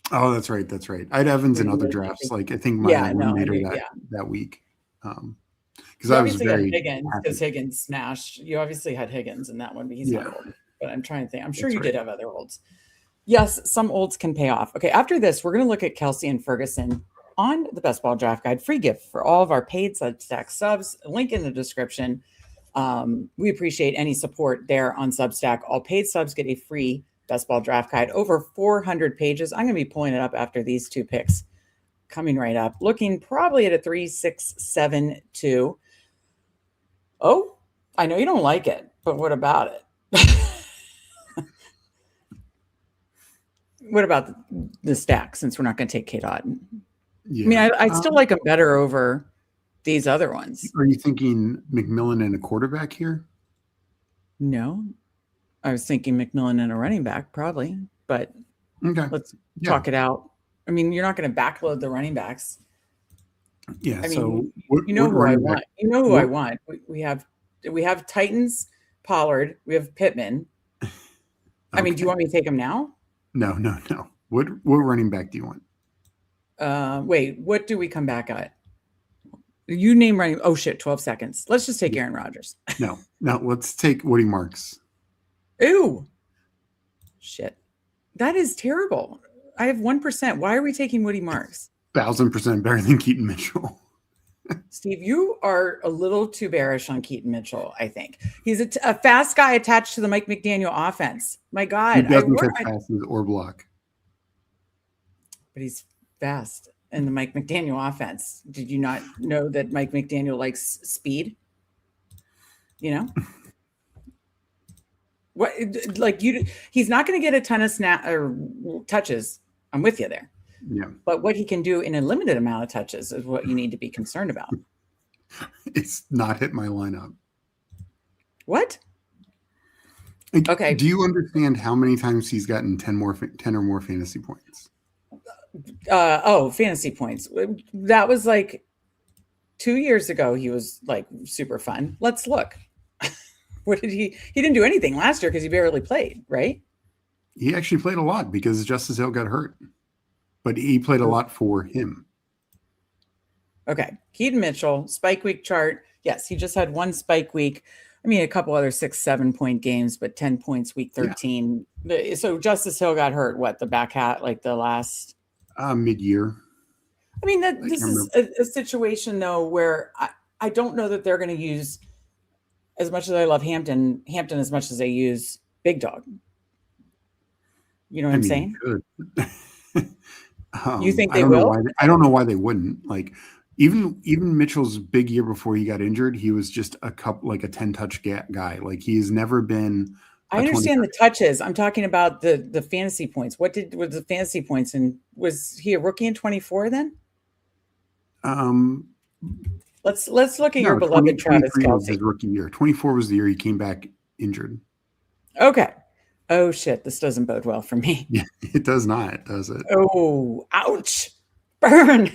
Speaker 3: Oh, that's right. That's right. I had Evans in other drafts. Like, I think mine that week. Because I was very
Speaker 1: Higgins because Higgins smashed. You obviously had Higgins in that one, but he's not old. But I'm trying to think. I'm sure you did have other olds. Yes, some olds can pay off. Okay, after this, we're going to look at Kelsey and Ferguson on the Best Ball Draft Guide. Free gift for all of our paid Substack subs. Link in the description. We appreciate any support there on Substack. All paid subs get a free Best Ball Draft Guide. Over 400 pages. I'm going to be pulling it up after these two picks. Coming right up. Looking probably at a 3.672. Oh, I know you don't like it, but what about it? What about the stack, since we're not going to take Kate Otten? Yeah. I mean, I still like them better over these other ones.
Speaker 3: Are you thinking McMillan and a quarterback here?
Speaker 1: No. I was thinking McMillan and a running back, probably. But let's talk it out. I mean, you're not going to backload the running backs.
Speaker 3: Yeah.
Speaker 1: I mean, you know who I want. You know who I want. We have Titans, Pollard. We have Pittman. I mean, do you want me to take them now?
Speaker 3: No. What running back do you want?
Speaker 1: Wait, what do we come back at? You name running. Oh shit, 12 seconds. Let's just take Aaron Rodgers.
Speaker 3: No, let's take Woody Marks.
Speaker 1: Ooh. Shit. That is terrible. I have 1%. Why are we taking Woody Marks?
Speaker 3: 1,000% better than Keaton Mitchell.
Speaker 1: Steve, you are a little too bearish on Keaton Mitchell, I think. He's a fast guy attached to the Mike McDaniel offense. My God.
Speaker 3: He doesn't catch passes or block.
Speaker 1: But he's fast in the Mike McDaniel offense. Did you not know that Mike McDaniel likes speed? You know? What? Like he's not going to get a ton of touches. I'm with you there.
Speaker 3: Yeah.
Speaker 1: But what he can do in a limited amount of touches is what you need to be concerned about.
Speaker 3: It's not hit my lineup.
Speaker 1: What? Okay.
Speaker 3: Do you understand how many times he's gotten 10 or more fantasy points?
Speaker 1: Fantasy points. That was like 2 years ago. He was like super fun. Let's look. What did he didn't do anything last year because he barely played, right?
Speaker 3: He actually played a lot because Justice Hill got hurt. But he played a lot for him. Okay.
Speaker 1: Keaton Mitchell, spike week chart. Yes, he just had one spike week. I mean, a couple other 6-7 point games, but 10 points week 13. Yeah. So Justice Hill got hurt, the back hat, like the last
Speaker 3: mid-year.
Speaker 1: I mean, this is a situation though where I don't know that they're going to use, as much as I love Hampton as much as they use Big Dog. You know what I'm saying?
Speaker 3: Good.
Speaker 1: You think they will?
Speaker 3: I don't know why they wouldn't. Like, even Mitchell's big year before he got injured, he was just a 10-touch guy. Like, he's never been.
Speaker 1: I understand the touches. I'm talking about the fantasy points. What was the fantasy points? And was he a rookie in 24 then? Let's look at your beloved Travis Kelce.
Speaker 3: Was his rookie year. 24 was the year he came back injured.
Speaker 1: Okay. Oh shit, this doesn't bode well for me.
Speaker 3: Yeah, it does not, does it?
Speaker 1: Oh, ouch. Burn.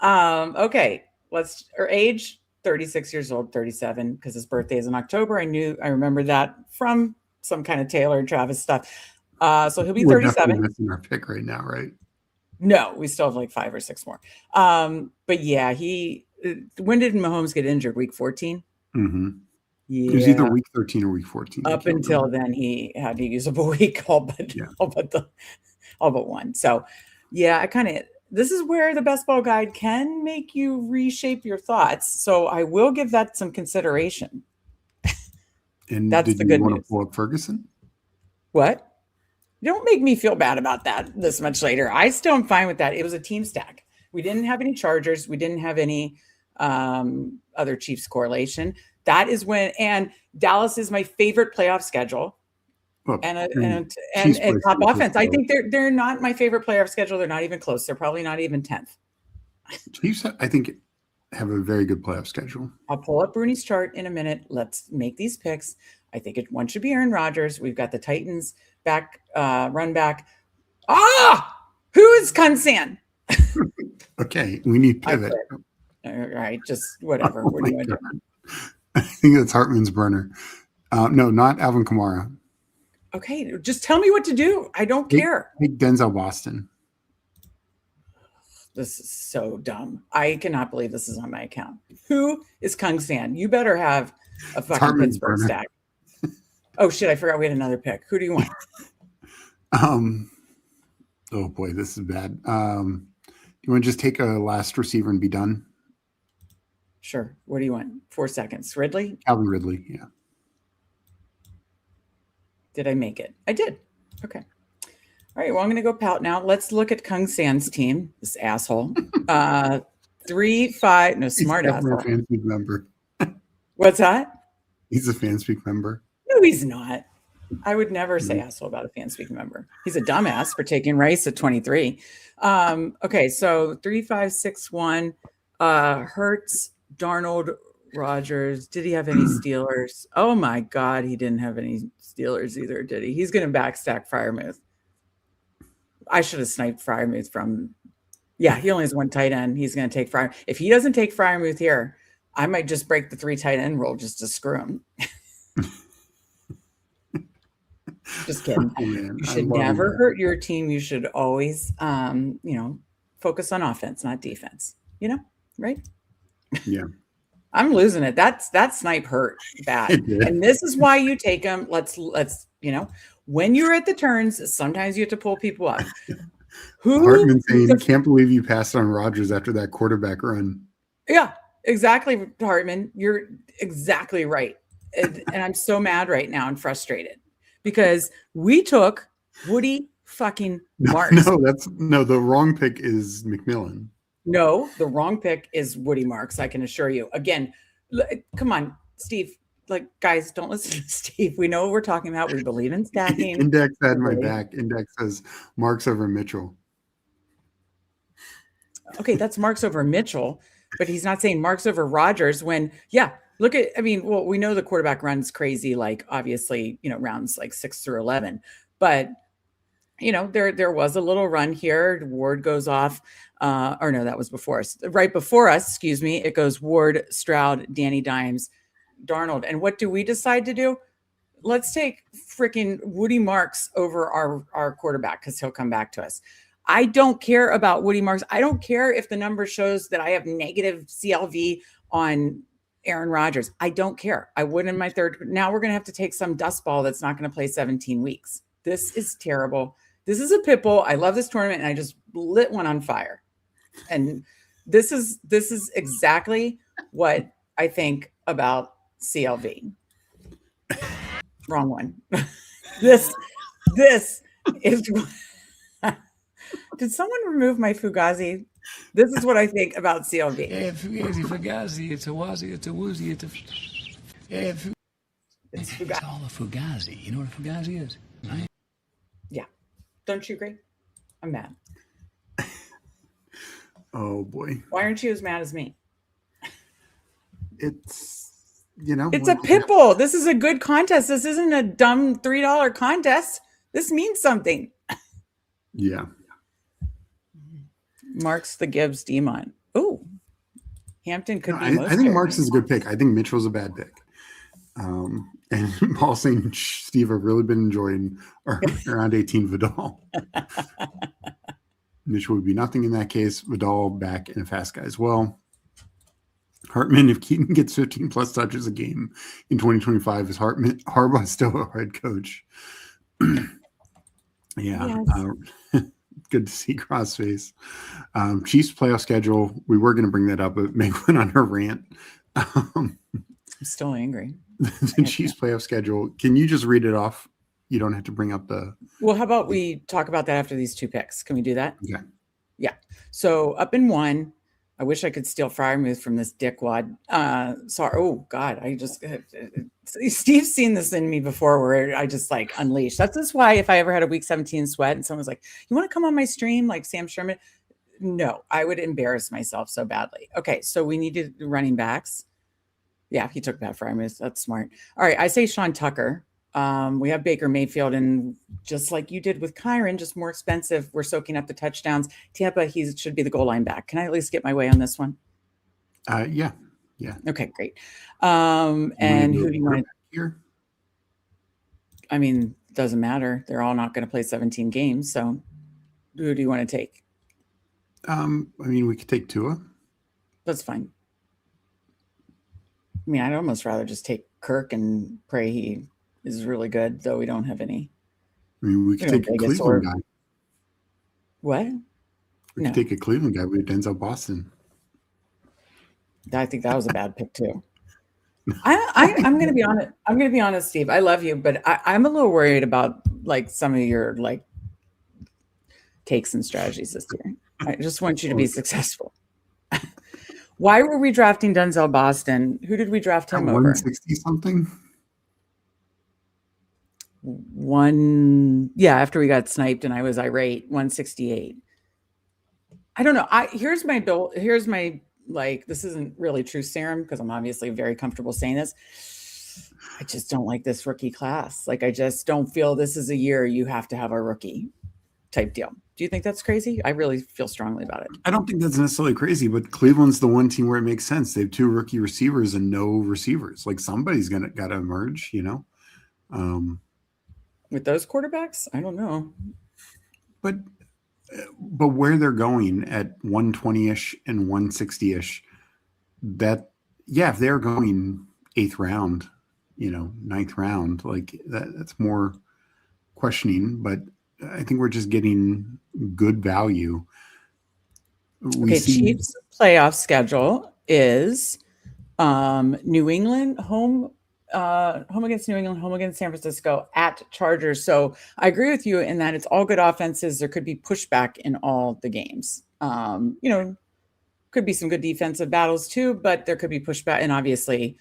Speaker 1: Okay. Age 36 years old, 37, because his birthday is in October. I remember that from some kind of Taylor Travis stuff. So he'll be
Speaker 3: We're
Speaker 1: 37.
Speaker 3: definitely missing our pick right now, right?
Speaker 1: No, we still have like 5 or 6 more. But yeah, when did Mahomes get injured? Week 14?
Speaker 3: Mm-hmm. It was either
Speaker 1: Yeah.
Speaker 3: week 13 or week 14.
Speaker 1: Up until then, he had to use up a week, all but one. So yeah, this is where the best ball guide can make you reshape your thoughts. So I will give that some consideration.
Speaker 3: And
Speaker 1: That's
Speaker 3: did
Speaker 1: the
Speaker 3: you
Speaker 1: good
Speaker 3: want
Speaker 1: news.
Speaker 3: to pull up Ferguson?
Speaker 1: What? Don't make me feel bad about that this much later. I still am fine with that. It was a team stack. We didn't have any Chargers. We didn't have any other Chiefs correlation. That is and Dallas is my favorite playoff schedule.
Speaker 3: Well,
Speaker 1: And top offense. I think they're not my favorite playoff schedule. They're not even close. They're probably not even 10th.
Speaker 3: Chiefs, I think, have a very good playoff schedule.
Speaker 1: I'll pull up Bruni's chart in a minute. Let's make these picks. I think one should be Aaron Rodgers. We've got the Titans run back. Who is Kunsan?
Speaker 3: Okay, we need pivot.
Speaker 1: All right, just whatever. What do you want to do?
Speaker 3: I think that's Hartman's burner. No, not Alvin Kamara.
Speaker 1: Okay, just tell me what to do. I don't care.
Speaker 3: Take Denzel Boston.
Speaker 1: This is so dumb. I cannot believe this is on my account. Who is Kung San? You better have a fucking Pittsburgh stack. Oh shit, I forgot we had another pick. Who do you want?
Speaker 3: Oh boy, this is bad. Do you want to just take a last receiver and be done?
Speaker 1: Sure. What do you want? 4 seconds. Ridley?
Speaker 3: Calvin Ridley, yeah.
Speaker 1: Did I make it? I did. Okay. All right. Well, I'm going to go pout now. Let's look at Kung San's team. This asshole. 3, 5. No, smart asshole.
Speaker 3: He's a Fanspeak member.
Speaker 1: What's that?
Speaker 3: He's a Fanspeak member.
Speaker 1: No, he's not. I would never say asshole about a Fanspeak member. He's a dumbass for taking Rice at 23. Okay. So 3, 5, 6, 1. Hurts, Darnold, Rodgers. Did he have any Steelers? Oh my God, he didn't have any Steelers either, did he? He's going to backstack Freiermuth. I should have sniped Freiermuth from. Yeah, he only has one tight end. He's going to take Freiermuth. If he doesn't take Freiermuth here, I might just break the 3 tight end rule just to screw him. Just kidding. Oh, you should never hurt your team. You should always, focus on offense, not defense. Right?
Speaker 3: Yeah.
Speaker 1: I'm losing it. That snipe hurt bad. And this is why you take them. Let's when you're at the turns, sometimes you have to pull people up.
Speaker 3: Hartman saying, can't believe you passed on Rodgers after that quarterback run.
Speaker 1: Yeah, exactly, Hartman. You're exactly right. And I'm so mad right now and frustrated because we took Woody fucking Marks.
Speaker 3: No, the wrong pick is McMillan.
Speaker 1: No, the wrong pick is Woody Marks. I can assure you. Again, come on, Steve. Guys, don't listen to Steve. We know what we're talking about. We believe in stacking.
Speaker 3: Index had my back. Index says Marks over Mitchell.
Speaker 1: Okay, that's Marks over Mitchell, but he's not saying Marks over Rodgers when, we know the quarterback runs crazy, obviously, rounds 6 through 11, but there was a little run here. Ward goes off. That was before us. Right before us, excuse me. It goes Ward, Stroud, Danny Dimes, Darnold. And what do we decide to do? Let's take freaking Woody Marks over our quarterback because he'll come back to us. I don't care about Woody Marks. I don't care if the number shows that I have negative CLV on Aaron Rodgers. I don't care. I would in my third. Now we're going to have to take some dust ball that's not going to play 17 weeks. This is terrible. This is a Pitbull. I love this tournament, and I just lit one on fire. And this is exactly what I think about CLV. Wrong one. This is. Did someone remove my Fugazi? This is what I think about CLV.
Speaker 4: Yeah, Fugazi, it's a wazi, it's a woozy, it's a. Yeah,
Speaker 1: it's Fugazi.
Speaker 4: It's all a Fugazi. You know what a Fugazi is, right?
Speaker 1: Yeah. Don't you agree? I'm mad.
Speaker 3: Oh boy.
Speaker 1: Why aren't you as mad as me? It's a Pitbull. This is a good contest. This isn't a dumb $3 contest. This means something.
Speaker 3: Yeah.
Speaker 1: Marks the Gibbs Demon. Oh, Hampton could be.
Speaker 3: I think Marks is a good pick. I think Mitchell's a bad pick. And Paul saying, Steve, I've really been enjoying around 18 Vidal. Mitchell would be nothing in that case. Vidal back and a fast guy as well. Hartman, if Keaton gets 15 plus touches a game in 2025, is Harbaugh still a head coach? Yeah. Yes. Good to see Crossface. Chiefs playoff schedule. We were going to bring that up, but Meg went on her rant.
Speaker 1: I'm still angry.
Speaker 3: The Chiefs playoff schedule. Can you just read it off? You don't have to bring up the.
Speaker 1: Well, how about we talk about that after these two picks? Can we do that?
Speaker 3: Yeah.
Speaker 1: Yeah. So up in 1, I wish I could steal Fryermuth from this dickwad. Sorry. Oh God, Steve's seen this in me before, where I just like unleash. That's why if I ever had a week 17 sweat and someone's like, "You want to come on my stream?" like Sam Sherman, no, I would embarrass myself so badly. Okay, so we needed running backs. Yeah, he took Pat Fryermuth. That's smart. All right, I say Sean Tucker. We have Baker Mayfield, and just like you did with Kyron, just more expensive. We're soaking up the touchdowns. Tampa, he should be the goal line back. Can I at least get my way on this one?
Speaker 3: Yeah.
Speaker 1: Okay, great. And who do you want
Speaker 3: here?
Speaker 1: I mean, doesn't matter. They're all not going to play 17 games. So who do you want to take?
Speaker 3: I mean, we could take Tua.
Speaker 1: That's fine. I mean, I'd almost rather just take Kirk and pray he is really good, though we don't have any.
Speaker 3: I mean, we could take a Cleveland guy.
Speaker 1: What?
Speaker 3: We could take a Cleveland guy. We have Denzel Boston.
Speaker 1: I think that was a bad pick too. I'm going to be honest. I'm going to be honest, Steve. I love you, but I'm a little worried about like some of your like takes and strategies this year. I just want you to be successful. Why were we drafting Denzel Boston? Who did we draft him over?
Speaker 3: 160 something.
Speaker 1: After we got sniped and I was irate, 168. I don't know. Here's my like, this isn't really true serum because I'm obviously very comfortable saying this. I just don't like this rookie class. Like, I just don't feel this is a year you have to have a rookie type deal. Do you think that's crazy? I really feel strongly about it.
Speaker 3: I don't think that's necessarily crazy, but Cleveland's the one team where it makes sense. They have 2 rookie receivers and no receivers. Like, somebody's got to emerge, you know?
Speaker 1: With those quarterbacks? I don't know.
Speaker 3: But where they're going at 120-ish and 160-ish, if they're going 8th round, 9th round, like that's more questioning, but I think we're just getting good value.
Speaker 1: Chiefs playoff schedule is New England home against New England, home against San Francisco, at Chargers. So I agree with you in that it's all good offenses. There could be pushback in all the games. Could be some good defensive battles too, but there could be pushback. And obviously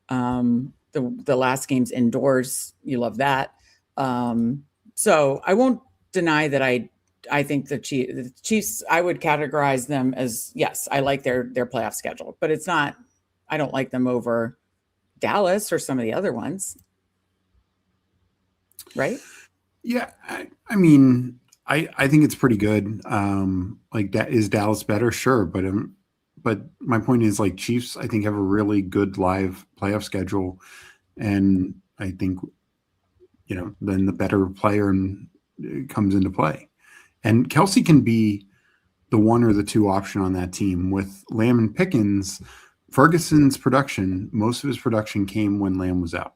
Speaker 1: the last game's indoors. You love that. So I won't deny that I think the Chiefs, I would categorize them as, yes, I like their playoff schedule, but it's not, I don't like them over Dallas or some of the other ones. Right? Yeah.
Speaker 3: I mean, I think it's pretty good. Like, that is Dallas better? Sure. But my point is, like, Chiefs, I think, have a really good live playoff schedule. And I think, then the better player comes into play. And Kelsey can be the 1 or the 2 option on that team. With Lamb and Pickens, Ferguson's production, most of his production came when Lamb was out.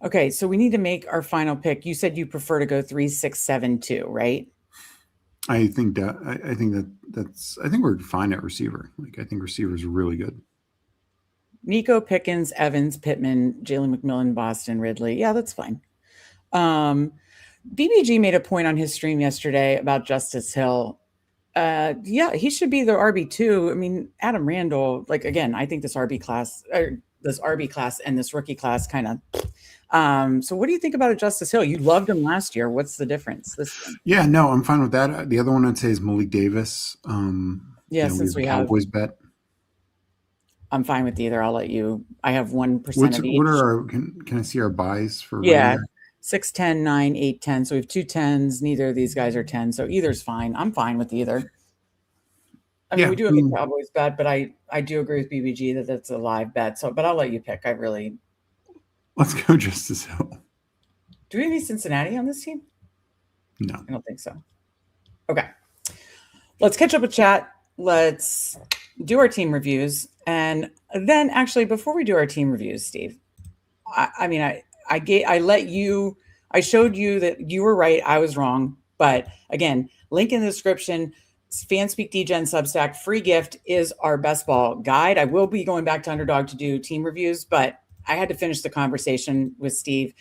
Speaker 1: Okay, so we need to make our final pick. You said you prefer to go 3, 6, 7, 2, right?
Speaker 3: I think we're fine at receiver. Like, I think receivers are really good.
Speaker 1: Nico, Pickens, Evans, Pittman, Jalen McMillan, Boston, Ridley. Yeah, that's fine. BBG made a point on his stream yesterday about Justice Hill. He should be the RB2. I mean, Adam Randall, like, again, I think this RB class and this rookie class kind of. So what do you think about Justice Hill? You loved him last year. What's the difference this one?
Speaker 3: Yeah, no, I'm fine with that. The other one I'd say is Malik Davis.
Speaker 1: Since we have
Speaker 3: Cowboys bet.
Speaker 1: I'm fine with either. I'll let you. I have 1%
Speaker 3: What
Speaker 1: of each.
Speaker 3: are our? Can I see our buys for?
Speaker 1: Yeah,
Speaker 3: running
Speaker 1: 6, 10, 9, 8, 10. So we have 2 10s. Neither of these guys are 10. So either's fine. I'm fine with either. I mean,
Speaker 3: Yeah,
Speaker 1: we do
Speaker 3: I
Speaker 1: have a
Speaker 3: mean,
Speaker 1: Cowboys bet, but I do agree with BBG that that's a live bet. So, but I'll let you pick. I really.
Speaker 3: let's go Justice Hill.
Speaker 1: Do we have any Cincinnati on this team?
Speaker 3: No.
Speaker 1: I don't think so. Okay. Let's catch up with chat. Let's do our team reviews. And then actually, before we do our team reviews, Steve, I showed you that you were right. I was wrong. But again, link in the description, Fanspeak Degen Substack, free gift is our best ball guide. I will be going back to Underdog to do team reviews, but I had to finish the conversation with Steve.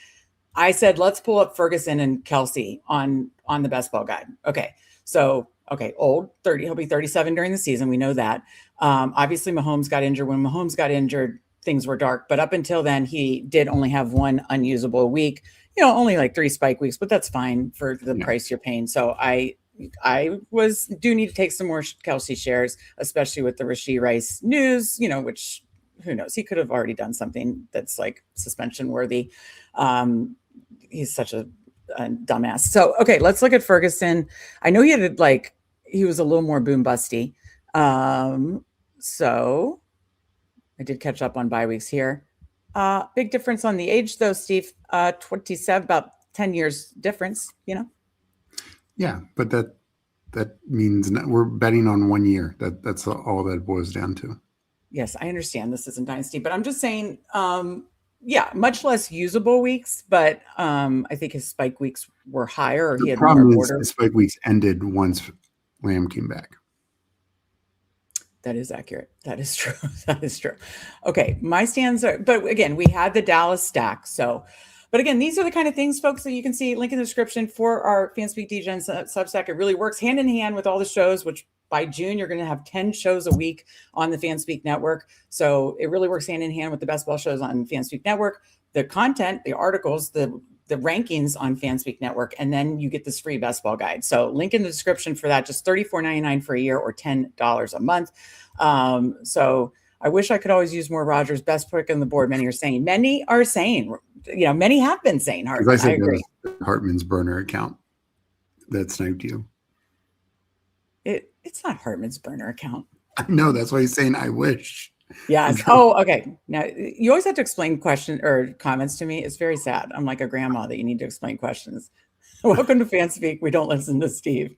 Speaker 1: I said, let's pull up Ferguson and Kelsey on the best ball guide. Okay. So, old 30, he'll be 37 during the season. We know that. Obviously Mahomes got injured. When Mahomes got injured, things were dark, but up until then, he did only have one unusable week, only like 3 spike weeks, but that's fine for the price you're paying. So I do need to take some more Kelsey shares, especially with the Rashee Rice news, which who knows, he could have already done something that's like suspension worthy. He's such a dumbass. So, okay, let's look at Ferguson. I know he was a little more boom busty. So I did catch up on bye weeks here. Big difference on the age though, Steve, 27, about 10 years difference,
Speaker 3: Yeah, but that means we're betting on 1 year. That's all that boils down to.
Speaker 1: Yes, I understand this isn't Dynasty, but I'm just saying, much less usable weeks, but I think his spike weeks were higher, or he had more border.
Speaker 3: The spike weeks ended once Lamb came back.
Speaker 1: That is accurate. That is true. That is true. Okay, my stands are, but again, we had the Dallas stack. So, but again, these are the kind of things, folks, that you can see. Link in the description for our Fanspeak Degen Substack. It really works hand in hand with all the shows, which by June, you're going to have 10 shows a week on the Fanspeak Network. So it really works hand in hand with the best ball shows on Fanspeak Network, the content, the articles, the rankings on Fanspeak Network, and then you get this free best ball guide. So link in the description for that, just $34.99 for a year or $10 a month. So I wish I could always use more Rodgers. Best pick on the board. Many are saying, many have been saying Hartman. I agree.
Speaker 3: Hartman's burner account that sniped you.
Speaker 1: It's not Hartman's burner account.
Speaker 3: I know, that's why he's saying I wish.
Speaker 1: Yeah. Oh, okay. Now you always have to explain questions or comments to me. It's very sad. I'm like a grandma that you need to explain questions. Welcome to Fanspeak. We don't listen to Steve.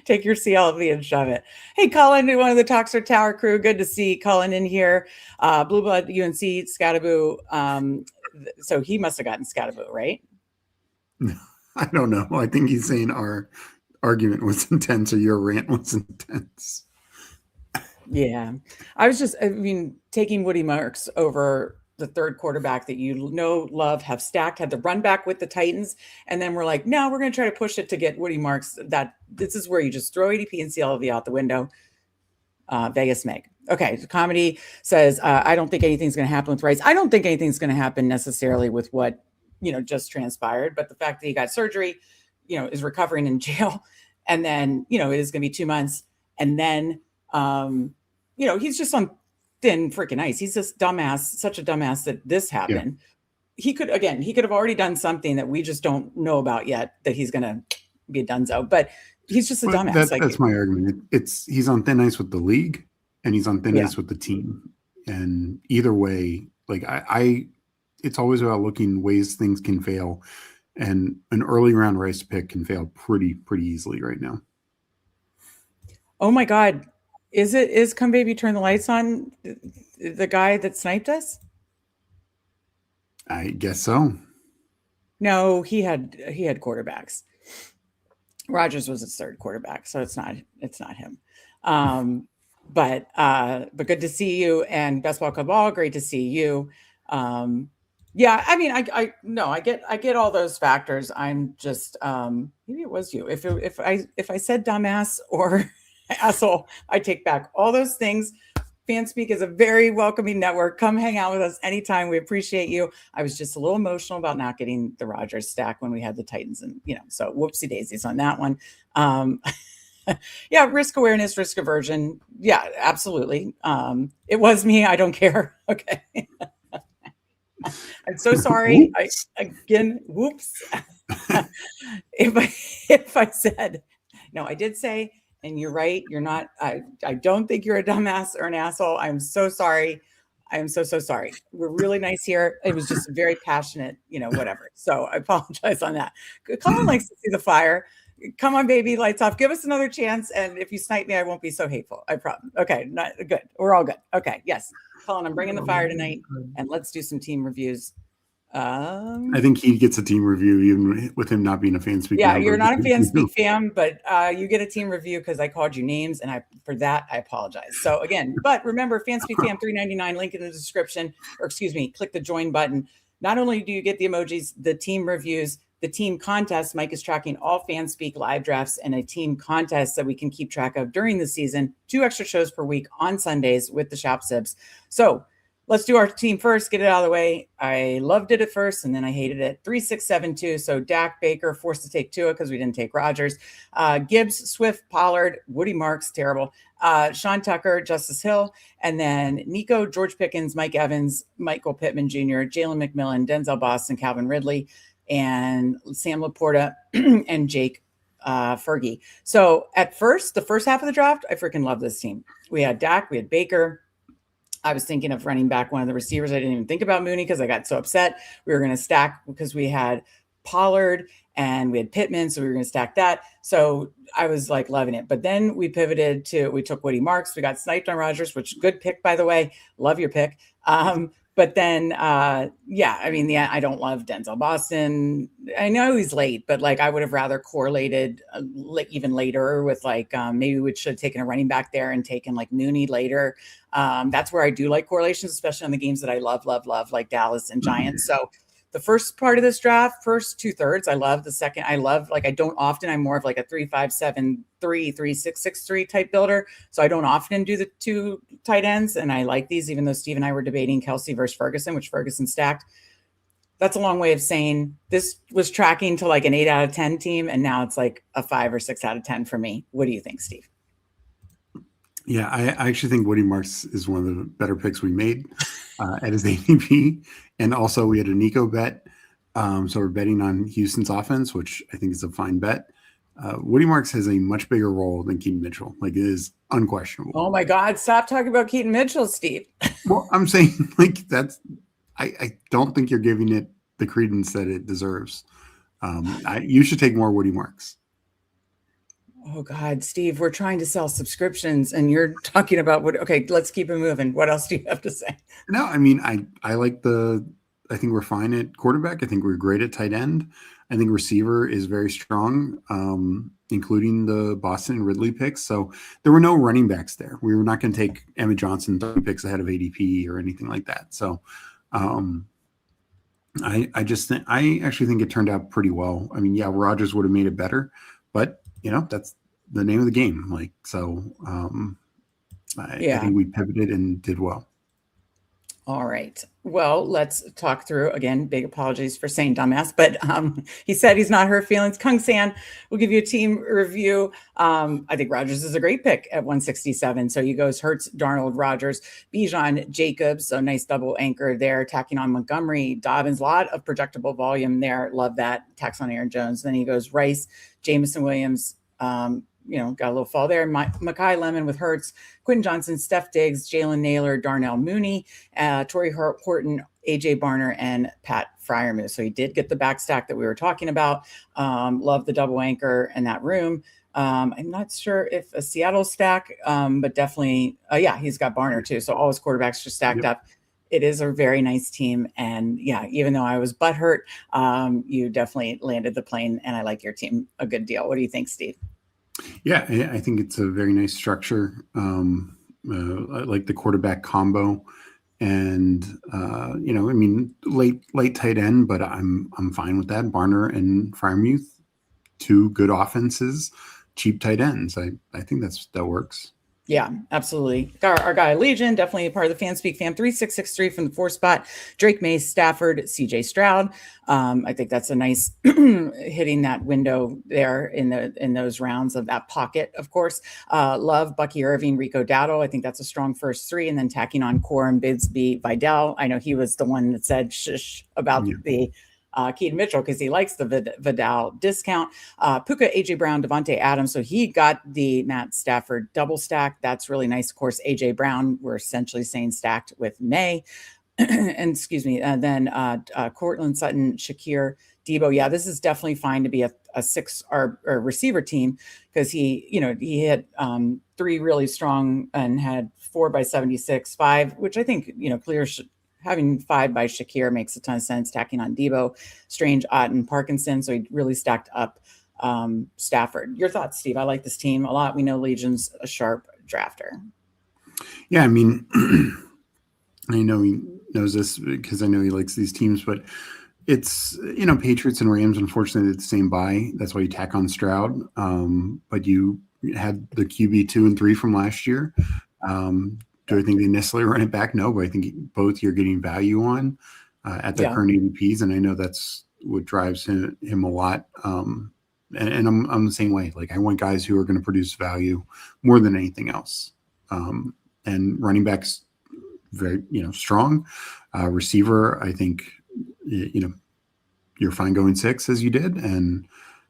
Speaker 1: Take your CLV and shove it. Hey, Colin, one of the Toxer Tower crew. Good to see Colin in here. Blue Blood UNC Scataboo. So he must have gotten Scataboo, right?
Speaker 3: I don't know. I think he's saying our argument was intense or your rant was intense.
Speaker 1: Yeah. Taking Woody Marks over the third quarterback that love, have stacked, had the run back with the Titans. And then we're like, no, we're going to try to push it to get Woody Marks. This is where you just throw ADP and CLV out the window. Vegas Meg. Okay. The comedy says, I don't think anything's going to happen with Rice. I don't think anything's going to happen necessarily with what, just transpired. But the fact that he got surgery, is recovering in jail. And then, it is going to be 2 months. And then, he's just on thin freaking ice. He's just such a dumbass that this happened. Yeah. He could have already done something that we just don't know about yet, that he's going to be a dunzo, but he's just a dumbass.
Speaker 3: That's my argument. He's on thin ice with the league and he's on thin ice with the team. And either way, it's always about looking ways things can fail. And an early round Rice pick can fail pretty easily right now.
Speaker 1: Oh my God. Is Come Baby Turn the Lights On the guy that sniped us?
Speaker 3: I guess so.
Speaker 1: No, he had quarterbacks. Rodgers was his third quarterback, so it's not him. But good to see you, and Best Ball Cabal, great to see you. Yeah, I get all those factors. I'm just maybe it was you. If I said dumbass or asshole, I take back all those things. Fanspeak is a very welcoming network. Come hang out with us anytime. We appreciate you. I was just a little emotional about not getting the Rodgers stack when we had the Titans, and so whoopsie daisies on that one. Yeah, risk awareness, risk aversion. Yeah, absolutely. It was me. I don't care. Okay. I'm so sorry.
Speaker 3: Oops.
Speaker 1: Again, whoops. if I said no, I did say, and you're right. You're not. I don't think you're a dumbass or an asshole. I'm so sorry. I am so sorry. We're really nice here. It was just very passionate, whatever. So I apologize on that. Colin likes to see the fire. Come on, baby, lights off. Give us another chance. And if you snipe me, I won't be so hateful. I promise. Okay, not good. We're all good. Okay, yes. Colin, I'm bringing the fire tonight, and let's do some team reviews.
Speaker 3: I think he gets a team review even with him not being a Fanspeak.
Speaker 1: Yeah, you're not a Fanspeak fan, but you get a team review because I called you names, and for that I apologize. So again, but remember, Fanspeak Fam $3.99, link in the description, or excuse me, click the join button. Not only do you get the emojis, the team reviews, the team contest. Mike is tracking all Fanspeak live drafts and a team contest that we can keep track of during the season. 2 extra shows per week on Sundays with the Shop Sibs. So let's do our team first, get it out of the way. I loved it at first, and then I hated it. 3-6-7-2. So Dak, Baker, forced to take Tua because we didn't take Rodgers. Gibbs, Swift, Pollard, Woody Marks, terrible. Sean Tucker, Justice Hill, and then Nico, George Pickens, Mike Evans, Michael Pittman Jr., Jalen McMillan, Denzel Boston, Calvin Ridley, and Sam Laporta, and Jake Fergie. So at first, the first half of the draft, I freaking love this team. We had Dak, we had Baker. I was thinking of running back one of the receivers. I didn't even think about Mooney because I got so upset. We were going to stack because we had Pollard and we had Pittman, so we were going to stack that. So I was like loving it. But then we pivoted to, we took Woody Marks. We got sniped on Rodgers, which good pick, by the way. Love your pick. But then, I I don't love Denzel Boston. I know he's late, but like I would have rather correlated even later with maybe we should have taken a running back there and taken like Mooney later. That's where I do like correlations, especially on the games that I love, like Dallas and Giants. So the first part of this draft, first 2/3, I love. The second, I love, I don't often, I'm more of like a 3-5-7-3, 3-6-6-3 type builder. So I don't often do the 2 tight ends. And I like these, even though Steve and I were debating Kelsey versus Ferguson, which Ferguson stacked. That's a long way of saying this was tracking to like an 8 out of 10 team. And now it's like a 5 or 6 out of 10 for me. What do you think, Steve?
Speaker 3: Yeah, I actually think Woody Marks is one of the better picks we made at his ADP. And also we had a Nico bet. So we're betting on Houston's offense, which I think is a fine bet. Woody Marks has a much bigger role than Keaton Mitchell. Like, it is unquestionable.
Speaker 1: Oh my God, stop talking about Keaton Mitchell, Steve.
Speaker 3: Well, I'm saying I don't think you're giving it the credence that it deserves. You should take more Woody Marks.
Speaker 1: Oh God, Steve, we're trying to sell subscriptions and you're talking about okay, let's keep it moving. What else do you have to say?
Speaker 3: No, I mean, I like I think we're fine at quarterback. I think we're great at tight end. I think receiver is very strong, including the Boston and Ridley picks. So there were no running backs there. We were not going to take Emmett Johnson 30 picks ahead of ADP or anything like that. So I actually think it turned out pretty well. I mean, yeah, Rodgers would have made it better, but that's the name of the game. I think we pivoted and did well.
Speaker 1: All right. Well, let's talk through again. Big apologies for saying dumbass, but he said he's not hurt feelings. Kung San will give you a team review. I think Rodgers is a great pick at 167. So he goes Hurts, Darnold, Rodgers, Bijan, Jacobs. So nice double anchor there. Tacking on Montgomery, Dobbins. A lot of projectable volume there. Love that. Tax on Aaron Jones. Then he goes Rice, Jameson Williams. Got a little fall there. Mekhi Lemon with Hurts, Quentin Johnson, Steph Diggs, Jalen Naylor, Darnell Mooney, Torrey Horton, AJ Barner, and Pat Freiermuth. So he did get the back stack that we were talking about. Love the double anchor in that room. I'm not sure if a Seattle stack, but definitely, he's got Barner too. So all his quarterbacks just stacked up. It is a very nice team. And yeah, even though I was butthurt, you definitely landed the plane, and I like your team a good deal. What do you think, Steve?
Speaker 3: Yeah, I think it's a very nice structure. I like the quarterback combo, and late tight end, but I'm fine with that. Barner and Freiermuth, 2 good offenses, cheap tight ends. I think that works.
Speaker 1: Yeah, absolutely. Our guy Legion, definitely a part of the Fanspeak fam. 3663 from the 4 spot. Drake Mays, Stafford, CJ Stroud. I think that's a nice hitting that window there in those rounds of that pocket, of course. Love, Bucky Irving, Rico Dowdle. I think that's a strong first three. And then tacking on Corum, Bigsby, Vidal. I know he was the one that said shush about the Keaton Mitchell because he likes the Vidal discount. Puka, AJ Brown, Devontae Adams. So he got the Matt Stafford double stack. That's really nice. Of course, AJ Brown, we're essentially saying stacked with May. And excuse me. And then Cortland Sutton, Shakir, Debo. Yeah, this is definitely fine to be a six or receiver team because he hit 3 really strong and had 4 by 76, 5, which I think, clear having 5 by Shakir makes a ton of sense. Tacking on Debo, Strange, Otten, Parkinson. So he really stacked up Stafford. Your thoughts, Steve? I like this team a lot. We know Legion's a sharp drafter.
Speaker 3: Yeah, I mean, I know he knows this because I know he likes these teams, but it's, Patriots and Rams, unfortunately, it's the same buy. That's why you tack on Stroud. But you had the QB 2 and 3 from last year. Do I think they necessarily run it back? No, but I think both you're getting value on at their current ADPs, and I know that's what drives him a lot. And I'm the same way. Like, I want guys who are going to produce value more than anything else. And running backs, very strong. Receiver, I think you're fine going 6 as you did, and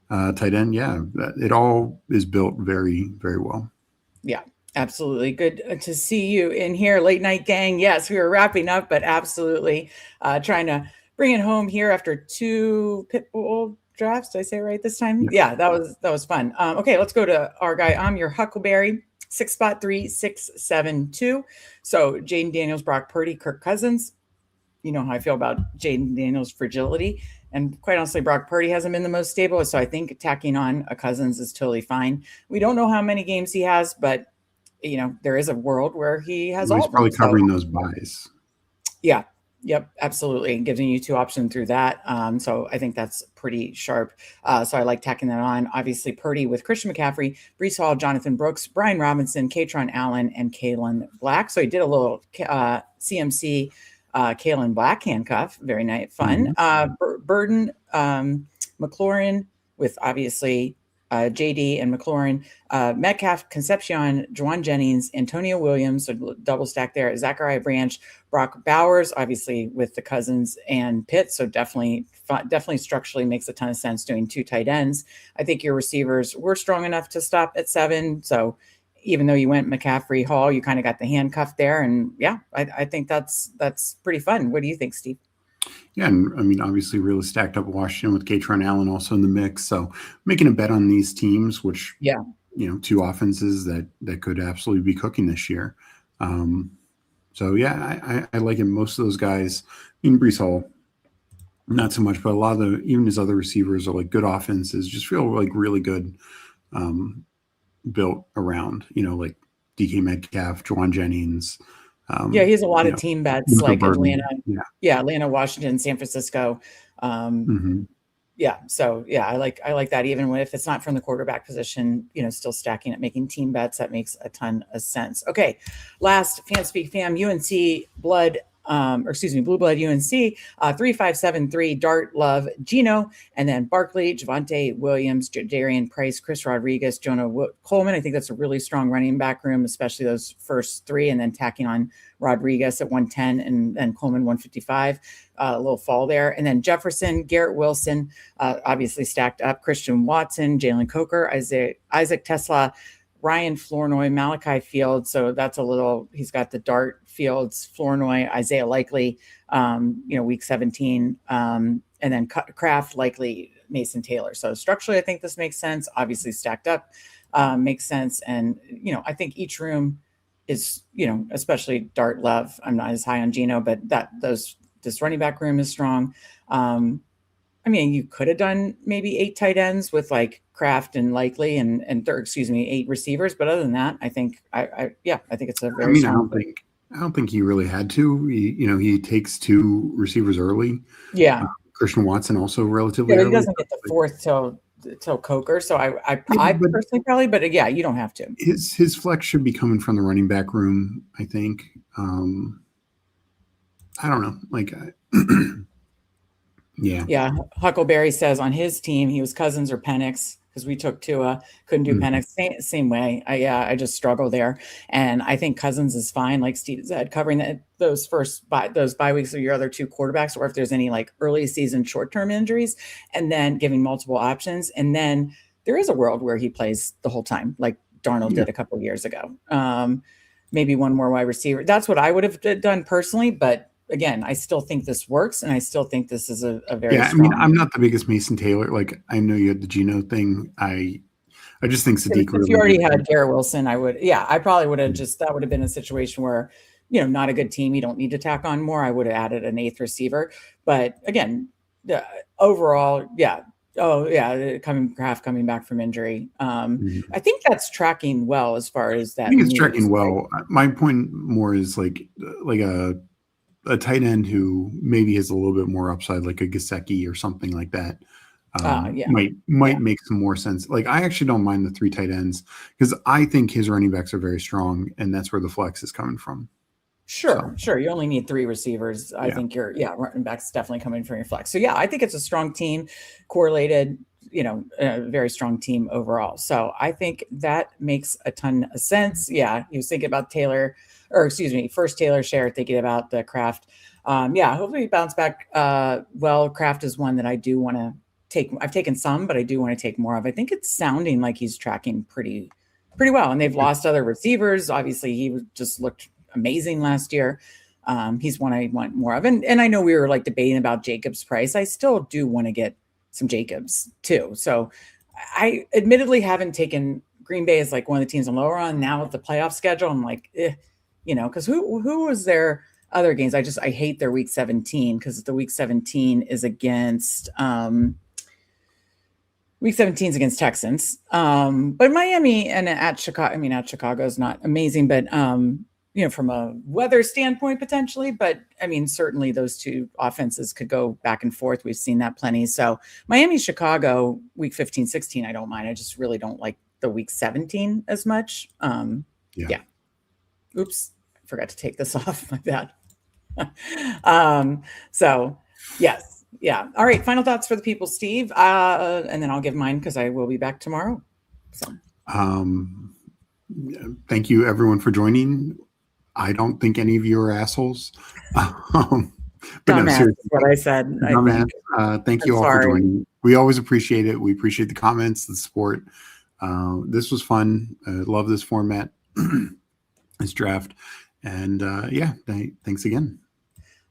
Speaker 3: tight end, it all is built very, very well.
Speaker 1: Yeah. Absolutely. Good to see you in here, late night gang. Yes, we were wrapping up, but absolutely trying to bring it home here after 2 Pitbull drafts. Did I say it right this time? Yeah, that was fun. Okay, let's go to our guy. I'm your Huckleberry, 6 spot 3, 6, 7, 2. So Jaden Daniels, Brock Purdy, Kirk Cousins. You know how I feel about Jaden Daniels' fragility. And quite honestly, Brock Purdy hasn't been the most stable. So I think tacking on a Cousins is totally fine. We don't know how many games he has, but there is a world where he has all.
Speaker 3: He's probably covering those buys.
Speaker 1: Yeah. Yep. Absolutely. Giving you 2 options through that. So I think that's pretty sharp. So I like tacking that on. Obviously, Purdy with Christian McCaffrey, Breece Hall, Jonathan Brooks, Brian Robinson, Katron Allen, and Kalen Black. So he did a little CMC Kalen Black handcuff. Very nice. Fun. Burden, McLaurin with obviously JD and McLaurin, Metcalf, Concepcion, Juwan Jennings, Antonio Williams, so double stack there, Zachariah Branch, Brock Bowers, obviously with the Cousins and Pitt, so definitely structurally makes a ton of sense doing 2 tight ends. I think your receivers were strong enough to stop at 7, so even though you went McCaffrey, Hall, you kind of got the handcuff there, and I think that's pretty fun. What do you think, Steve?
Speaker 3: Yeah, and I mean, obviously, really stacked up Washington with Katron Allen also in the mix. So making a bet on these teams, which 2 offenses that could absolutely be cooking this year. So I like it. Most of those guys, in Breece Hall, not so much, but a lot of even his other receivers are like good offenses. Just feel like really good, built around. Like DK Metcalf, Juwan Jennings.
Speaker 1: He has a lot of team bets like
Speaker 3: Burden.
Speaker 1: Atlanta, Atlanta, Washington, San Francisco. So I like that. Even if it's not from the quarterback position, still stacking it, making team bets, that makes a ton of sense. Okay, last Fanspeak fam, UNC Blood. Blue Blood UNC, 3573, Dart, Love, Gino, and then Barkley, Javonte Williams, Darian Price, Chris Rodriguez, Jonah Coleman. I think that's a really strong running back room, especially those first 3, and then tacking on Rodriguez at 110 and then Coleman 155. A little fall there. And then Jefferson, Garrett Wilson, obviously stacked up, Christian Watson, Jalen Coker, Isaac Tesla, Ryan Flournoy, Malachi Fields. So that's he's got the Dart, Fields, Flournoy, Isaiah Likely, week 17, and then Kraft, Likely, Mason Taylor. So structurally, I think this makes sense. Obviously stacked up makes sense. And, I think each room is, especially Dart, Love. I'm not as high on Gino, but this running back room is strong. You could have done maybe 8 tight ends with like Kraft and Likely and 8 receivers. But other than that, I think I think it's a very strong.
Speaker 3: I don't think he really had to. He takes 2 receivers early.
Speaker 1: Yeah.
Speaker 3: Christian Watson also relatively
Speaker 1: early.
Speaker 3: He
Speaker 1: doesn't get the 4th till till Coker. So I
Speaker 3: But
Speaker 1: personally probably, but yeah, you don't have to.
Speaker 3: his flex should be coming from the running back room, I think. I don't know. Like, yeah.
Speaker 1: Yeah, Huckleberry says on his team he was Cousins or Penix because we took Tua, couldn't do
Speaker 3: Mhm.
Speaker 1: Penix. Same way. I just struggle there, and I think Cousins is fine, like Steve said, covering those bye weeks of your other two quarterbacks, or if there's any like early season short term injuries, and then giving multiple options, and then there is a world where he plays the whole time, like Darnold
Speaker 3: Yeah.
Speaker 1: did a couple of years ago. Maybe one more wide receiver. That's what I would have done personally, but again, I still think this works, and I still think this is a very
Speaker 3: Yeah, I mean,
Speaker 1: strong.
Speaker 3: I'm not the biggest Mason Taylor. Like, I know you had the Geno thing. I just think Sadiq
Speaker 1: If you
Speaker 3: really
Speaker 1: already
Speaker 3: did.
Speaker 1: had Garrett Wilson, I probably would have that would have been a situation where, not a good team. You don't need to tack on more. I would have added an eighth receiver. But again, overall, yeah. Oh, yeah. Kraft coming back from injury.
Speaker 3: Mhm.
Speaker 1: I think that's tracking well as far as that.
Speaker 3: I think it's
Speaker 1: news,
Speaker 3: tracking
Speaker 1: right?
Speaker 3: well. My point more is like a tight end who maybe has a little bit more upside, like a Gesicki or something like that.
Speaker 1: Yeah.
Speaker 3: Might
Speaker 1: Yeah.
Speaker 3: make some more sense. Like, I actually don't mind the 3 tight ends because I think his running backs are very strong, and that's where the flex is coming from.
Speaker 1: Sure. You only need 3 receivers. I
Speaker 3: Yeah.
Speaker 1: think running backs definitely coming from your flex. So yeah, I think it's a strong team, correlated, a very strong team overall. So I think that makes a ton of sense. Yeah, he was thinking about first Taylor share, thinking about the Kraft. Hopefully he bounce back. Kraft is one that I do want to take. I've taken some, but I do want to take more of. I think it's sounding like he's tracking pretty well, and they've lost other receivers. Obviously, he just looked amazing last year. He's one I want more of. And I know we were like debating about Jacobs' price. I still do want to get some Jacobs too. So I admittedly haven't taken Green Bay as like one of the teams I'm lower on. Now with the playoff schedule, I'm like, because who was their other games? I hate their week 17 because the week 17 is against Week 17 is against Texans. But Miami and at Chicago is not amazing, but from a weather standpoint, potentially. But I mean, certainly those two offenses could go back and forth. We've seen that plenty. So Miami, Chicago, week 15, 16, I don't mind. I just really don't like the week 17 as much. Yeah. Oops, I forgot to take this off. My bad. So yes. Yeah. All right. Final thoughts for the people, Steve. And then I'll give mine because I will be back tomorrow. So
Speaker 3: thank you everyone for joining. I don't think any of you are assholes. But
Speaker 1: dumbass, no, seriously, what I said.
Speaker 3: Dumbass. Thank you all for joining. We always appreciate it. We appreciate the comments, the support. This was fun. I love this format, this draft. And thanks again.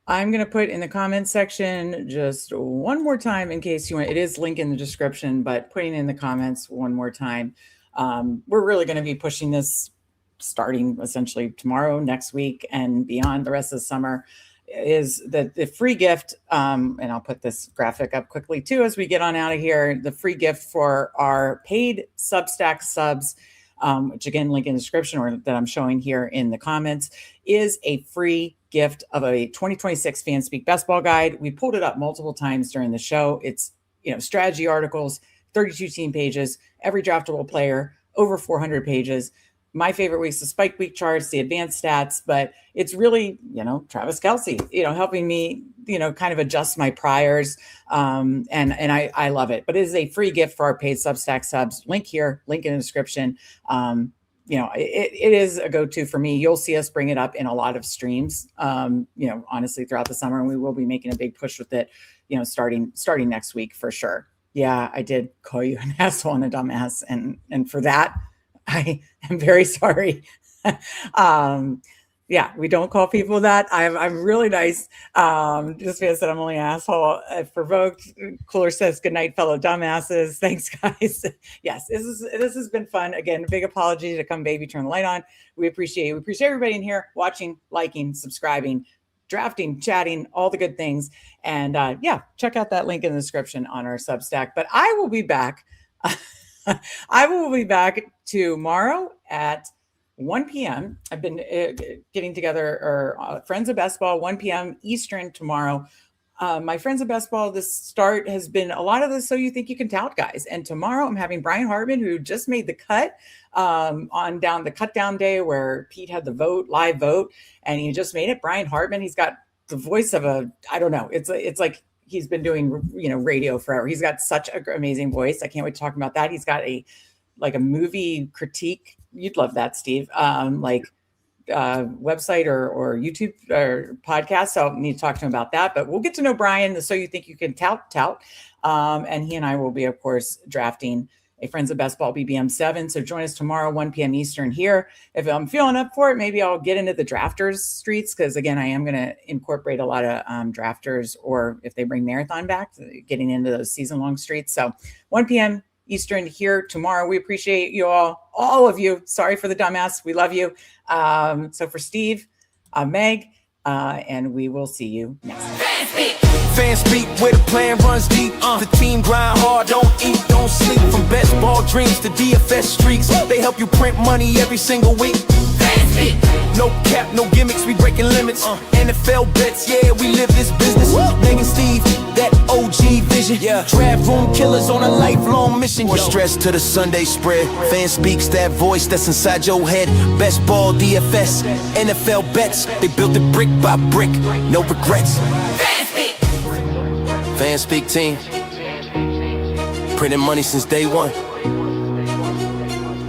Speaker 1: I'm going to put in the comments section just one more time in case you want. It is linked in the description, but putting in the comments one more time. We're really going to be pushing this starting essentially tomorrow, next week, and beyond the rest of the summer. Is the free gift, and I'll put this graphic up quickly too as we get on out of here. The free gift for our paid Substack subs, which again, link in the description or that I'm showing here in the comments, is a free gift of a 2026 Fanspeak Best Ball Guide. We pulled it up multiple times during the show. It's strategy articles, 32 team pages, every draftable player, over 400 pages. My favorite weeks, the spike week charts, the advanced stats, but it's really, Travis Kelce, helping me, kind of adjust my priors. And I love it, but it is a free gift for our paid Substack subs. Link here, link in the description. It is a go-to for me. You'll see us bring it up in a lot of streams, honestly, throughout the summer, and we will be making a big push with it, starting next week for sure. Yeah, I did call you an asshole and a dumbass, and for that, I am very sorry. We don't call people that. I'm really nice. Just because I'm only an asshole. Provoked. Cooler says, good night, fellow dumbasses. Thanks, guys. Yes, this has been fun. Again, big apology to Come Baby Turn the Light On. We appreciate it. We appreciate everybody in here watching, liking, subscribing, drafting, chatting, all the good things. And check out that link in the description on our Substack. But I will be back. I will be back tomorrow at 1 p.m. I've been getting together, Friends of Best Ball, 1 p.m. Eastern tomorrow. My friends of best ball, this start has been a lot of the So You Think You Can Tout guys. And tomorrow I'm having Brian Hartman, who just made the cut on down the cut down day where Pete had the live vote, and he just made it. Brian Hartman, he's got the voice of I don't know. It's like he's been doing, radio forever. He's got such an amazing voice. I can't wait to talk about that. He's got a movie critique. You'd love that, Steve. Website or YouTube or podcast. So I need to talk to him about that, but we'll get to know Brian, So You Think You Can Tout. And he and I will be, of course, drafting a Friends of Best Ball BBM 7. So join us tomorrow, 1 p.m. Eastern here. If I'm feeling up for it, maybe I'll get into the drafters streets, because again, I am going to incorporate a lot of drafters, or if they bring marathon back, getting into those season-long streets. So 1 p.m. Eastern here tomorrow. We appreciate you all of you. Sorry for the dumbass. We love you. So for Steve, Meg, and we will see you next time.
Speaker 2: Fanspeak, where the plan runs deep. The team grind hard, don't eat, don't sleep. From best ball dreams to DFS streaks, they help you print money every single week. Fanspeak. No cap, no gimmicks, we breaking limits. NFL bets, yeah, we live this business. Meg and Steve, that OG vision. Draft room killers on a lifelong mission. We're stressed to the Sunday spread. Fanspeak's that voice that's inside your head. Best ball, DFS, NFL bets. They built it brick by brick, no regrets. Fanspeak team, printing money since day one.